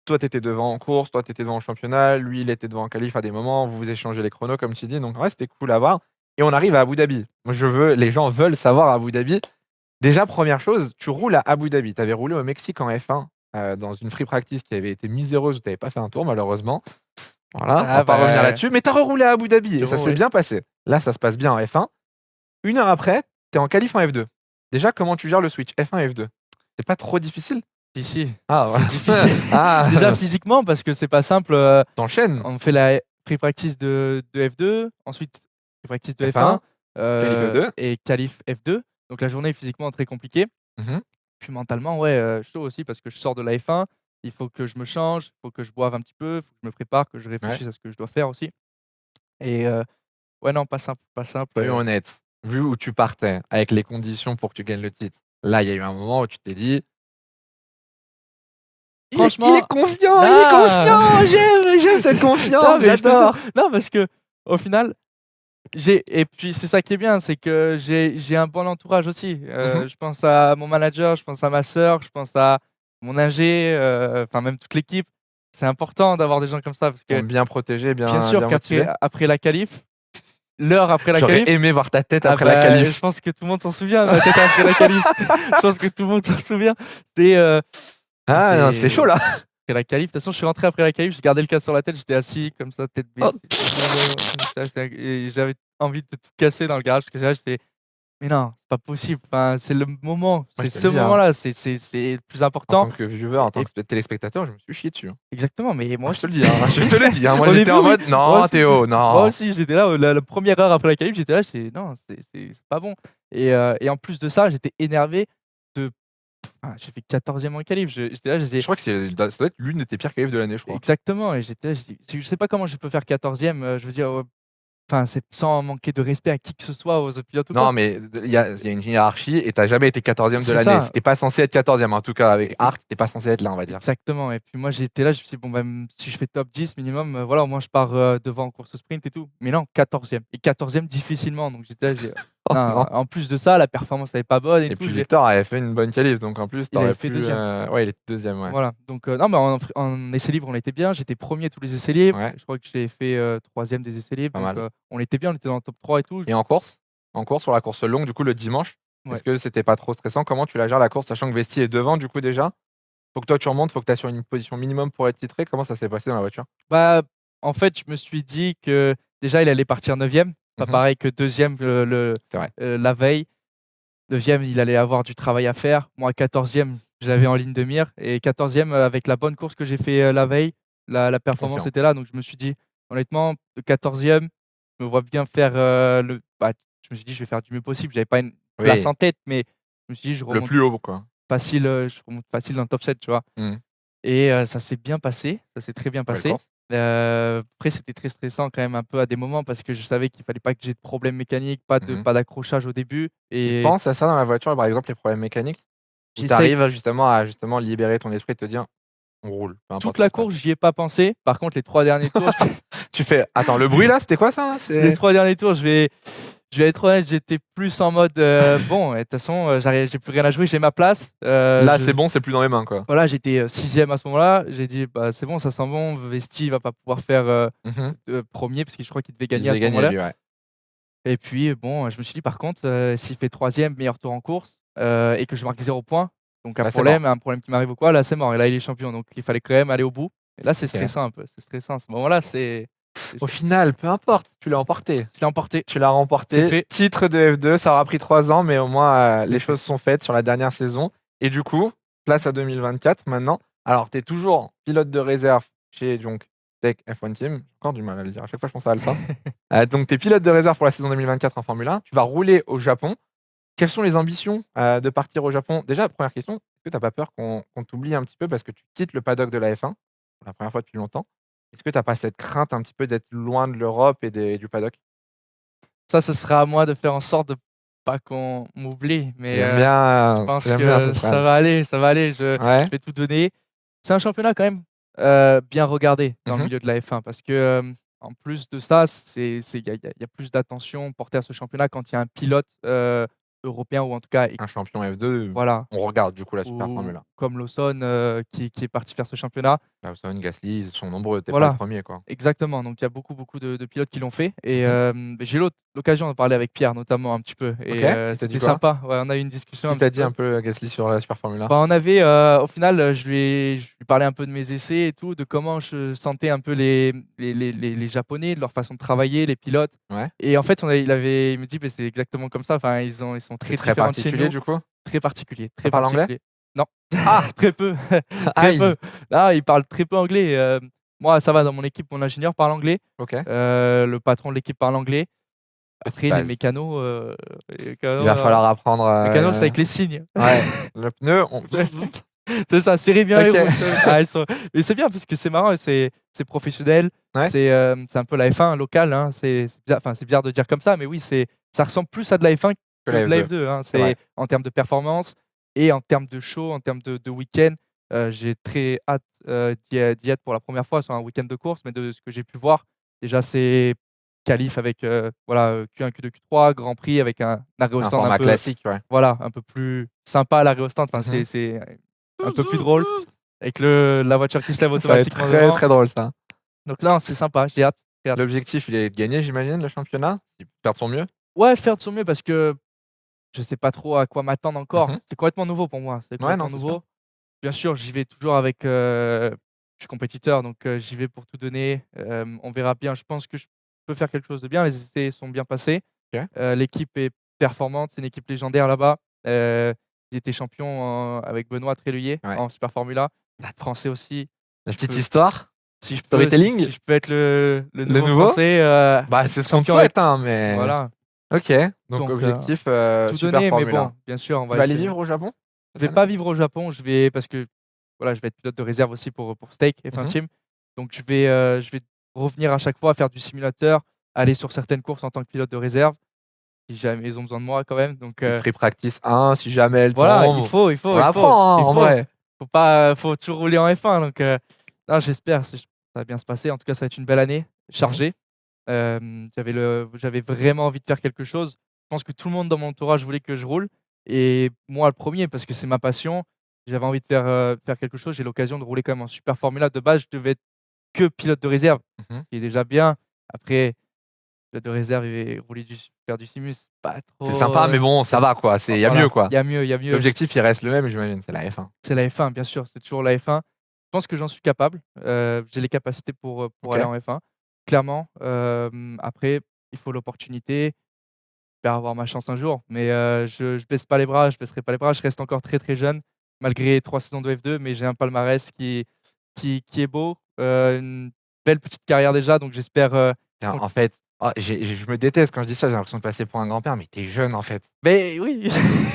toi, tu étais devant en course, toi, tu étais devant en championnat, lui, il était devant en qualif à des moments, vous vous échangez les chronos, comme tu dis, donc ouais, c'était cool à voir et on arrive à Abu Dhabi. Moi, les gens veulent savoir Abu Dhabi. Déjà, première chose, tu roules à Abu Dhabi. Tu avais roulé au Mexique en F1, dans une free practice qui avait été miséreuse où tu avais pas fait un tour, malheureusement. Voilà, on va Ah pas revenir bah, là-dessus, mais tu as reroulé à Abu Dhabi et j'ai ça s'est ouais. bien passé. Là, ça se passe bien en F1. Une heure après, tu es en qualif en F2. Déjà, comment tu gères le switch F1 F2? C'est pas trop difficile? Si, si, Ah, c'est difficile. ah, Déjà physiquement parce que c'est pas simple, t'enchaînes. on fait la pré-practice de F2, ensuite pré-practice de F1, F1, qualif F2. et qualif F2. Donc la journée est physiquement très compliquée. Mhm. Puis mentalement, ouais, chaud aussi parce que je sors de la F1, il faut que je me change, il faut que je boive un petit peu, il faut que je me prépare, que je Ouais, réfléchisse à ce que je dois faire aussi et ouais, non, pas simple, soyons honnêtes. Vu où tu partais, avec les conditions pour que tu gagnes le titre, là, il y a eu un moment où tu t'es dit il est franchement, confiant, il est non! confiant, j'aime cette confiance, Non, mais je te jure, j'adore. non, parce qu'au final, et puis c'est ça qui est bien, c'est que j'ai un bon entourage aussi. Mhm. Je pense à mon manager, je pense à ma sœur, je pense à mon ingé, enfin même toute l'équipe. C'est important d'avoir des gens comme ça parce que Pour me bien protéger, bien bien, sûr bien motivé. qu'après la qualif, l'heure après la J'aurais qualif, aimé voir ta tête ah après la bah, je qualif. pense que tout le monde s'en souvient, ma tête après la qualif. Je pense que tout le monde s'en souvient. C'est, Ah non, c'est chaud c'est là. après la qualif. De toute façon, je suis rentré après la qualif, j'ai gardé le casque sur la tête, j'étais assis comme ça, tête Oh. baissée. Et j'avais envie de tout casser dans le garage parce que là, j'étais Mais non, c'est pas possible. Enfin, c'est le moment, Moi, c'est je te le ce dis, hein, moment-là, c'est le plus en important. tant que viewer, en tant Et que téléspectateur, je me suis chié dessus, hein. exactement, mais moi Ah, je te aussi. le dis, hein, je te le dis, hein. Moi, Au j'étais début, en oui, mode: moi «Non, aussi. Théo, Moi non». aussi, j'étais là, la 1re heure après la qualif, j'étais là, j'étais: «Non, c'est pas bon» et en plus de ça, j'étais énervé de j'ai fait 14e en qualif. J'étais là, Je crois que ça doit être l'une de tes pires qualifs de l'année, je crois. exactement et j'étais là, je sais pas comment je peux faire 14e, je veux dire, enfin, c'est sans manquer de respect à qui que ce soit, aux autres pilotes ou quoi. Non, mais il y a une hiérarchie et tu as jamais été 14e de C'est l'année. ça, C'était pas censé être 14e, en tout cas avec e Arc, tu pas censé être là, on va dire. exactement et puis moi, j'étais là, je me suis dit: «Bon, bah, si je fais top 10 minimum, voilà, au moins je pars, devant en course sprint et tout». Mais non, 14e et 14e difficilement, donc j'étais là, Oh non, non. en plus de ça, la performance elle est pas bonne et Et tout, puis Victor avait fait une bonne qualif, donc en plus, tu il avait aurais fait pu, 2e. ouais, il était 2e, ouais. Voilà, donc non, mais en essais libres, on était bien. J'étais premier tous les essais libres. Ouais, Je crois que j'ai fait, 3e des essais libres, pas donc mal. on était bien, on était dans le top 3 et tout. Et en course? En course, sur la course longue, du coup, le dimanche, est-ce Ouais. que c'était pas trop stressant? Comment tu la gères la course, sachant que Vesti est devant, du coup, déjà? Faut que toi, tu remontes, faut que tu sur une position minimum pour être titré. Comment ça s'est passé dans la voiture? Bah, en fait, je me suis dit que déjà, il allait partir 9e, pas Mmh. pareil que 2e C'est vrai. la veille. 9e, il allait avoir du travail à faire. Moi, 14e, je l'avais en ligne de mire et 14e, avec la bonne course que j'ai fait, la veille, la performance Confiant. était là, donc je me suis dit: «Honnêtement, le 14e, je me vois bien faire, je me suis dit: «Je vais faire du mieux possible». J'avais pas une place Oui, en tête, mais je me suis dit: le plus haut, quoi. je remonte facile dans le top 7», tu vois? Mmh. Et ça s'est bien passé, ça s'est très bien Belle passé. course. Après c'était très stressant quand même un peu à des moments parce que je savais qu'il fallait pas que j'ai de problèmes mécaniques, Mmh. pas d'accrochage au début Tu et penses à ça dans la voiture, par exemple, les problèmes mécaniques? Ou tu j'essaye arrives justement à justement libérer ton esprit et te dire: «On roule, peu importe toute ce qui la se passe». course, j'y ai pas pensé. Par contre les 3 derniers tours, Tu fais: «Attends, le bruit là, c'était quoi ça? les C'est» 3 derniers tours, je vais être honnête, j'étais plus en mode, bon, de toute façon, j'ai plus rien à jouer, j'ai ma place. là, c'est bon, c'est plus dans mes mains, quoi. Voilà, j'étais, 6e à ce moment-là. J'ai dit: «Bah, c'est bon, ça sent bon, Vesti, il va pas pouvoir faire, Mmh. 1er» parce que je crois qu'il devait Il gagner à devait ce gagner moment-là. lui, ouais. Et puis bon, je me suis dit: «Par contre, s'il fait 3e, meilleur tour en course, et que je marque 0 points, donc Là, c'est mort. un problème qui m'arrive ou quoi, là, c'est mort et là, il est champion». Donc il fallait quand même aller au bout et là, c'est OK. stressant un peu, c'est stressant. À ce moment-là, c'est Au chaud. final, peu importe, tu l'as emporté. Je l'ai emporté, Tu l'as c'est remporté. fait. Titre de F2, ça aura pris 3 ans, mais au moins, C'est les fait. choses sont faites sur la dernière saison et du coup, place à 2024 maintenant. Alors, tu es toujours pilote de réserve chez donc Tech F1 Team. J'ai encore du mal à le dire, à chaque fois je pense à Alpha. Donc tu es pilote de réserve pour la saison 2024 en Formule 1. Tu vas rouler au Japon. Quelles sont les ambitions, de partir au Japon? Déjà, première question, est-ce que tu as pas peur qu'on t'oublie un petit peu parce que tu quittes le paddock de la F1 pour la première fois depuis longtemps? Est-ce que tu as pas cette crainte un petit peu d'être loin de l'Europe et du paddock? Ça, ce sera à moi de faire en sorte de pas qu'on m'oublie, mais je pense J'aime bien que cette phrase. ça va aller, je Ouais. vais tout donner. C'est un championnat quand même, bien regardé dans le Mmh. milieu de la F1 parce que, en plus de ça, il y a plus d'attention portée à ce championnat quand il y a un pilote, européen ou en tout cas Un ex champion F2, voilà, on regarde du coup la Super ou Formule 1. comme Lawson, qui est parti faire ce championnat. Lawson, Gasly, ils sont nombreux, tu pas le Voilà, premier quoi. exactement, donc il y a beaucoup, beaucoup de pilotes qui l'ont fait et Mmh. j'ai l'occasion de parler avec Pierre notamment un petit peu OK, et il t'a dit c'était quoi? sympa. Ouais, on a eu une discussion Il un petit t'a dit peu. un peu, Gasly sur la Super Formule 1? Bah, on avait, au final, je lui parlais un peu de mes essais et tout, de comment je sentais un peu les Japonais, leur façon de travailler, les pilotes Ouais. et en fait, il me dit: «Beh, c'est exactement comme ça, enfin, ils sont C'est très très différents de chez particulier nous». du coup? Très particulier, Ça très parle anglais? particulier. Non, Ah! très peu, très Aïe! peu. Là, ils parlent très peu anglais, moi, ça va, dans mon équipe, mon ingénieur parle anglais, OK, le patron de l'équipe parle anglais. petite Après base. les Il mécanos, va falloir apprendre, c'est avec les signes. ouais, le pneu, on C'est ça, serrez bien les OK. roues. Ils sont mais c'est bien parce que c'est marrant et c'est professionnel. Ouais, C'est un peu la F1 locale, hein. C'est bizarre de dire comme ça, mais oui, ça ressemble plus à de la F1 que que la de la F2, F2, hein. c'est vrai. C'est en termes de performance et en termes de show, en termes de week-end. J'ai très hâte, d'y être pour la première fois sur un week-end de course, mais de ce que j'ai pu voir, déjà c'est qualif avec, voilà, Q1, Q2, Q3, Grand Prix avec un Un aérostand un format peu, classique, ouais. voilà, un peu plus sympa l'aérostand. Enfin, Mmh. c'est un peu plus drôle avec la voiture qui se lève Ça va être automatiquement très, devant. très drôle ça. Donc non, c'est sympa, j'ai hâte, j'ai hâte. L'objectif, il est de gagner, j'imagine, le championnat? Il perd son mieux? Ouais, faire de son mieux parce que je sais pas trop à quoi m'attendre encore. Mmh. C'est complètement nouveau pour moi, c'est Ouais, non, complètement c'est sûr. nouveau. Bien sûr, j'y vais toujours avec, je suis compétiteur donc j'y vais pour tout donner. On verra bien. Je pense que je peux faire quelque chose de bien. Les essais sont bien passés. OK. L'équipe est performante, c'est une équipe légendaire là-bas. Ils étaient champions avec Benoît Tréluyer Ouais. en Super Formula. Français aussi. La Je petite peux histoire, si je peux storytelling, si je peux être le le nouveau nouveau. français, Bah, c'est ce qu'on te champion souhaite, avec hein, mais voilà, OK. Donc donc objectif, tout Super donner, mais Formula. bon, bien sûr, on Tu va vas aller essayer. vivre au Japon Je cette vais année? pas vivre au Japon, je vais parce que voilà, je vais être pilote de réserve aussi pour Stake F1 Mmh. Team. Donc je vais revenir à chaque fois faire du simulateur, aller sur certaines courses en tant que pilote de réserve, si jamais ils ont besoin de moi quand même. Donc Petite free practice 1, si jamais elle voilà, il tombe. faut, il On faut, il faut, apprend, hein, il en faut. vrai. Faut pas faut toujours rouler en F1 donc non, j'espère, ça va bien se passer. En tout cas, ça va être une belle année, Mmh. chargée. J'avais vraiment envie de faire quelque chose. Je pense que tout le monde dans mon entourage voulait que je roule et moi le premier parce que c'est ma passion. J'avais envie de faire quelque chose. J'ai l'occasion de rouler quand même en Super Formula. De base, je devais être que pilote de réserve, Mmh. ce qui est déjà bien. Après, pilote de réserve et rouler faire du simu, c'est pas C'est trop, sympa, mais bon, ça va, quoi. Il y a mieux, voilà, quoi. il y a mieux, il y a mieux. L'objectif, il reste le même, j'imagine, c'est la F1. C'est la F1, bien sûr, c'est toujours la F1. Je pense que j'en suis capable, j'ai les capacités pour aller OK. en F1, clairement. Après, il faut l'opportunité. J'espère avoir ma chance un jour, mais je baisse pas les bras, je baisserai pas les bras. Je reste encore très, très jeune, malgré 3 saisons de F2, mais j'ai un palmarès qui est beau, une belle petite carrière déjà, donc j'espère, Putain, con en fait, oh, je me déteste quand je dis ça, j'ai l'impression de passer pour un grand-père, mais t'es jeune, en fait. mais oui!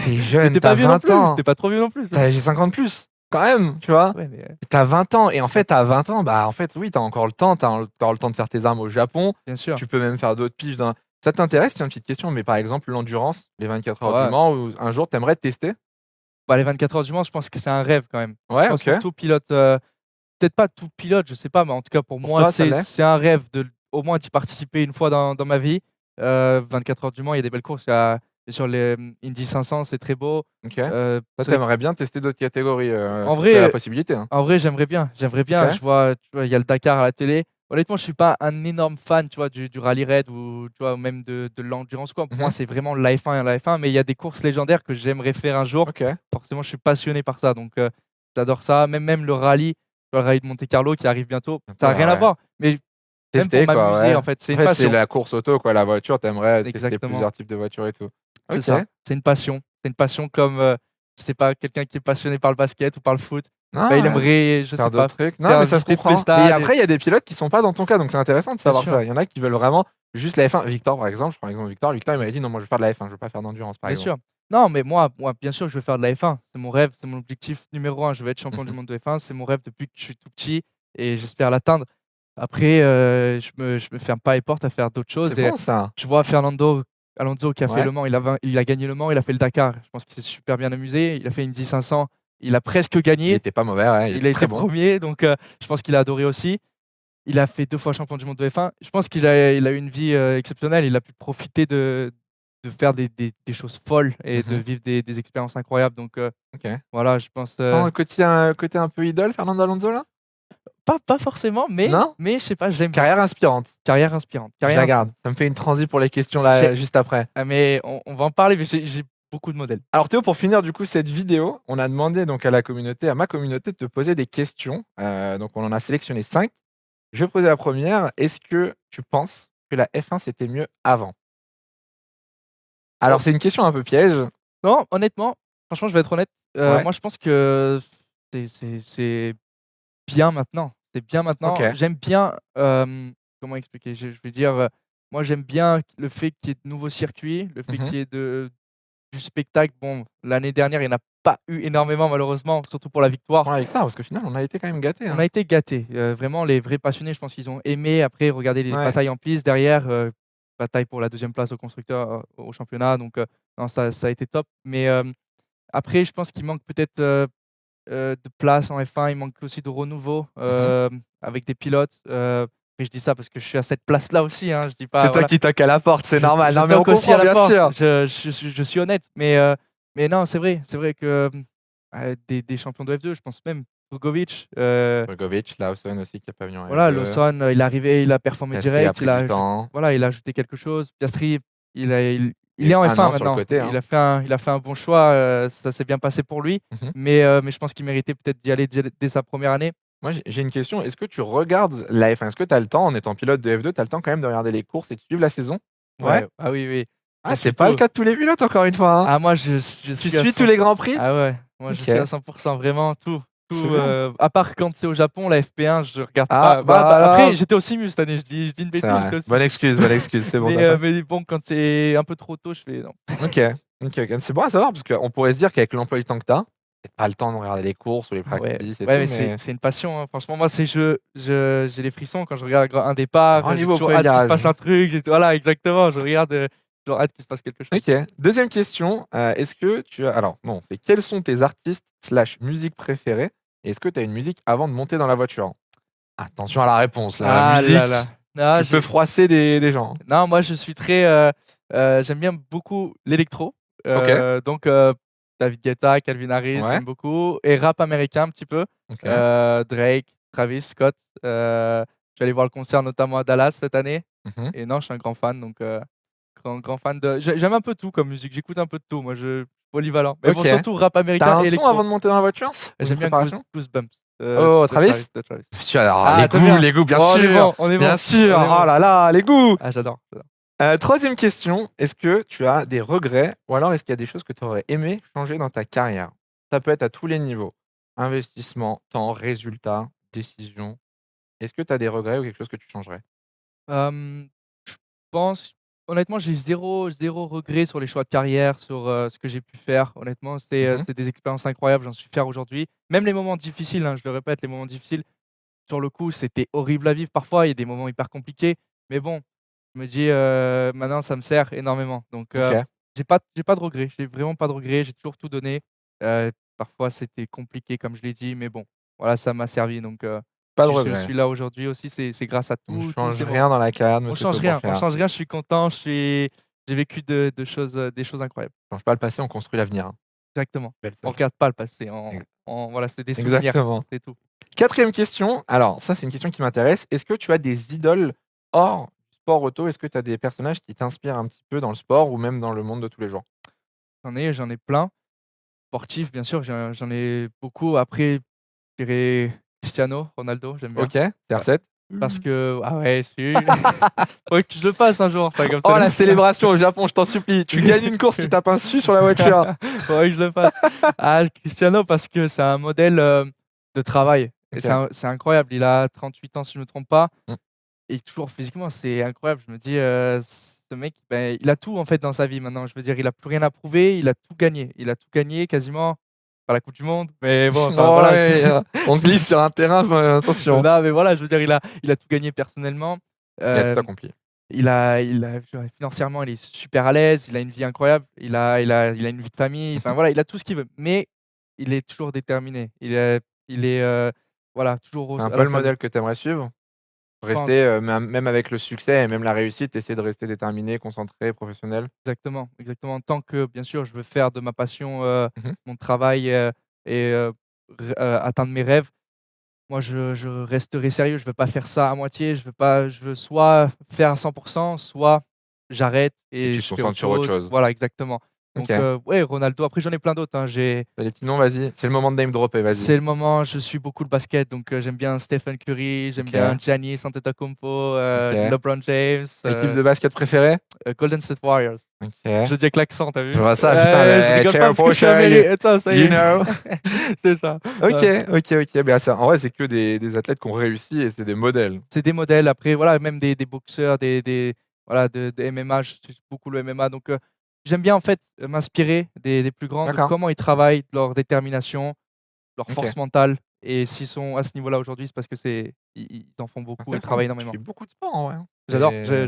T'es Mais jeune, tu pas t'as vieux non 20 plus, ans. tu pas trop vieux non plus, ça. J'ai 50 plus, quand même, tu vois? Ouais, mais T'as 20 ans et en fait, à 20 ans, bah, en fait, oui, t'as encore le temps, t'as encore le temps de faire tes armes au Japon. bien sûr. Tu peux même faire d'autres piges dans ça t'intéresse? Tiens, une petite question, mais par exemple, l'endurance, les 24 heures du Ouais. Mans ou un jour, t'aimerais tester? Bah, les 24 heures du Mans, je pense que c'est un rêve quand même. Je Ouais, pense OK. pour tout pilote, peut-être pas tout pilote, je sais pas, mais en tout cas pour Pour moi, toi, ça c'est l'est? c'est un rêve de au moins d'y participer une fois dans ma vie. 24 heures du Mans, il y a des belles courses. Il y a sur les, Indy 500, c'est très beau. OK. Toi, Sur les t'aimerais bien tester d'autres catégories, en si tu as la vrai possibilité, hein? en vrai, j'aimerais bien, j'aimerais bien. OK. Je vois, tu vois, il y a le Dakar à la télé. Honnêtement, je suis pas un énorme fan, tu vois, du rallye raid ou tu vois, même de l'endurance quoi. Pour moi, Mmh. c'est vraiment la F1, mais il y a des courses légendaires que j'aimerais faire un jour. OK. Forcément, je suis passionné par ça, donc j'adore ça. Même le rallye, tu vois, le rallye de Monte-Carlo qui arrive bientôt, ça a Bientôt, rien à ouais. voir, mais même pour Tester quoi, m'amuser, ouais. en fait, c'est En une fait, c'est passion. la course auto quoi, la voiture, t'aimerais tester Exactement, plusieurs types de voitures et tout. c'est OK. ça. C'est une passion. C'est une passion comme, je sais pas, quelqu'un qui est passionné par le basket ou par le foot, bah, Non, il ouais, aimerait, je sais faire pas, d'autres trucs. Non, mais faire ça se visiter tous les comprend. Mais stades et après, il y a des pilotes qui sont pas dans ton cas, donc c'est intéressant de bien savoir sûr. ça. Il y en a qui veulent vraiment juste la F1. Victor, par exemple, je prends l'exemple de Victor. Victor, il m'avait dit: «Non, moi, je veux faire de la F1, je veux pas faire d'endurance», par Bien exemple. sûr. Non, mais moi, bien sûr, je veux faire de la F1. C'est mon rêve, c'est mon objectif numéro un. Je veux être champion du Mmh. monde de F1. C'est mon rêve depuis que je suis tout petit et j'espère l'atteindre. Après, je me ferme pas les portes à faire d'autres C'est choses et bon ça. je vois Fernando Alonso qui a fait Ouais. Le Mans, il a gagné Le Mans, il a fait le Dakar. Je pense qu'il s'est super bien amusé. Il a fait une Indy 500, il a presque Il gagné. était pas mauvais, ouais, il Il a était très été bon. premier, donc je pense qu'il a adoré aussi. Il a fait 2 fois champion du monde de F1. Je pense qu'il a eu une vie, exceptionnelle. Il a pu profiter de faire des choses folles et de Mmh. vivre des expériences incroyables donc OK. voilà, je pense, Sans côté un peu idole, Fernando Alonso, là? pas forcément, Non? mais je sais pas, j'aime bien. Carrière inspirante. Carrière inspirante, Je carrière la garde. inspirante. Ça me fait une transi pour les questions J'ai là, juste après. mais on va en parler, mais j'ai beaucoup de modèles. Alors Théo, pour finir du coup cette vidéo, on a demandé donc à la communauté, à ma communauté de te poser des questions. Donc on en a sélectionné 5. Je vais poser la première. Est-ce que tu penses que la F1 c'était mieux avant? Oh Alors c'est une question un peu piège. non, honnêtement, franchement, je vais être honnête, Ouais. moi je pense que c'est bien maintenant. C'est bien maintenant. OK. J'aime bien, comment expliquer? Je vais dire, moi j'aime bien le fait qu'il y ait de nouveaux circuits, le fait Mmh. qu'il y ait du spectacle. Bon, l'année dernière, il y en a pas eu énormément malheureusement, surtout pour la victoire. Ouais, avec ça, parce qu'au final, on a été quand même gâtés, On hein. a été gâtés, vraiment les vrais passionnés, je pense qu'ils ont aimé. Après regarder les Ouais. batailles en piste derrière, bataille pour la deuxième place au constructeur, au championnat donc non ça a été top. Mais après je pense qu'il manque peut-être, de place en F1, il manque aussi de renouveau, Mmh. avec des pilotes, et je dis ça parce que je suis à cette place-là aussi, hein, je dis pas C'est toi voilà. qui toques à la porte, c'est normal. Je Non mais on toque aussi comprend, à la bien porte, sûr. je suis honnête, mais non, c'est vrai que, des champions de F2, je pense même Drugovich, Bogovic, Lawson aussi qui est pas venu en voilà, F2. Lawson, il est arrivé, il a performé Piastri a direct, pris du temps. il a ajouté quelque chose. Piastri, Il y il a est eu en 1 F1 an sur le maintenant. côté, hein. Il a fait un bon choix, ça s'est bien passé pour lui, Mmh. mais je pense qu'il méritait peut-être d'y aller dès sa première année. Moi, j'ai une question. Est-ce que tu regardes la F1? Est-ce que tu as le temps, en étant pilote de F2, tu as le temps quand même de regarder les courses et de suivre la saison? Ouais? Ouais, ah oui, oui. Ah, J'en c'est suis pas le tout. cas de tous les pilotes, encore une fois, hein. Ah moi je Tu suis à suis tous 100. les grands prix? Ah ouais, moi je OK, suis à 100 vraiment c'est tout, bien. à part quand c'est au Japon, la FP1, je regarde Ah, pas. bah, Après alors j'étais au Simu cette année, je dis une c'est bêtise, vrai. j'étais au Simu. Bonne excuse, c'est bon, Mais ça passe. mais bon, quand c'est un peu trop tôt, je fais non. OK, OK. C'est bon à savoir parce qu'on pourrait se dire qu'avec l'emploi du temps que tu as, peut-être pas le temps de regarder les courses ou les Ah ouais, practices et ouais, tout, mais c'est mais c'est une passion, hein. Franchement, moi, c'est j'ai les frissons quand je regarde un un départ, grand j'ai niveau au toujours premier hâte qu'il se virage. passe un truc, voilà, exactement, je regarde, toujours hâte qu'il se passe quelque chose. OK. Deuxième question, est-ce que tu as alors non, c'est quels sont tes artistes/musiques préférés et est-ce que tu as une musique avant de monter dans la voiture? Attention à la réponse là, Ah là là. musique, Ah, tu peux froisser des gens, hein. non, moi, je suis très, j'aime bien beaucoup l'électro, OK, donc David Guetta, Calvin Harris, ouais, j'aime beaucoup et rap américain un petit peu, OK. Drake, Travis Scott, je suis allé voir le concert notamment à Dallas cette année Mmh. et non, je suis un grand fan donc grand fan de j'aime un peu tout comme musique, j'écoute un peu de tout moi, je polyvalent. Mais bon, OK. surtout rap Tu américain as un et son électro. avant de monter dans la voiture? Pour une J'aime bien préparation? Goosebumps, Oh, de Travis Travis? de Travis. Monsieur, alors Ah, tu aimes bien? les goûts, bien Bon, on est sûr, bon, on est bien bon, sûr. on est Oh bon. là là, les goûts! Ah, j'adore. 3e question, est-ce que tu as des regrets ou alors est-ce qu'il y a des choses que tu aurais aimé changer dans ta carrière? Ça peut être à tous les niveaux, investissement, temps, résultat, décision. Est-ce que tu as des regrets ou quelque chose que tu changerais? Je pense honnêtement, j'ai zéro regret sur les choix de carrière, sur, ce que j'ai pu faire. Honnêtement, Mmh. c'est des expériences incroyables, j'en suis fier aujourd'hui. Même les moments difficiles, hein, je le répète, les moments difficiles, sur le coup, c'était horrible à vivre parfois, il y a des moments hyper compliqués, mais bon, je me dis, maintenant ça me sert énormément. Donc, OK, j'ai pas de regrets, j'ai vraiment pas de regrets, j'ai toujours tout donné. Parfois c'était compliqué comme je l'ai dit, mais bon, voilà, ça m'a servi donc, pas de si je regrets. suis là aujourd'hui aussi, c'est grâce à On ne tous change ces moments. rien dans la carrière de On monsieur change Top en rien, on Cher. change rien, je suis content, j'ai vécu de choses, des choses incroyables. On change pas le passé, on construit l'avenir, hein. Exactement. Belle On sage. regarde pas le passé, Ex voilà, c'est des souvenirs, exactement. c'est tout. 4e question, alors ça, c'est une question qui m'intéresse. Est-ce que tu as des idoles hors sport auto? Est-ce que tu as des personnages qui t'inspirent un petit peu dans le sport ou même dans le monde de tous les jours? J'en ai plein. Sportifs, bien sûr, j'en ai beaucoup. Après, je dirais Cristiano Ronaldo, j'aime bien. OK, CR7. Parce que ah ouais, celui faudrait que je le fasse un jour ça, comme ça Oh le la célébration au Japon, je t'en supplie. Tu gagnes une course, tu tapes un su sur la voiture. faudrait que je le fasse. Ah, Cristiano parce que c'est un modèle, de travail et OK. c'est incroyable. Il a 38 ans si je me trompe pas Mmh. et toujours physiquement, c'est incroyable. Je me dis, ce mec, ben, il a tout en fait dans sa vie maintenant. Je veux dire, il a plus rien à prouver, il a tout gagné. Il a tout gagné quasiment, pas la coupe du monde, mais bon, enfin Oh voilà. ouais, on glisse sur un terrain, attention. Non, mais voilà, je veux dire, il a tout gagné personnellement. Il a tout Hem, accompli. il a financièrement, il est super à l'aise, il a une vie incroyable, il a une vie de famille, enfin Mmh. voilà, il a tout ce qu'il veut. Mais il est toujours déterminé. Il est, voilà, toujours C'est un à peu la le salle de modèle que tu aimerais suivre? je pense. Rester, même avec le succès et même la réussite, essayer de rester déterminé, concentré, professionnel? Exactement, exactement. Tant que, bien sûr, je veux faire de ma passion, Mmh. mon travail, et atteindre mes rêves, moi, je resterai sérieux. Je veux pas faire ça à moitié. Je veux soit faire à 100 soit j'arrête Et et tu te je fais autre concentres sur autre chose. chose. Voilà, exactement. Donc, OK. ouais, Ronaldo. Après, j'en ai plein d'autres, hein. Tu les petits noms, vas-y. C'est le moment de name dropper, vas-y. C'est le moment, je suis beaucoup le basket, donc j'aime bien Stephen Curry, j'aime bien OK, Giannis Antetokounmpo, OK. LeBron James, Équipe de basket préférée? Golden State Warriors. Je OK. le dis avec l'accent, tu Je vu? vois ça, putain, le Je rigole pas Terry parce que je suis Porcher, attends, ça y you est. know? C'est ça. OK, Ouais. OK. Bah, ça en vrai, c'est que des athlètes qui ont réussi et c'est des modèles. C'est des modèles, après voilà, même des boxeurs, des voilà, de MMA, je suis beaucoup le MMA, donc j'aime bien en fait, m'inspirer des plus grands, de D'accord, comment ils travaillent, de leur détermination, leur OK. force mentale et s'ils sont à ce niveau-là aujourd'hui, c'est parce que ils en font beaucoup, ils Intéressant. travaillent Tu énormément. fais beaucoup de sport en vrai, hein. C'est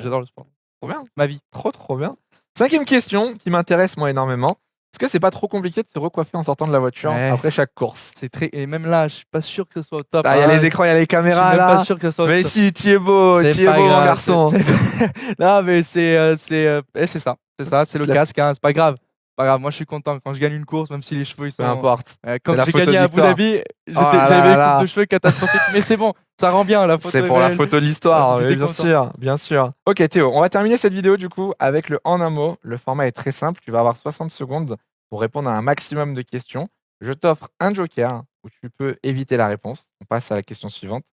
J'adore le sport. trop bien, C'est ma vie. trop bien. 5e question qui m'intéresse moi énormément. Est-ce que c'est pas trop compliqué de se recoiffer en sortant de la voiture Ouais, après chaque course? c'est très et même là, je suis pas sûr que ce soit au top, Ah, il y a hein. les écrans, il y a les Je suis caméras même pas là. sûr que ce soit au Mais top. si, C'est tu y es pas beau mon grave, garçon. non, mais c'est ça, c'est le La casque, hein, c'est pas grave. Pas grave, moi je suis content quand je gagne une course, même si les cheveux ils peu sont importe, c'est quand la j'ai photo de gagné à Abu victoire. Dhabi, Oh là j'avais là là une coupe de là. cheveux catastrophique, mais c'est bon, ça rend bien la photo C'est est pour la belle. photo de l'histoire, mais J'étais bien content. sûr, bien sûr. OK Théo, on va terminer cette vidéo du coup avec le en un mot. Le format est très simple, tu vas avoir 60 secondes pour répondre à un maximum de questions. Je t'offre un joker où tu peux éviter la réponse. On passe à la question suivante.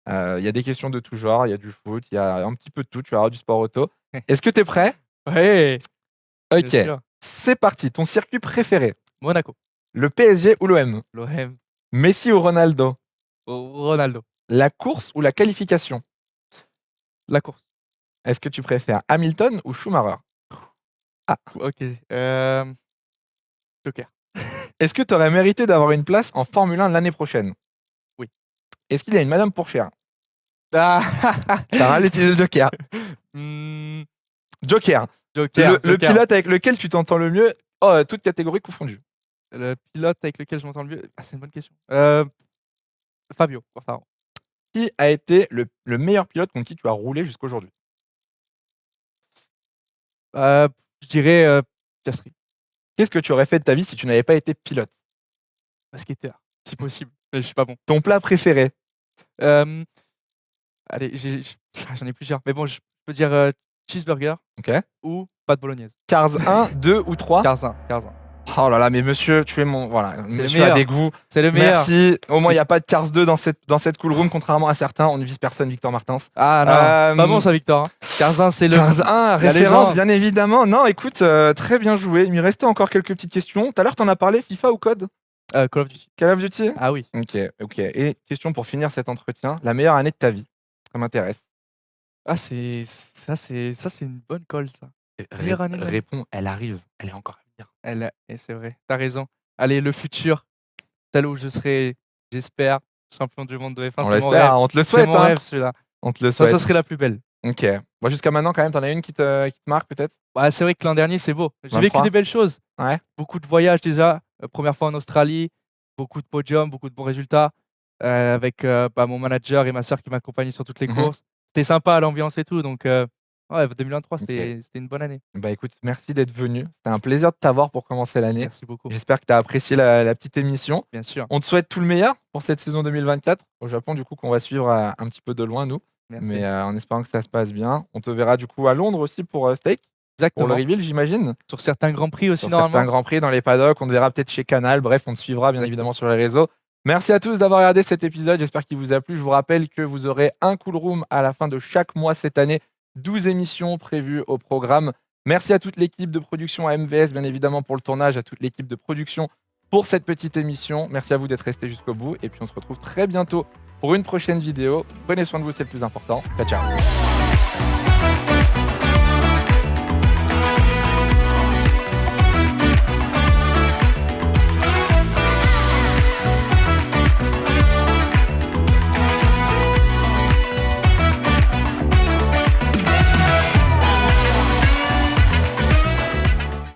Il y a des questions de tout genre, il y a du foot, il y a un petit peu de tout, tu vas avoir du sport auto. Est-ce que tu es prêt? Ouais, bien Ok, sûr. c'est parti. Ton circuit préféré, Monaco, le PSG ou l'OM? l'OM, Messi ou Ronaldo? Ronaldo, La course ou la qualification? la course. Est-ce que tu préfères Hamilton ou Schumacher? Ah. OK, Joker. Est-ce que tu aurais mérité d'avoir une place en Formule 1 l'année prochaine? Oui. Est-ce qu'il y a une madame pour cher? Ah! T'as mal utilisé le Joker. Mmh, Joker. Joker, Le Joker. pilote avec lequel tu t'entends le mieux, toute catégorie confondue. Le pilote avec lequel je m'entends le mieux? Ah, c'est une bonne question. Fabio Quartararo. Qui a été le meilleur pilote contre qui tu as roulé jusqu'à aujourd'hui? Je dirais, Piastri, Qu'est-ce que tu aurais fait de ta vie si tu n'avais pas été pilote? basketteur, si possible, mais je suis pas bon. Ton plat préféré? Hem, allez, j'en ai plusieurs, mais bon, je peux dire, cheeseburger Ok. ou pâte bolognaise. Cars 1, 2 ou 3? Cars 1, Cars 1. Oh là là, mais monsieur, tu es mon. Voilà, C'est le monsieur a meilleur. des goûts. C'est le meilleur. Merci. Au moins, il n'y a pas de Cars 2 dans cette cool room, contrairement à certains. On ne vise personne, Victor Martins. Ah non, pas bon ça, Victor, hein. Cars 1, c'est le Cars 1, la référence, légende. bien évidemment. Non, écoute, très bien joué. Il me restait encore quelques petites questions. Tout à l'heure, tu en as parlé, FIFA ou Code? Call of Duty. Call of Duty? Ah oui. Ok. Et question pour finir cet entretien. La meilleure année de ta vie? Ça m'intéresse. Ah c'est une bonne colle ça. Meilleure année de ma vie. Réponds, elle arrive. Elle est encore à venir. Et c'est vrai, tu as raison. Allez, le futur, celle où je serai, j'espère, champion du monde de F1, On c'est mon l'espère, rêve. on te le C'est souhaite. mon Hein. rêve celui-là. On te le Ça, souhaite. ça serait la plus belle. Ok. Bon, jusqu'à maintenant, quand même, t'en as une qui te marque peut-être? Bah, c'est vrai que l'an dernier, c'est beau. J'ai 23. vécu des belles choses. Ouais. Beaucoup de voyages déjà. Première fois en Australie, beaucoup de podiums, beaucoup de bons résultats. Avec mon manager et ma soeur qui m'accompagnaient sur toutes les Mhm. courses. C'était sympa l'ambiance et tout. Donc, ouais, 2023, Ok. c'était une bonne année. Bah écoute, merci d'être venu. C'était un plaisir de t'avoir pour commencer l'année. Merci beaucoup. J'espère que tu as apprécié la petite émission. Bien sûr. On te souhaite tout le meilleur pour cette saison 2024 au Japon, du coup, qu'on va suivre un petit peu de loin, nous. Merci. Mais en espérant que ça se passe bien. On te verra du coup à Londres aussi pour Steak, pour le Exactement. reveal, j'imagine. Sur certains grands prix aussi, Sur normalement. certains grands prix dans les paddocks. On te verra peut-être chez Canal. Bref, on te suivra bien Exactement. évidemment sur les réseaux. Merci à tous d'avoir regardé cet épisode. J'espère qu'il vous a plu. Je vous rappelle que vous aurez un cool room à la fin de chaque mois cette année. 12 émissions prévues au programme. Merci à toute l'équipe de production à MVS, bien évidemment, pour le tournage, à toute l'équipe de production pour cette petite émission. Merci à vous d'être restés jusqu'au bout. Et puis, on se retrouve très bientôt pour une prochaine vidéo. Prenez soin de vous, c'est le plus important. Ciao, ciao.